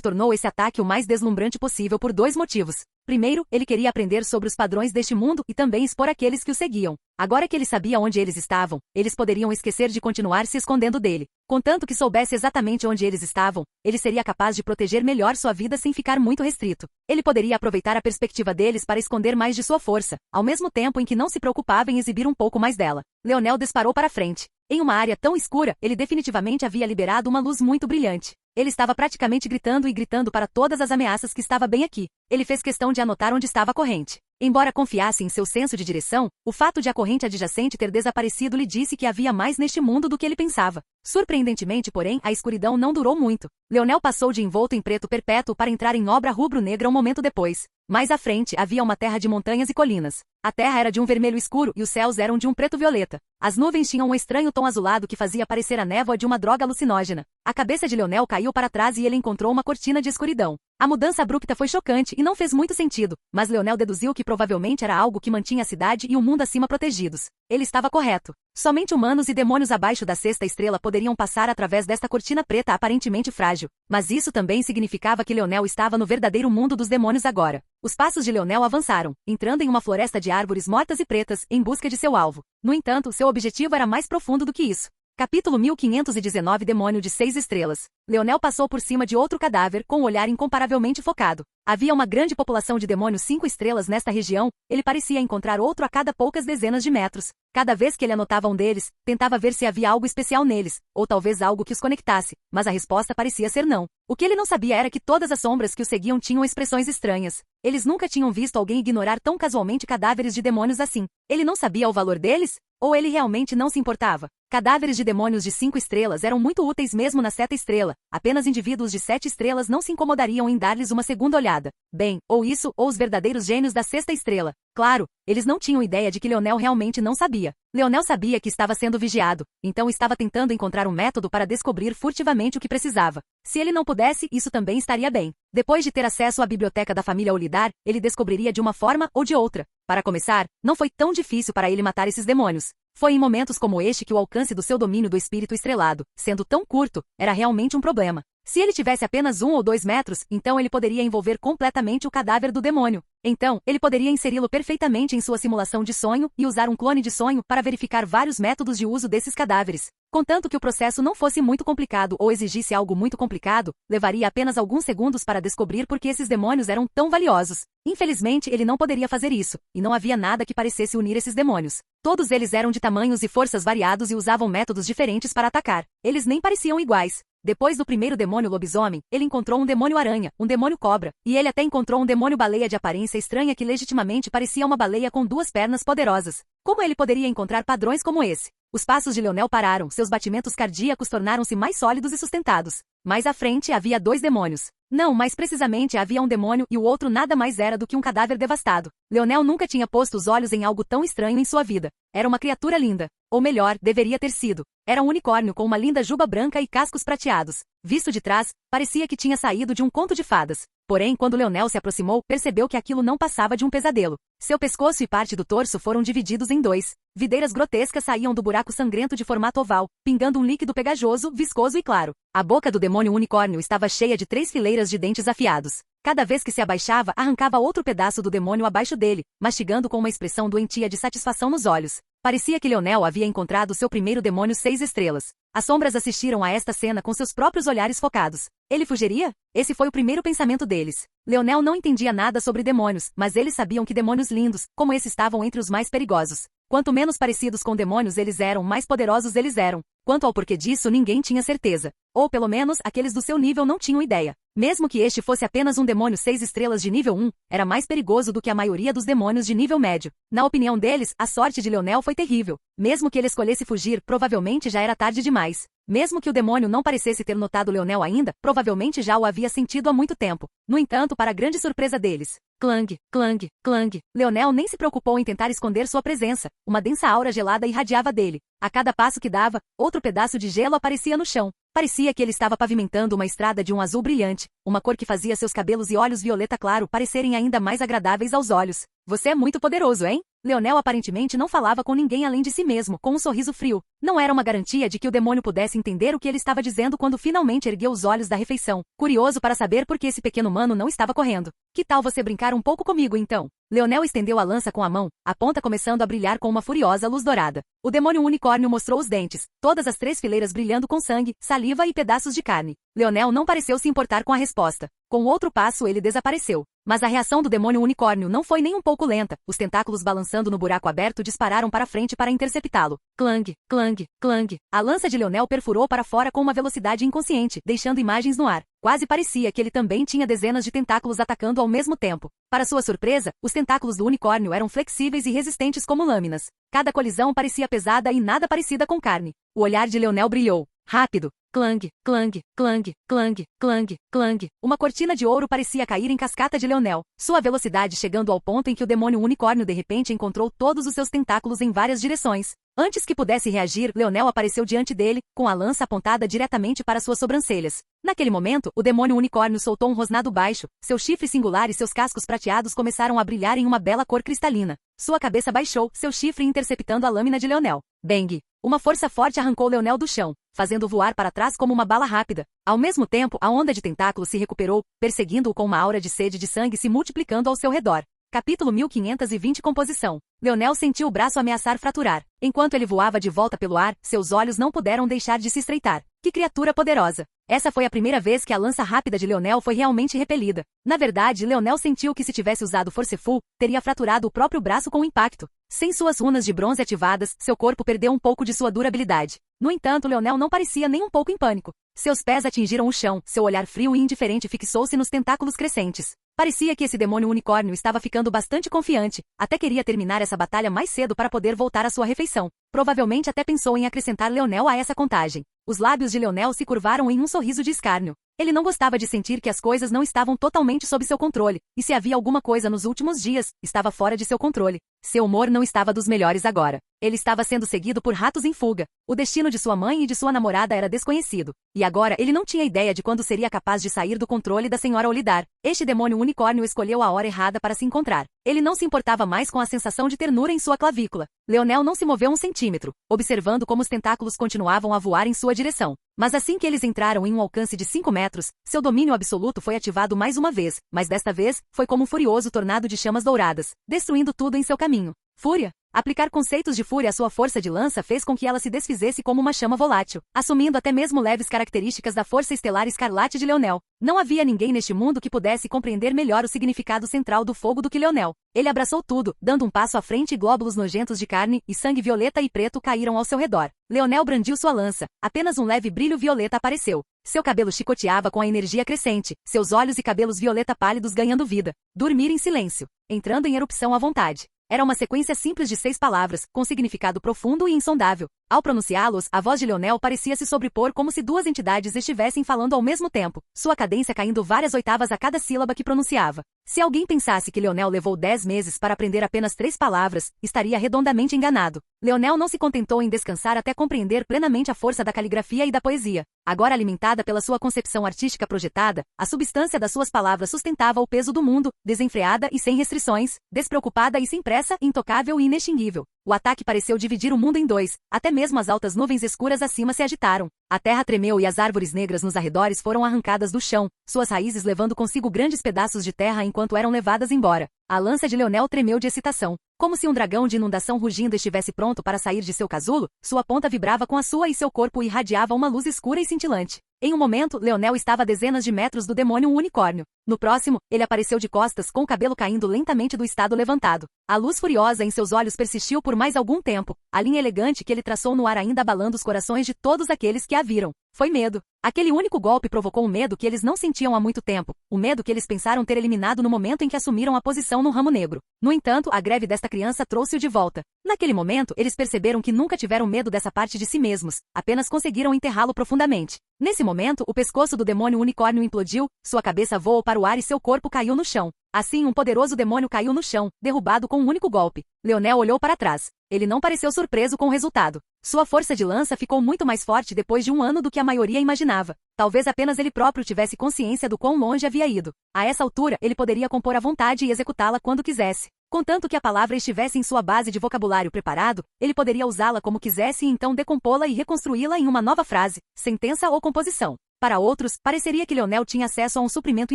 tornou esse ataque o mais deslumbrante possível por 2 motivos. Primeiro, ele queria aprender sobre os padrões deste mundo e também expor aqueles que o seguiam. Agora que ele sabia onde eles estavam, eles poderiam esquecer de continuar se escondendo dele. Contanto que soubesse exatamente onde eles estavam, ele seria capaz de proteger melhor sua vida sem ficar muito restrito. Ele poderia aproveitar a perspectiva deles para esconder mais de sua força, ao mesmo tempo em que não se preocupava em exibir um pouco mais dela. Leonel disparou para frente. Em uma área tão escura, ele definitivamente havia liberado uma luz muito brilhante. Ele estava praticamente gritando e gritando para todas as ameaças que estava bem aqui. Ele fez questão de anotar onde estava a corrente. Embora confiasse em seu senso de direção, o fato de a corrente adjacente ter desaparecido lhe disse que havia mais neste mundo do que ele pensava. Surpreendentemente, porém, a escuridão não durou muito. Leonel passou de envolto em preto perpétuo para entrar em obra rubro-negra um momento depois. Mais à frente, havia uma terra de montanhas e colinas. A terra era de um vermelho escuro e os céus eram de um preto violeta. As nuvens tinham um estranho tom azulado que fazia parecer a névoa de uma droga alucinógena. A cabeça de Leonel caiu para trás e ele encontrou uma cortina de escuridão. A mudança abrupta foi chocante e não fez muito sentido, mas Leonel deduziu que provavelmente era algo que mantinha a cidade e o mundo acima protegidos. Ele estava correto. Somente humanos e demônios abaixo da sexta estrela poderiam passar através desta cortina preta aparentemente frágil, mas isso também significava que Leonel estava no verdadeiro mundo dos demônios agora. Os passos de Leonel avançaram, entrando em uma floresta de árvores mortas e pretas, em busca de seu alvo. No entanto, seu objetivo era mais profundo do que isso. Capítulo 1519 Demônio de 6 estrelas. Leonel passou por cima de outro cadáver com um olhar incomparavelmente focado. Havia uma grande população de demônios 5 estrelas nesta região, ele parecia encontrar outro a cada poucas dezenas de metros. Cada vez que ele anotava um deles, tentava ver se havia algo especial neles, ou talvez algo que os conectasse, mas a resposta parecia ser não. O que ele não sabia era que todas as sombras que o seguiam tinham expressões estranhas. Eles nunca tinham visto alguém ignorar tão casualmente cadáveres de demônios assim. Ele não sabia o valor deles? Ou ele realmente não se importava? Cadáveres de demônios de 5 estrelas eram muito úteis mesmo na 7ª estrela. Apenas indivíduos de 7 estrelas não se incomodariam em dar-lhes uma segunda olhada. Bem, ou isso, ou os verdadeiros gênios da 6ª estrela. Claro, eles não tinham ideia de que Leonel realmente não sabia. Leonel sabia que estava sendo vigiado, então estava tentando encontrar um método para descobrir furtivamente o que precisava. Se ele não pudesse, isso também estaria bem. Depois de ter acesso à biblioteca da família Olidar, ele descobriria de uma forma ou de outra. Para começar, não foi tão difícil para ele matar esses demônios. Foi em momentos como este que o alcance do seu domínio do espírito estrelado, sendo tão curto, era realmente um problema. Se ele tivesse apenas 1 ou 2 metros, então ele poderia envolver completamente o cadáver do demônio. Então, ele poderia inseri-lo perfeitamente em sua simulação de sonho e usar um clone de sonho para verificar vários métodos de uso desses cadáveres. Contanto que o processo não fosse muito complicado ou exigisse algo muito complicado, levaria apenas alguns segundos para descobrir por que esses demônios eram tão valiosos. Infelizmente, ele não poderia fazer isso, e não havia nada que parecesse unir esses demônios. Todos eles eram de tamanhos e forças variados e usavam métodos diferentes para atacar. Eles nem pareciam iguais. Depois do primeiro demônio lobisomem, ele encontrou um demônio aranha, um demônio cobra, e ele até encontrou um demônio baleia de aparência estranha que legitimamente parecia uma baleia com 2 pernas poderosas. Como ele poderia encontrar padrões como esse? Os passos de Leonel pararam, seus batimentos cardíacos tornaram-se mais sólidos e sustentados. Mais à frente havia 2 demônios. Não, mais precisamente havia um demônio e o outro nada mais era do que um cadáver devastado. Leonel nunca tinha posto os olhos em algo tão estranho em sua vida. Era uma criatura linda. Ou melhor, deveria ter sido. Era um unicórnio com uma linda juba branca e cascos prateados. Visto de trás, parecia que tinha saído de um conto de fadas. Porém, quando Leonel se aproximou, percebeu que aquilo não passava de um pesadelo. Seu pescoço e parte do torso foram divididos em 2. Videiras grotescas saíam do buraco sangrento de formato oval, pingando um líquido pegajoso, viscoso e claro. A boca do demônio unicórnio estava cheia de 3 fileiras de dentes afiados. Cada vez que se abaixava, arrancava outro pedaço do demônio abaixo dele, mastigando com uma expressão doentia de satisfação nos olhos. Parecia que Leonel havia encontrado seu primeiro demônio 6 estrelas. As sombras assistiram a esta cena com seus próprios olhares focados. Ele fugiria? Esse foi o primeiro pensamento deles. Leonel não entendia nada sobre demônios, mas eles sabiam que demônios lindos, como esse, estavam entre os mais perigosos. Quanto menos parecidos com demônios eles eram, mais poderosos eles eram. Quanto ao porquê disso, ninguém tinha certeza. Ou pelo menos, aqueles do seu nível não tinham ideia. Mesmo que este fosse apenas um demônio 6 estrelas de nível 1, era mais perigoso do que a maioria dos demônios de nível médio. Na opinião deles, a sorte de Leonel foi terrível. Mesmo que ele escolhesse fugir, provavelmente já era tarde demais. Mesmo que o demônio não parecesse ter notado Leonel ainda, provavelmente já o havia sentido há muito tempo. No entanto, para grande surpresa deles, clang, clang, clang, Leonel nem se preocupou em tentar esconder sua presença. Uma densa aura gelada irradiava dele. A cada passo que dava, outro pedaço de gelo aparecia no chão. Parecia que ele estava pavimentando uma estrada de um azul brilhante, uma cor que fazia seus cabelos e olhos violeta claro parecerem ainda mais agradáveis aos olhos. Você é muito poderoso, hein? Leonel aparentemente não falava com ninguém além de si mesmo, com um sorriso frio. Não era uma garantia de que o demônio pudesse entender o que ele estava dizendo quando finalmente ergueu os olhos da refeição, curioso para saber por que esse pequeno humano não estava correndo. Que tal você brincar um pouco comigo, então? Leonel estendeu a lança com a mão, a ponta começando a brilhar com uma furiosa luz dourada. O demônio unicórnio mostrou os dentes, todas as 3 fileiras brilhando com sangue, saliva e pedaços de carne. Leonel não pareceu se importar com a resposta. Com outro passo ele desapareceu. Mas a reação do demônio unicórnio não foi nem um pouco lenta. Os tentáculos balançando no buraco aberto dispararam para frente para interceptá-lo. Clang, clang, clang. A lança de Leonel perfurou para fora com uma velocidade inconsciente, deixando imagens no ar. Quase parecia que ele também tinha dezenas de tentáculos atacando ao mesmo tempo. Para sua surpresa, os tentáculos do unicórnio eram flexíveis e resistentes como lâminas. Cada colisão parecia pesada e nada parecida com carne. O olhar de Leonel brilhou. Rápido. Clang, clang, clang, clang, clang, clang. Uma cortina de ouro parecia cair em cascata de Leonel. Sua velocidade chegando ao ponto em que o demônio unicórnio de repente encontrou todos os seus tentáculos em várias direções. Antes que pudesse reagir, Leonel apareceu diante dele, com a lança apontada diretamente para suas sobrancelhas. Naquele momento, o demônio unicórnio soltou um rosnado baixo, seu chifre singular e seus cascos prateados começaram a brilhar em uma bela cor cristalina. Sua cabeça baixou, seu chifre interceptando a lâmina de Leonel. Bang! Uma força forte arrancou Leonel do chão, fazendo-o voar para trás como uma bala rápida. Ao mesmo tempo, a onda de tentáculos se recuperou, perseguindo-o com uma aura de sede de sangue se multiplicando ao seu redor. Capítulo 1520 Composição. Leonel sentiu o braço ameaçar fraturar. Enquanto ele voava de volta pelo ar, seus olhos não puderam deixar de se estreitar. Que criatura poderosa! Essa foi a primeira vez que a lança rápida de Leonel foi realmente repelida. Na verdade, Leonel sentiu que se tivesse usado Forceful, teria fraturado o próprio braço com o impacto. Sem suas runas de bronze ativadas, seu corpo perdeu um pouco de sua durabilidade. No entanto, Leonel não parecia nem um pouco em pânico. Seus pés atingiram o chão, seu olhar frio e indiferente fixou-se nos tentáculos crescentes. Parecia que esse demônio unicórnio estava ficando bastante confiante, até queria terminar essa batalha mais cedo para poder voltar à sua refeição. Provavelmente até pensou em acrescentar Leonel a essa contagem. Os lábios de Leonel se curvaram em um sorriso de escárnio. Ele não gostava de sentir que as coisas não estavam totalmente sob seu controle, e se havia alguma coisa nos últimos dias, estava fora de seu controle. Seu humor não estava dos melhores agora. Ele estava sendo seguido por ratos em fuga. O destino de sua mãe e de sua namorada era desconhecido. E agora ele não tinha ideia de quando seria capaz de sair do controle da senhora Olidar. Este demônio unicórnio escolheu a hora errada para se encontrar. Ele não se importava mais com a sensação de ternura em sua clavícula. Leonel não se moveu um centímetro, observando como os tentáculos continuavam a voar em sua direção. Mas assim que eles entraram em um alcance de 5 metros, seu domínio absoluto foi ativado mais uma vez, mas desta vez, foi como um furioso tornado de chamas douradas, destruindo tudo em seu caminho. Fúria? Aplicar conceitos de fúria à sua força de lança fez com que ela se desfizesse como uma chama volátil, assumindo até mesmo leves características da força estelar escarlate de Leonel. Não havia ninguém neste mundo que pudesse compreender melhor o significado central do fogo do que Leonel. Ele abraçou tudo, dando um passo à frente e glóbulos nojentos de carne e sangue violeta e preto caíram ao seu redor. Leonel brandiu sua lança, apenas um leve brilho violeta apareceu. Seu cabelo chicoteava com a energia crescente, seus olhos e cabelos violeta pálidos ganhando vida. Dormir em silêncio, entrando em erupção à vontade. Era uma sequência simples de 6 palavras, com significado profundo e insondável. Ao pronunciá-los, a voz de Leonel parecia se sobrepor como se duas entidades estivessem falando ao mesmo tempo, sua cadência caindo várias oitavas a cada sílaba que pronunciava. Se alguém pensasse que Leonel levou 10 meses para aprender apenas 3 palavras, estaria redondamente enganado. Leonel não se contentou em descansar até compreender plenamente a força da caligrafia e da poesia. Agora alimentada pela sua concepção artística projetada, a substância das suas palavras sustentava o peso do mundo, desenfreada e sem restrições, despreocupada e sem pressa, intocável e inextinguível. O ataque pareceu dividir o mundo em dois, até mesmo as altas nuvens escuras acima se agitaram. A terra tremeu e as árvores negras nos arredores foram arrancadas do chão, suas raízes levando consigo grandes pedaços de terra enquanto eram levadas embora. A lança de Leonel tremeu de excitação. Como se um dragão de inundação rugindo estivesse pronto para sair de seu casulo, sua ponta vibrava com a sua e seu corpo irradiava uma luz escura e cintilante. Em um momento, Leonel estava a dezenas de metros do demônio unicórnio. No próximo, ele apareceu de costas com o cabelo caindo lentamente do estado levantado. A luz furiosa em seus olhos persistiu por mais algum tempo, a linha elegante que ele traçou no ar ainda abalando os corações de todos aqueles que a viram. Foi medo. Aquele único golpe provocou um medo que eles não sentiam há muito tempo, o medo que eles pensaram ter eliminado no momento em que assumiram a posição no ramo negro. No entanto, a greve desta criança trouxe-o de volta. Naquele momento, eles perceberam que nunca tiveram medo dessa parte de si mesmos, apenas conseguiram enterrá-lo profundamente. Nesse momento, o pescoço do demônio unicórnio implodiu, sua cabeça voou para o ar e seu corpo caiu no chão. Assim, um poderoso demônio caiu no chão, derrubado com um único golpe. Leonel olhou para trás. Ele não pareceu surpreso com o resultado. Sua força de lança ficou muito mais forte depois de um ano do que a maioria imaginava. Talvez apenas ele próprio tivesse consciência do quão longe havia ido. A essa altura, ele poderia compor à vontade e executá-la quando quisesse. Contanto que a palavra estivesse em sua base de vocabulário preparado, ele poderia usá-la como quisesse e então decompô-la e reconstruí-la em uma nova frase, sentença ou composição. Para outros, pareceria que Leonel tinha acesso a um suprimento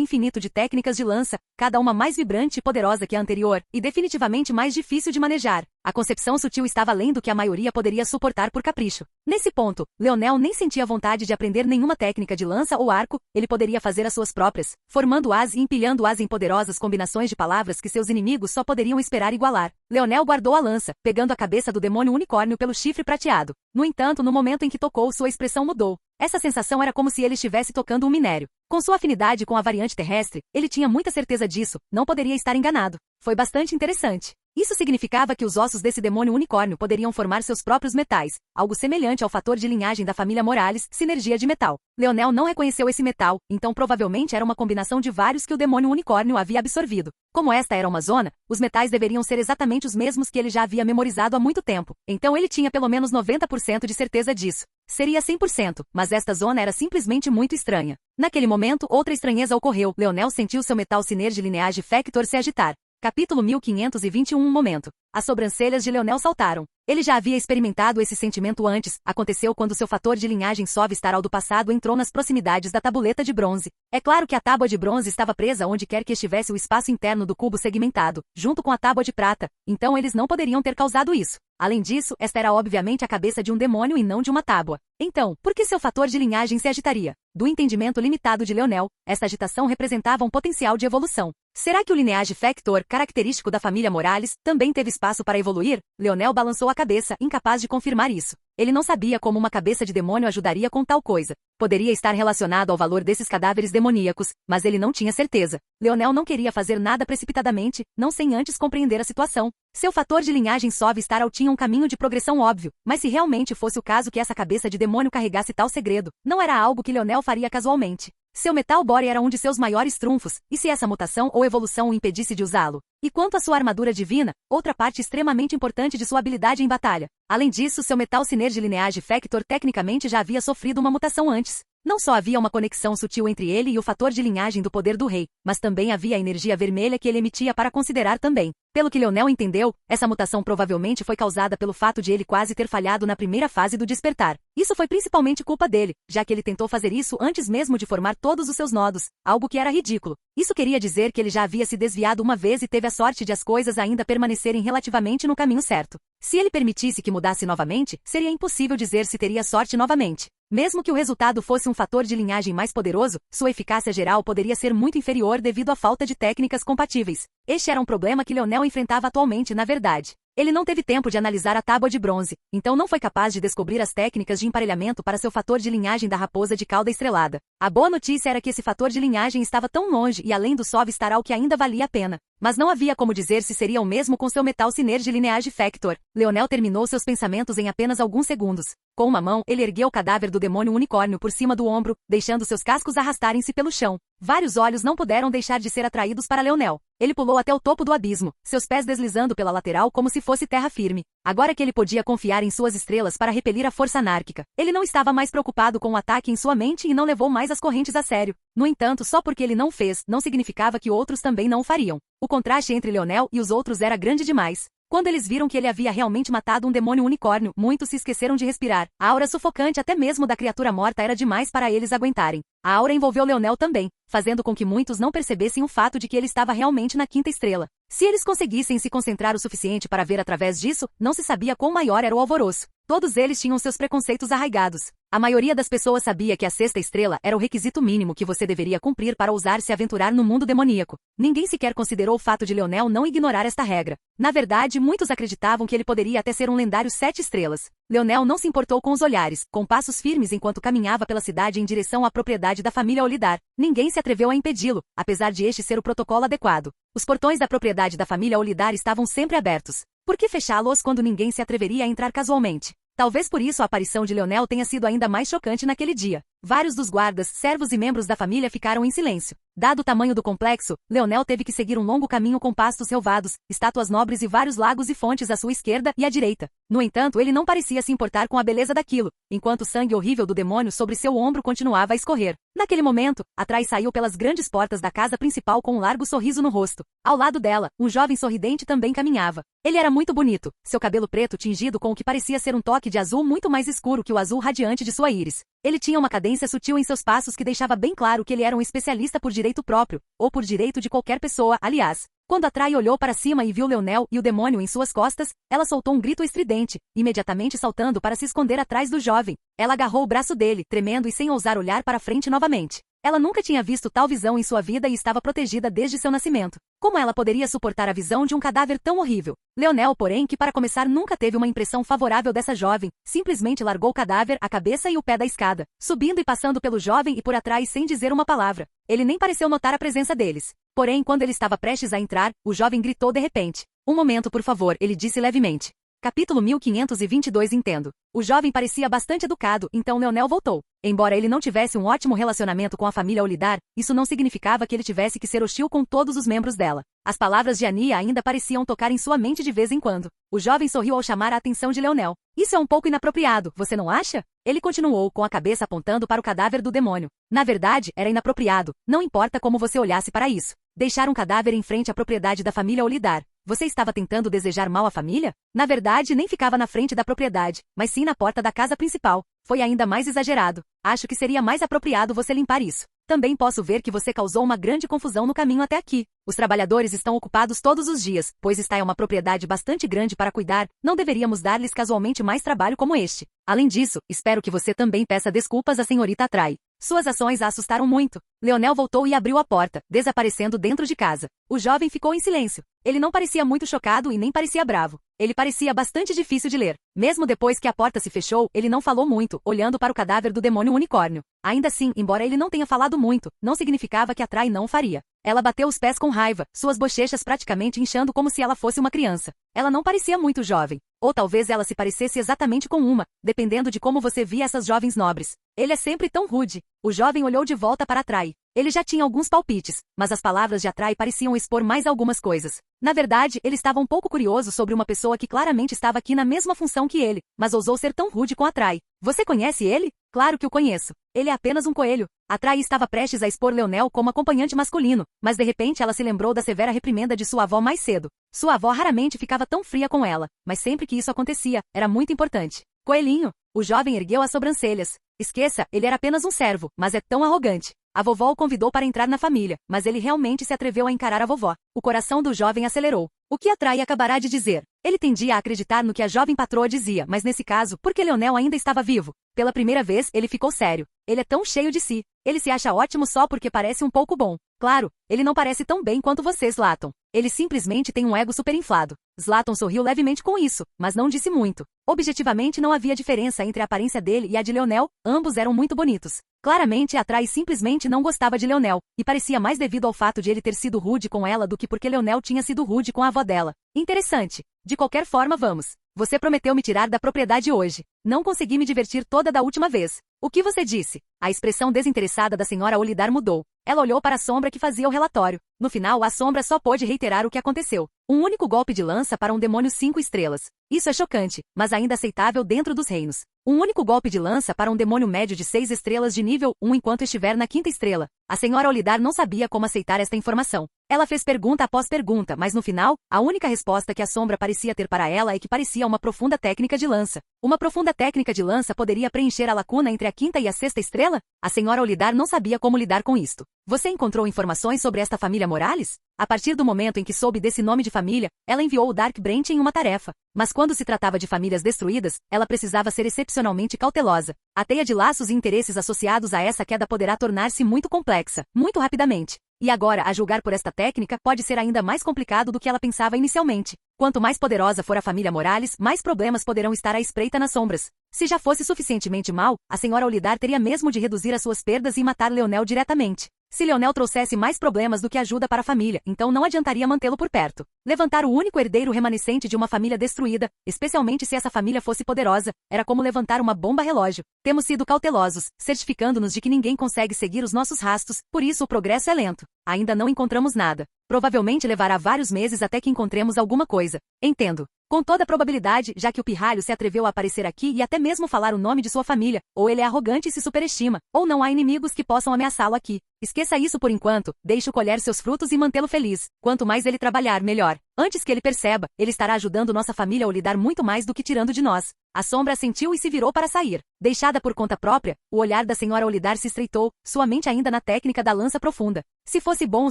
infinito de técnicas de lança, cada uma mais vibrante e poderosa que a anterior, e definitivamente mais difícil de manejar. A concepção sutil estava além do que a maioria poderia suportar por capricho. Nesse ponto, Leonel nem sentia vontade de aprender nenhuma técnica de lança ou arco, ele poderia fazer as suas próprias, formando-as e empilhando-as em poderosas combinações de palavras que seus inimigos só poderiam esperar igualar. Leonel guardou a lança, pegando a cabeça do demônio unicórnio pelo chifre prateado. No entanto, no momento em que tocou, sua expressão mudou. Essa sensação era como se ele estivesse tocando um minério. Com sua afinidade com a variante terrestre, ele tinha muita certeza disso, não poderia estar enganado. Foi bastante interessante. Isso significava que os ossos desse demônio unicórnio poderiam formar seus próprios metais, algo semelhante ao fator de linhagem da família Morales, sinergia de metal. Leonel não reconheceu esse metal, então provavelmente era uma combinação de vários que o demônio unicórnio havia absorvido. Como esta era uma zona, os metais deveriam ser exatamente os mesmos que ele já havia memorizado há muito tempo, então ele tinha pelo menos 90% de certeza disso. Seria 100%, mas esta zona era simplesmente muito estranha. Naquele momento, outra estranheza ocorreu. Leonel sentiu seu metal sinergia lineage factor se agitar. Capítulo 1521 Momento. As sobrancelhas de Leonel saltaram. Ele já havia experimentado esse sentimento antes, aconteceu quando seu fator de linhagem Sovistaral do passado entrou nas proximidades da tabuleta de bronze. É claro que a tábua de bronze estava presa onde quer que estivesse o espaço interno do cubo segmentado, junto com a tábua de prata, então eles não poderiam ter causado isso. Além disso, esta era obviamente a cabeça de um demônio e não de uma tábua. Então, por que seu fator de linhagem se agitaria? Do entendimento limitado de Leonel, esta agitação representava um potencial de evolução. Será que o lineage factor, característico da família Morales, também teve espaço para evoluir? Leonel balançou a cabeça, incapaz de confirmar isso. Ele não sabia como uma cabeça de demônio ajudaria com tal coisa. Poderia estar relacionado ao valor desses cadáveres demoníacos, mas ele não tinha certeza. Leonel não queria fazer nada precipitadamente, não sem antes compreender a situação. Seu fator de linhagem Sovistaral tinha um caminho de progressão óbvio, mas se realmente fosse o caso que essa cabeça de demônio carregasse tal segredo, não era algo que Leonel faria casualmente. Seu Metal Bore era um de seus maiores trunfos, e se essa mutação ou evolução o impedisse de usá-lo? E quanto à sua armadura divina, outra parte extremamente importante de sua habilidade em batalha. Além disso, seu Metal Synergy Lineage Factor tecnicamente já havia sofrido uma mutação antes. Não só havia uma conexão sutil entre ele e o fator de linhagem do poder do rei, mas também havia a energia vermelha que ele emitia para considerar também. Pelo que Leonel entendeu, essa mutação provavelmente foi causada pelo fato de ele quase ter falhado na primeira fase do despertar. Isso foi principalmente culpa dele, já que ele tentou fazer isso antes mesmo de formar todos os seus nodos, algo que era ridículo. Isso queria dizer que ele já havia se desviado uma vez e teve a sorte de as coisas ainda permanecerem relativamente no caminho certo. Se ele permitisse que mudasse novamente, seria impossível dizer se teria sorte novamente. Mesmo que o resultado fosse um fator de linhagem mais poderoso, sua eficácia geral poderia ser muito inferior devido à falta de técnicas compatíveis. Este era um problema que Leonel enfrentava atualmente, na verdade. Ele não teve tempo de analisar a tábua de bronze, então não foi capaz de descobrir as técnicas de emparelhamento para seu fator de linhagem da raposa de cauda estrelada. A boa notícia era que esse fator de linhagem estava tão longe e além do Sovistaral que ainda valia a pena. Mas não havia como dizer se seria o mesmo com seu Metal Synergy Lineage Factor. Leonel terminou seus pensamentos em apenas alguns segundos. Com uma mão, ele ergueu o cadáver do demônio unicórnio por cima do ombro, deixando seus cascos arrastarem-se pelo chão. Vários olhos não puderam deixar de ser atraídos para Leonel. Ele pulou até o topo do abismo, seus pés deslizando pela lateral como se fosse terra firme. Agora que ele podia confiar em suas estrelas para repelir a força anárquica, ele não estava mais preocupado com o ataque em sua mente e não levou mais as correntes a sério. No entanto, só porque ele não fez, não significava que outros também não o fariam. O contraste entre Leonel e os outros era grande demais. Quando eles viram que ele havia realmente matado um demônio unicórnio, muitos se esqueceram de respirar. A aura sufocante até mesmo da criatura morta era demais para eles aguentarem. A aura envolveu Leonel também, fazendo com que muitos não percebessem o fato de que ele estava realmente na quinta estrela. Se eles conseguissem se concentrar o suficiente para ver através disso, não se sabia quão maior era o alvoroço. Todos eles tinham seus preconceitos arraigados. A maioria das pessoas sabia que a sexta estrela era o requisito mínimo que você deveria cumprir para ousar se aventurar no mundo demoníaco. Ninguém sequer considerou o fato de Leonel não ignorar esta regra. Na verdade, muitos acreditavam que ele poderia até ser um lendário 7 estrelas. Leonel não se importou com os olhares, com passos firmes enquanto caminhava pela cidade em direção à propriedade da família Olidar. Ninguém se atreveu a impedi-lo, apesar de este ser o protocolo adequado. Os portões da propriedade da família Olidar estavam sempre abertos. Por que fechá-los quando ninguém se atreveria a entrar casualmente? Talvez por isso a aparição de Leonel tenha sido ainda mais chocante naquele dia. Vários dos guardas, servos e membros da família ficaram em silêncio. Dado o tamanho do complexo, Leonel teve que seguir um longo caminho com pastos relvados, estátuas nobres e vários lagos e fontes à sua esquerda e à direita. No entanto, ele não parecia se importar com a beleza daquilo, enquanto o sangue horrível do demônio sobre seu ombro continuava a escorrer. Naquele momento, atrás saiu pelas grandes portas da casa principal com um largo sorriso no rosto. Ao lado dela, um jovem sorridente também caminhava. Ele era muito bonito, seu cabelo preto tingido com o que parecia ser um toque de azul muito mais escuro que o azul radiante de sua íris. Ele tinha uma cadência sutil em seus passos que deixava bem claro que ele era um especialista por direito próprio, ou por direito de qualquer pessoa, aliás. Quando a Trai olhou para cima e viu Leonel e o demônio em suas costas, ela soltou um grito estridente, imediatamente saltando para se esconder atrás do jovem. Ela agarrou o braço dele, tremendo e sem ousar olhar para frente novamente. Ela nunca tinha visto tal visão em sua vida e estava protegida desde seu nascimento. Como ela poderia suportar a visão de um cadáver tão horrível? Leonel, porém, que para começar nunca teve uma impressão favorável dessa jovem, simplesmente largou o cadáver, a cabeça e o pé da escada, subindo e passando pelo jovem e por atrás sem dizer uma palavra. Ele nem pareceu notar a presença deles. Porém, quando ele estava prestes a entrar, o jovem gritou de repente. "Um momento, por favor", ele disse levemente. Capítulo 1522 Entendo. O jovem parecia bastante educado, então Leonel voltou. Embora ele não tivesse um ótimo relacionamento com a família Olidar, isso não significava que ele tivesse que ser hostil com todos os membros dela. As palavras de Ania ainda pareciam tocar em sua mente de vez em quando. O jovem sorriu ao chamar a atenção de Leonel. "Isso é um pouco inapropriado, você não acha?" Ele continuou, com a cabeça apontando para o cadáver do demônio. "Na verdade, era inapropriado, não importa como você olhasse para isso. Deixar um cadáver em frente à propriedade da família Olidar. Você estava tentando desejar mal à família? Na verdade, nem ficava na frente da propriedade, mas sim na porta da casa principal. Foi ainda mais exagerado. Acho que seria mais apropriado você limpar isso. Também posso ver que você causou uma grande confusão no caminho até aqui. Os trabalhadores estão ocupados todos os dias, pois esta é uma propriedade bastante grande para cuidar, não deveríamos dar-lhes casualmente mais trabalho como este. Além disso, espero que você também peça desculpas à senhorita Atrai. Suas ações a assustaram muito. Leonel voltou e abriu a porta, desaparecendo dentro de casa. O jovem ficou em silêncio. Ele não parecia muito chocado e nem parecia bravo. Ele parecia bastante difícil de ler. Mesmo depois que a porta se fechou, ele não falou muito, olhando para o cadáver do demônio unicórnio. Ainda assim, embora ele não tenha falado muito, não significava que Atrai não o faria. Ela bateu os pés com raiva, suas bochechas praticamente inchando como se ela fosse uma criança. Ela não parecia muito jovem. Ou talvez ela se parecesse exatamente com uma, dependendo de como você via essas jovens nobres. Ele é sempre tão rude. O jovem olhou de volta para Atrai. Ele já tinha alguns palpites, mas as palavras de Atrai pareciam expor mais algumas coisas. Na verdade, ele estava um pouco curioso sobre uma pessoa que claramente estava aqui na mesma função que ele, mas ousou ser tão rude com Atrai. Você conhece ele? Claro que o conheço. Ele é apenas um coelho. Atrai estava prestes a expor Leonel como acompanhante masculino, mas de repente ela se lembrou da severa reprimenda de sua avó mais cedo. Sua avó raramente ficava tão fria com ela, mas sempre que isso acontecia, era muito importante. Coelhinho. O jovem ergueu as sobrancelhas. Esqueça, ele era apenas um servo, mas é tão arrogante. A vovó o convidou para entrar na família, mas ele realmente se atreveu a encarar a vovó. O coração do jovem acelerou. O que Atrai acabará de dizer? Ele tendia a acreditar no que a jovem patroa dizia, mas nesse caso, porque Leonel ainda estava vivo. Pela primeira vez, ele ficou sério. Ele é tão cheio de si. Ele se acha ótimo só porque parece um pouco bom. Claro, ele não parece tão bem quanto você, Zlatan. Ele simplesmente tem um ego superinflado. Zlatan sorriu levemente com isso, mas não disse muito. Objetivamente não havia diferença entre a aparência dele e a de Leonel, ambos eram muito bonitos. Claramente Atrai simplesmente não gostava de Leonel, e parecia mais devido ao fato de ele ter sido rude com ela do que porque Leonel tinha sido rude com a avó dela. Interessante. De qualquer forma, vamos. Você prometeu me tirar da propriedade hoje. Não consegui me divertir toda da última vez. O que você disse? A expressão desinteressada da senhora Olidar mudou. Ela olhou para a sombra que fazia o relatório. No final, a sombra só pôde reiterar o que aconteceu. Um único golpe de lança para um demônio 5 estrelas. Isso é chocante, mas ainda aceitável dentro dos reinos. Um único golpe de lança para um demônio médio de 6 estrelas de nível 1 enquanto estiver na 5ª estrela. A senhora Olidar não sabia como aceitar esta informação. Ela fez pergunta após pergunta, mas no final, a única resposta que a sombra parecia ter para ela é que parecia uma profunda técnica de lança. Uma profunda técnica de lança poderia preencher a lacuna entre a 5ª e a 6ª estrela? A senhora Olidar não sabia como lidar com isto. Você encontrou informações sobre esta família Morales? A partir do momento em que soube desse nome de família, ela enviou o Dark Brent em uma tarefa. Mas quando se tratava de famílias destruídas, ela precisava ser excepcionalmente cautelosa. A teia de laços e interesses associados a essa queda poderá tornar-se muito complexa, muito rapidamente. E agora, a julgar por esta técnica, pode ser ainda mais complicado do que ela pensava inicialmente. Quanto mais poderosa for a família Morales, mais problemas poderão estar à espreita nas sombras. Se já fosse suficientemente mal, a senhora Olidar teria mesmo de reduzir as suas perdas e matar Leonel diretamente. Se Leonel trouxesse mais problemas do que ajuda para a família, então não adiantaria mantê-lo por perto. Levantar o único herdeiro remanescente de uma família destruída, especialmente se essa família fosse poderosa, era como levantar uma bomba relógio. Temos sido cautelosos, certificando-nos de que ninguém consegue seguir os nossos rastros, por isso o progresso é lento. Ainda não encontramos nada. Provavelmente levará vários meses até que encontremos alguma coisa. Entendo. Com toda probabilidade, já que o pirralho se atreveu a aparecer aqui e até mesmo falar o nome de sua família, ou ele é arrogante e se superestima, ou não há inimigos que possam ameaçá-lo aqui. Esqueça isso por enquanto, deixe-o colher seus frutos e mantê-lo feliz. Quanto mais ele trabalhar, melhor. Antes que ele perceba, ele estará ajudando nossa família a lidar muito mais do que tirando de nós. A sombra assentiu e se virou para sair. Deixada por conta própria, o olhar da senhora Olidar se estreitou, sua mente ainda na técnica da lança profunda. Se fosse bom o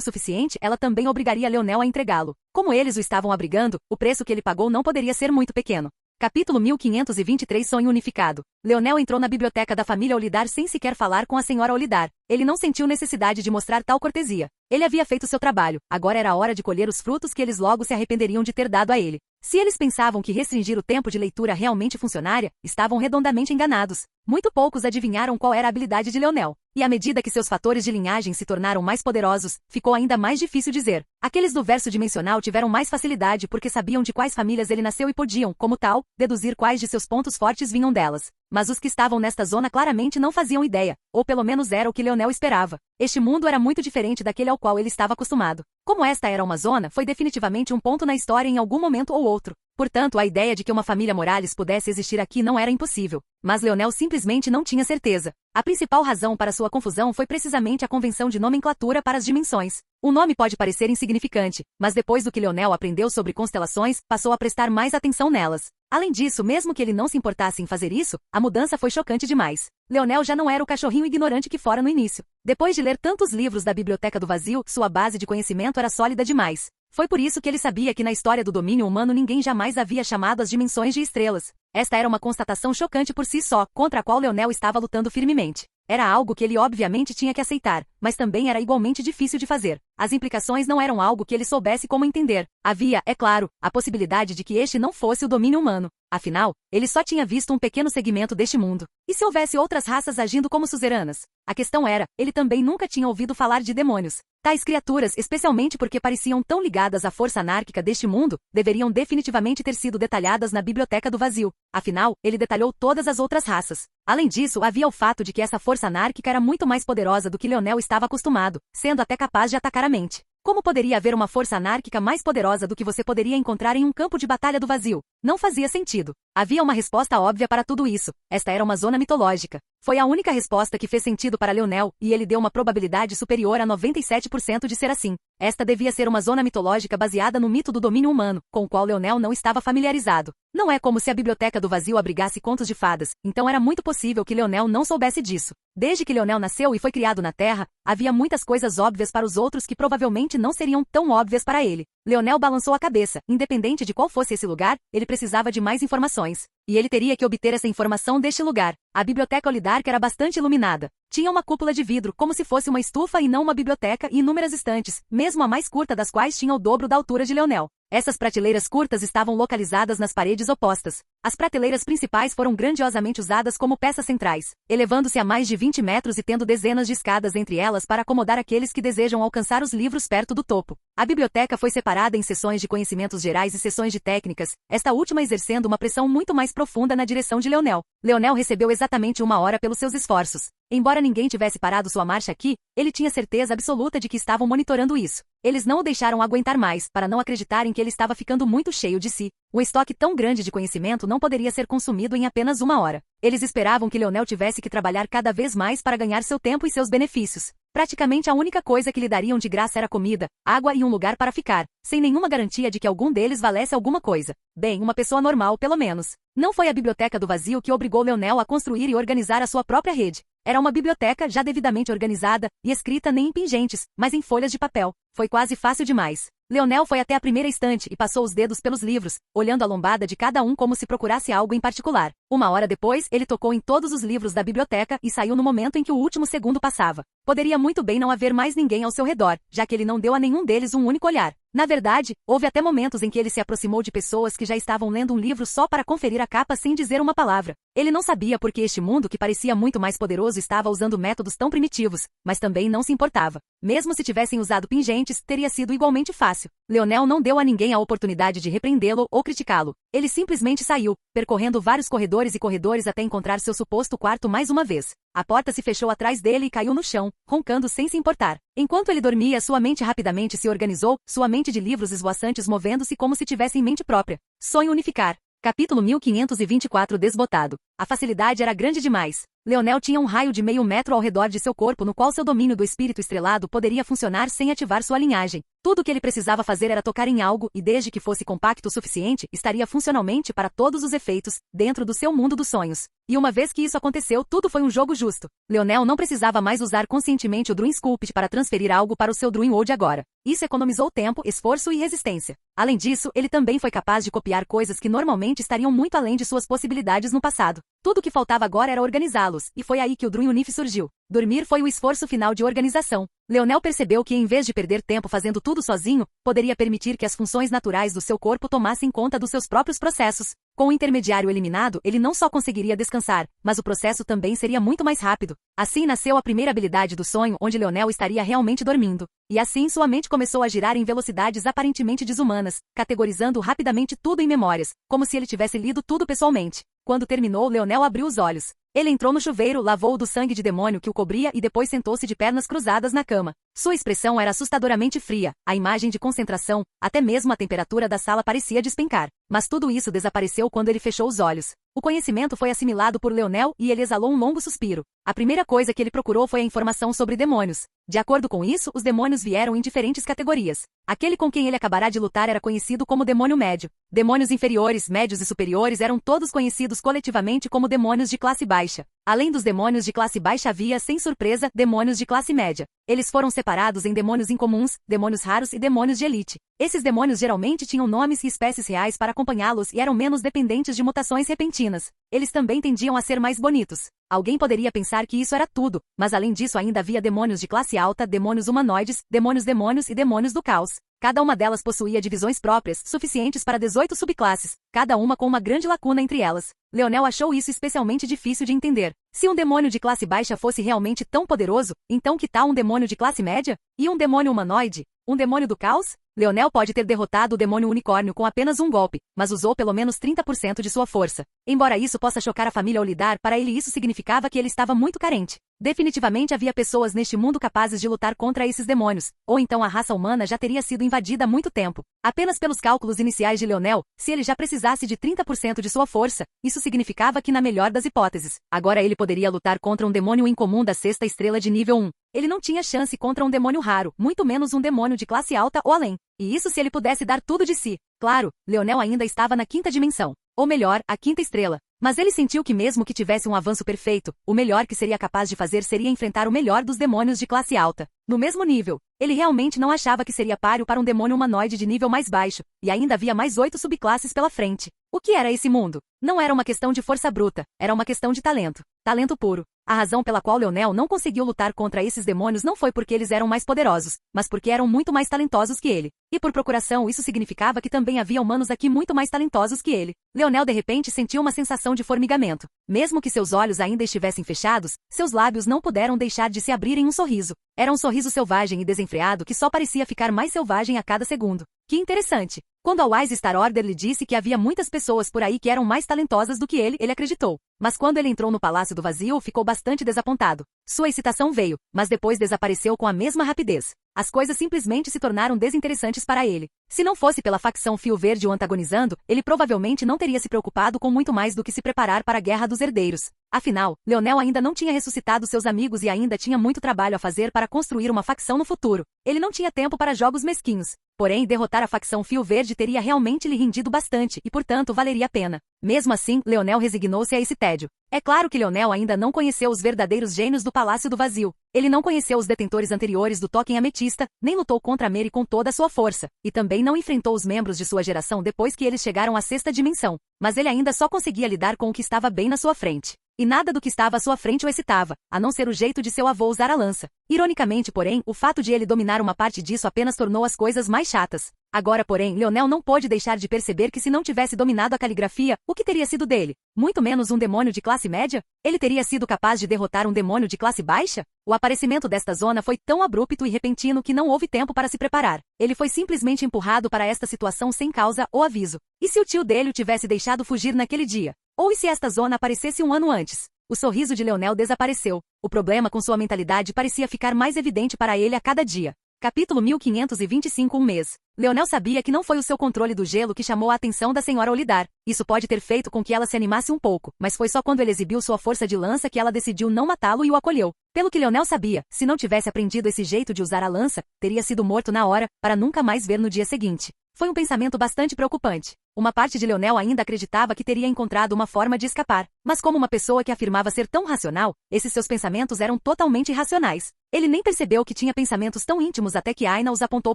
suficiente, ela também obrigaria Leonel a entregá-lo. Como eles o estavam abrigando, o preço que ele pagou não poderia ser muito pequeno. Capítulo 1523 Sonho Unificado. Leonel entrou na biblioteca da família Olidar sem sequer falar com a senhora Olidar. Ele não sentiu necessidade de mostrar tal cortesia. Ele havia feito seu trabalho, agora era a hora de colher os frutos que eles logo se arrependeriam de ter dado a ele. Se eles pensavam que restringir o tempo de leitura realmente funcionaria, estavam redondamente enganados. Muito poucos adivinharam qual era a habilidade de Leonel. E à medida que seus fatores de linhagem se tornaram mais poderosos, ficou ainda mais difícil dizer. Aqueles do verso dimensional tiveram mais facilidade porque sabiam de quais famílias ele nasceu e podiam, como tal, deduzir quais de seus pontos fortes vinham delas. Mas os que estavam nesta zona claramente não faziam ideia, ou pelo menos era o que Leonel esperava. Este mundo era muito diferente daquele ao qual ele estava acostumado. Como esta era uma zona, foi definitivamente um ponto na história em algum momento ou outro. Portanto, a ideia de que uma família Morales pudesse existir aqui não era impossível. Mas Leonel simplesmente não tinha certeza. A principal razão para sua confusão foi precisamente a convenção de nomenclatura para as dimensões. O nome pode parecer insignificante, mas depois do que Leonel aprendeu sobre constelações, passou a prestar mais atenção nelas. Além disso, mesmo que ele não se importasse em fazer isso, a mudança foi chocante demais. Leonel já não era o cachorrinho ignorante que fora no início. Depois de ler tantos livros da Biblioteca do Vazio, sua base de conhecimento era sólida demais. Foi por isso que ele sabia que na história do domínio humano ninguém jamais havia chamado as dimensões de estrelas. Esta era uma constatação chocante por si só, contra a qual Leonel estava lutando firmemente. Era algo que ele obviamente tinha que aceitar, mas também era igualmente difícil de fazer. As implicações não eram algo que ele soubesse como entender. Havia, é claro, a possibilidade de que este não fosse o domínio humano. Afinal, ele só tinha visto um pequeno segmento deste mundo. E se houvesse outras raças agindo como suzeranas? A questão era, ele também nunca tinha ouvido falar de demônios. Tais criaturas, especialmente porque pareciam tão ligadas à força anárquica deste mundo, deveriam definitivamente ter sido detalhadas na Biblioteca do Vazio. Afinal, ele detalhou todas as outras raças. Além disso, havia o fato de que essa força anárquica era muito mais poderosa do que Leonel estava acostumado, sendo até capaz de atacar a mente. Como poderia haver uma força anárquica mais poderosa do que você poderia encontrar em um campo de batalha do vazio? Não fazia sentido. Havia uma resposta óbvia para tudo isso. Esta era uma zona mitológica. Foi a única resposta que fez sentido para Leonel, e ele deu uma probabilidade superior a 97% de ser assim. Esta devia ser uma zona mitológica baseada no mito do domínio humano, com o qual Leonel não estava familiarizado. Não é como se a Biblioteca do Vazio abrigasse contos de fadas, então era muito possível que Leonel não soubesse disso. Desde que Leonel nasceu e foi criado na Terra, havia muitas coisas óbvias para os outros que provavelmente não seriam tão óbvias para ele. Leonel balançou a cabeça. Independente de qual fosse esse lugar, ele precisava de mais informações. E ele teria que obter essa informação deste lugar. A biblioteca Olidark era bastante iluminada. Tinha uma cúpula de vidro, como se fosse uma estufa e não uma biblioteca, e inúmeras estantes, mesmo a mais curta das quais tinha o dobro da altura de Leonel. Essas prateleiras curtas estavam localizadas nas paredes opostas. As prateleiras principais foram grandiosamente usadas como peças centrais, elevando-se a mais de 20 metros e tendo dezenas de escadas entre elas para acomodar aqueles que desejam alcançar os livros perto do topo. A biblioteca foi separada em seções de conhecimentos gerais e seções de técnicas, esta última exercendo uma pressão muito mais profunda na direção de Leonel. Leonel recebeu exatamente 1 hora pelos seus esforços. Embora ninguém tivesse parado sua marcha aqui, ele tinha certeza absoluta de que estavam monitorando isso. Eles não o deixaram aguentar mais, para não acreditarem que ele estava ficando muito cheio de si. Um estoque tão grande de conhecimento não poderia ser consumido em apenas 1 hora. Eles esperavam que Leonel tivesse que trabalhar cada vez mais para ganhar seu tempo e seus benefícios. Praticamente a única coisa que lhe dariam de graça era comida, água e um lugar para ficar, sem nenhuma garantia de que algum deles valesse alguma coisa. Bem, uma pessoa normal, pelo menos. Não foi a Biblioteca do Vazio que obrigou Leonel a construir e organizar a sua própria rede. Era uma biblioteca já devidamente organizada e escrita nem em pingentes, mas em folhas de papel. Foi quase fácil demais. Leonel foi até a primeira estante e passou os dedos pelos livros, olhando a lombada de cada um como se procurasse algo em particular. 1 hora depois, ele tocou em todos os livros da biblioteca e saiu no momento em que o último segundo passava. Poderia muito bem não haver mais ninguém ao seu redor, já que ele não deu a nenhum deles um único olhar. Na verdade, houve até momentos em que ele se aproximou de pessoas que já estavam lendo um livro só para conferir a capa sem dizer uma palavra. Ele não sabia por que este mundo que parecia muito mais poderoso estava usando métodos tão primitivos, mas também não se importava. Mesmo se tivessem usado pingentes, teria sido igualmente fácil. Leonel não deu a ninguém a oportunidade de repreendê-lo ou criticá-lo. Ele simplesmente saiu, percorrendo vários corredores e corredores até encontrar seu suposto quarto mais uma vez. A porta se fechou atrás dele e caiu no chão, roncando sem se importar. Enquanto ele dormia, sua mente rapidamente se organizou, sua mente de livros esvoaçantes movendo-se como se tivesse em mente própria. Sonho unificar. Capítulo 1524 Desbotado. A facilidade era grande demais. Leonel tinha um raio de meio metro ao redor de seu corpo no qual seu domínio do espírito estrelado poderia funcionar sem ativar sua linhagem. Tudo o que ele precisava fazer era tocar em algo e, desde que fosse compacto o suficiente, estaria funcionalmente para todos os efeitos, dentro do seu mundo dos sonhos. E uma vez que isso aconteceu, tudo foi um jogo justo. Leonel não precisava mais usar conscientemente o Druin Sculpt para transferir algo para o seu Druin World agora. Isso economizou tempo, esforço e resistência. Além disso, ele também foi capaz de copiar coisas que normalmente estariam muito além de suas possibilidades no passado. Tudo o que faltava agora era organizá-los, e foi aí que o Druin Unif surgiu. Dormir foi o esforço final de organização. Leonel percebeu que, em vez de perder tempo fazendo tudo sozinho, poderia permitir que as funções naturais do seu corpo tomassem conta dos seus próprios processos. Com o intermediário eliminado, ele não só conseguiria descansar, mas o processo também seria muito mais rápido. Assim nasceu a primeira habilidade do sonho, onde Leonel estaria realmente dormindo. E assim sua mente começou a girar em velocidades aparentemente desumanas, categorizando rapidamente tudo em memórias, como se ele tivesse lido tudo pessoalmente. Quando terminou, Leonel abriu os olhos. Ele entrou no chuveiro, lavou-o do sangue de demônio que o cobria e depois sentou-se de pernas cruzadas na cama. Sua expressão era assustadoramente fria, a imagem de concentração, até mesmo a temperatura da sala parecia despencar. Mas tudo isso desapareceu quando ele fechou os olhos. O conhecimento foi assimilado por Leonel e ele exalou um longo suspiro. A primeira coisa que ele procurou foi a informação sobre demônios. De acordo com isso, os demônios vieram em diferentes categorias. Aquele com quem ele acabará de lutar era conhecido como demônio médio. Demônios inferiores, médios e superiores eram todos conhecidos coletivamente como demônios de classe baixa. Além dos demônios de classe baixa havia, sem surpresa, demônios de classe média. Eles foram separados em demônios incomuns, demônios raros e demônios de elite. Esses demônios geralmente tinham nomes e espécies reais para acompanhá-los e eram menos dependentes de mutações repentinas. Eles também tendiam a ser mais bonitos. Alguém poderia pensar que isso era tudo, mas além disso ainda havia demônios de classe alta, demônios humanoides, demônios e demônios do caos. Cada uma delas possuía divisões próprias, suficientes para 18 subclasses, cada uma com uma grande lacuna entre elas. Leonel achou isso especialmente difícil de entender. Se um demônio de classe baixa fosse realmente tão poderoso, então que tal um demônio de classe média? E um demônio humanoide? Um demônio do caos? Leonel pode ter derrotado o demônio unicórnio com apenas um golpe, mas usou pelo menos 30% de sua força. Embora isso possa chocar a família ao lidar, para ele isso significava que ele estava muito carente. Definitivamente havia pessoas neste mundo capazes de lutar contra esses demônios, ou então a raça humana já teria sido invadida há muito tempo. Apenas pelos cálculos iniciais de Leonel, se ele já precisasse de 30% de sua força, isso significava que na melhor das hipóteses, agora ele poderia lutar contra um demônio incomum da sexta estrela de nível 1. Ele não tinha chance contra um demônio raro, muito menos um demônio de classe alta ou além. E isso se ele pudesse dar tudo de si. Claro, Leonel ainda estava na quinta dimensão. Ou melhor, a quinta estrela. Mas ele sentiu que mesmo que tivesse um avanço perfeito, o melhor que seria capaz de fazer seria enfrentar o melhor dos demônios de classe alta. No mesmo nível, ele realmente não achava que seria páreo para um demônio humanoide de nível mais baixo, e ainda havia mais 8 subclasses pela frente. O que era esse mundo? Não era uma questão de força bruta, era uma questão de talento. Talento puro. A razão pela qual Leonel não conseguiu lutar contra esses demônios não foi porque eles eram mais poderosos, mas porque eram muito mais talentosos que ele. E por procuração isso significava que também havia humanos aqui muito mais talentosos que ele. Leonel de repente sentiu uma sensação de formigamento. Mesmo que seus olhos ainda estivessem fechados, seus lábios não puderam deixar de se abrir em um sorriso. Era um sorriso selvagem e desenfreado que só parecia ficar mais selvagem a cada segundo. Que interessante. Quando a Wise Star Order lhe disse que havia muitas pessoas por aí que eram mais talentosas do que ele acreditou. Mas quando ele entrou no Palácio do Vazio, ficou bastante desapontado. Sua excitação veio, mas depois desapareceu com a mesma rapidez. As coisas simplesmente se tornaram desinteressantes para ele. Se não fosse pela facção Fio Verde o antagonizando, ele provavelmente não teria se preocupado com muito mais do que se preparar para a Guerra dos Herdeiros. Afinal, Leonel ainda não tinha ressuscitado seus amigos e ainda tinha muito trabalho a fazer para construir uma facção no futuro. Ele não tinha tempo para jogos mesquinhos. Porém, derrotar a facção Fio Verde teria realmente lhe rendido bastante e, portanto, valeria a pena. Mesmo assim, Leonel resignou-se a esse tédio. É claro que Leonel ainda não conheceu os verdadeiros gênios do Palácio do Vazio. Ele não conheceu os detentores anteriores do Token Ametista, nem lutou contra Mary com toda a sua força, e também não enfrentou os membros de sua geração depois que eles chegaram à sexta dimensão. Mas ele ainda só conseguia lidar com o que estava bem na sua frente. E nada do que estava à sua frente o excitava, a não ser o jeito de seu avô usar a lança. Ironicamente, porém, o fato de ele dominar uma parte disso apenas tornou as coisas mais chatas. Agora, porém, Leonel não pôde deixar de perceber que se não tivesse dominado a caligrafia, o que teria sido dele? Muito menos um demônio de classe média? Ele teria sido capaz de derrotar um demônio de classe baixa? O aparecimento desta zona foi tão abrupto e repentino que não houve tempo para se preparar. Ele foi simplesmente empurrado para esta situação sem causa ou aviso. E se o tio dele o tivesse deixado fugir naquele dia? Ou e se esta zona aparecesse um ano antes? O sorriso de Leonel desapareceu. O problema com sua mentalidade parecia ficar mais evidente para ele a cada dia. Capítulo 1525 Um mês. Leonel sabia que não foi o seu controle do gelo que chamou a atenção da senhora Olidar. Isso pode ter feito com que ela se animasse um pouco, mas foi só quando ele exibiu sua força de lança que ela decidiu não matá-lo e o acolheu. Pelo que Leonel sabia, se não tivesse aprendido esse jeito de usar a lança, teria sido morto na hora, para nunca mais ver no dia seguinte. Foi um pensamento bastante preocupante. Uma parte de Leonel ainda acreditava que teria encontrado uma forma de escapar, mas como uma pessoa que afirmava ser tão racional, esses seus pensamentos eram totalmente irracionais. Ele nem percebeu que tinha pensamentos tão íntimos até que Aina os apontou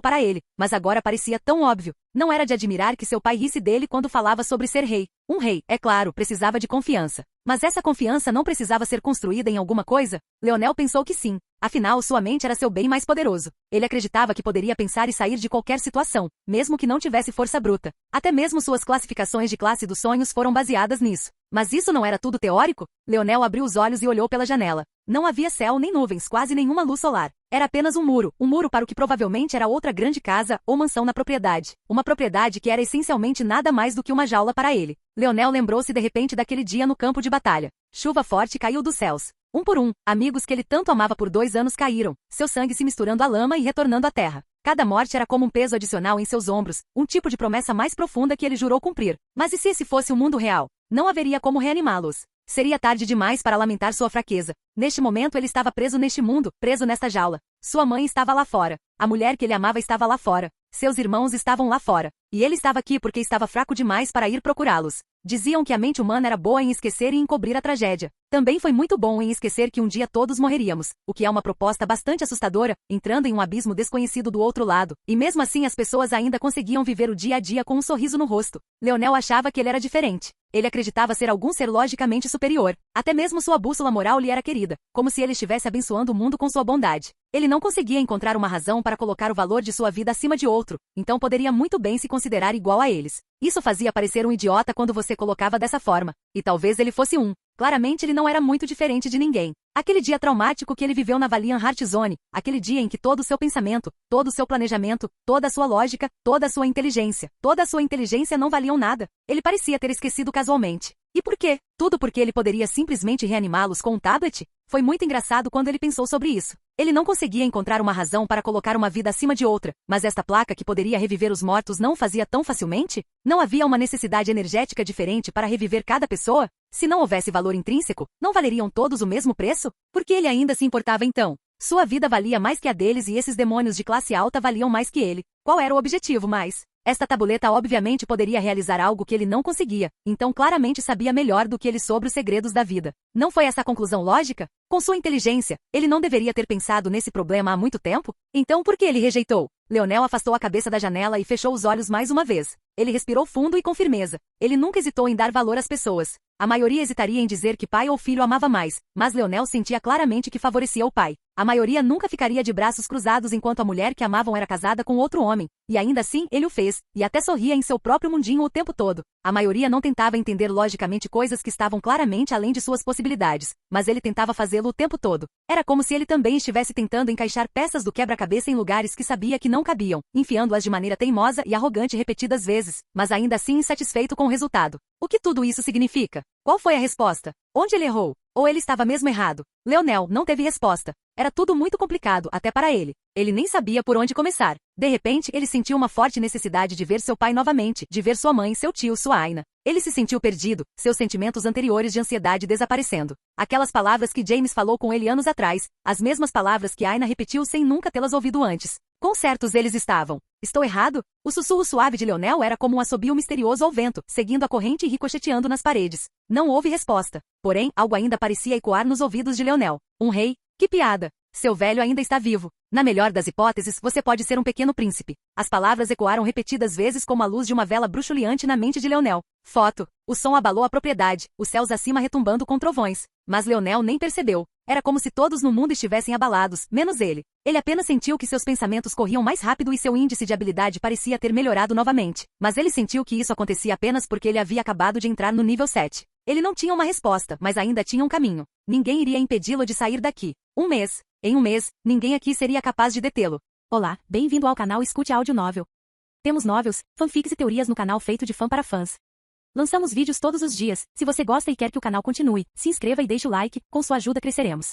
para ele, mas agora parecia tão óbvio. Não era de admirar que seu pai risse dele quando falava sobre ser rei. Um rei, é claro, precisava de confiança. Mas essa confiança não precisava ser construída em alguma coisa? Leonel pensou que sim. Afinal, sua mente era seu bem mais poderoso. Ele acreditava que poderia pensar e sair de qualquer situação, mesmo que não tivesse força bruta. Até mesmo suas classificações de classe dos sonhos foram baseadas nisso. Mas isso não era tudo teórico? Leonel abriu os olhos e olhou pela janela. Não havia céu nem nuvens, quase nenhuma luz solar. Era apenas um muro para o que provavelmente era outra grande casa ou mansão na propriedade. Uma propriedade que era essencialmente nada mais do que uma jaula para ele. Leonel lembrou-se de repente daquele dia no campo de batalha. Chuva forte caiu dos céus. Um por um, amigos que ele tanto amava por 2 anos caíram, seu sangue se misturando à lama e retornando à terra. Cada morte era como um peso adicional em seus ombros, um tipo de promessa mais profunda que ele jurou cumprir. Mas e se esse fosse o mundo real? Não haveria como reanimá-los. Seria tarde demais para lamentar sua fraqueza. Neste momento ele estava preso neste mundo, preso nesta jaula. Sua mãe estava lá fora. A mulher que ele amava estava lá fora. Seus irmãos estavam lá fora. E ele estava aqui porque estava fraco demais para ir procurá-los. Diziam que a mente humana era boa em esquecer e encobrir a tragédia. Também foi muito bom em esquecer que um dia todos morreríamos, o que é uma proposta bastante assustadora, entrando em um abismo desconhecido do outro lado. E mesmo assim as pessoas ainda conseguiam viver o dia a dia com um sorriso no rosto. Leonel achava que ele era diferente. Ele acreditava ser algum ser logicamente superior. Até mesmo sua bússola moral lhe era querida, como se ele estivesse abençoando o mundo com sua bondade. Ele não conseguia encontrar uma razão para colocar o valor de sua vida acima de outro, então poderia muito bem se considerar igual a eles. Isso fazia parecer um idiota quando você colocava dessa forma. E talvez ele fosse um. Claramente ele não era muito diferente de ninguém. Aquele dia traumático que ele viveu na Valiant Heart Zone, aquele dia em que todo o seu pensamento, todo o seu planejamento, toda a sua lógica, toda a sua inteligência não valiam nada. Ele parecia ter esquecido casualmente. E por quê? Tudo porque ele poderia simplesmente reanimá-los com um tablet? Foi muito engraçado quando ele pensou sobre isso. Ele não conseguia encontrar uma razão para colocar uma vida acima de outra, mas esta placa que poderia reviver os mortos não o fazia tão facilmente? Não havia uma necessidade energética diferente para reviver cada pessoa? Se não houvesse valor intrínseco, não valeriam todos o mesmo preço? Por que ele ainda se importava então? Sua vida valia mais que a deles e esses demônios de classe alta valiam mais que ele. Qual era o objetivo mais? Esta tabuleta obviamente poderia realizar algo que ele não conseguia, então claramente sabia melhor do que ele sobre os segredos da vida. Não foi essa a conclusão lógica? Com sua inteligência, ele não deveria ter pensado nesse problema há muito tempo? Então por que ele rejeitou? Leonel afastou a cabeça da janela e fechou os olhos mais uma vez. Ele respirou fundo e com firmeza. Ele nunca hesitou em dar valor às pessoas. A maioria hesitaria em dizer que pai ou filho amava mais, mas Leonel sentia claramente que favorecia o pai. A maioria nunca ficaria de braços cruzados enquanto a mulher que amavam era casada com outro homem. E ainda assim, ele o fez, e até sorria em seu próprio mundinho o tempo todo. A maioria não tentava entender logicamente coisas que estavam claramente além de suas possibilidades, mas ele tentava fazê-lo o tempo todo. Era como se ele também estivesse tentando encaixar peças do quebra-cabeça em lugares que sabia que não cabiam, enfiando-as de maneira teimosa e arrogante repetidas vezes, mas ainda assim insatisfeito com o resultado. O que tudo isso significa? Qual foi a resposta? Onde ele errou? Ou ele estava mesmo errado? Leonel não teve resposta. Era tudo muito complicado, até para ele. Ele nem sabia por onde começar. De repente, ele sentiu uma forte necessidade de ver seu pai novamente, de ver sua mãe, seu tio, sua Aina. Ele se sentiu perdido, seus sentimentos anteriores de ansiedade desaparecendo. Aquelas palavras que James falou com ele anos atrás, as mesmas palavras que Aina repetiu sem nunca tê-las ouvido antes. Quão certos eles estavam? Estou errado? O sussurro suave de Leonel era como um assobio misterioso ao vento, seguindo a corrente e ricocheteando nas paredes. Não houve resposta. Porém, algo ainda parecia ecoar nos ouvidos de Leonel. Um rei? Que piada! Seu velho ainda está vivo. Na melhor das hipóteses, você pode ser um pequeno príncipe. As palavras ecoaram repetidas vezes como a luz de uma vela bruxuleante na mente de Leonel. Foto. O som abalou a propriedade, os céus acima retumbando com trovões. Mas Leonel nem percebeu. Era como se todos no mundo estivessem abalados, menos ele. Ele apenas sentiu que seus pensamentos corriam mais rápido e seu índice de habilidade parecia ter melhorado novamente. Mas ele sentiu que isso acontecia apenas porque ele havia acabado de entrar no nível 7. Ele não tinha uma resposta, mas ainda tinha um caminho. Ninguém iria impedi-lo de sair daqui. Um mês. Em um mês, ninguém aqui seria capaz de detê-lo. Olá, bem-vindo ao canal Escute Áudio Novel. Temos novels, fanfics e teorias no canal feito de fã para fãs. Lançamos vídeos todos os dias. Se você gosta e quer que o canal continue, se inscreva e deixe o like, com sua ajuda cresceremos.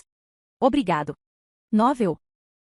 Obrigado. Novel.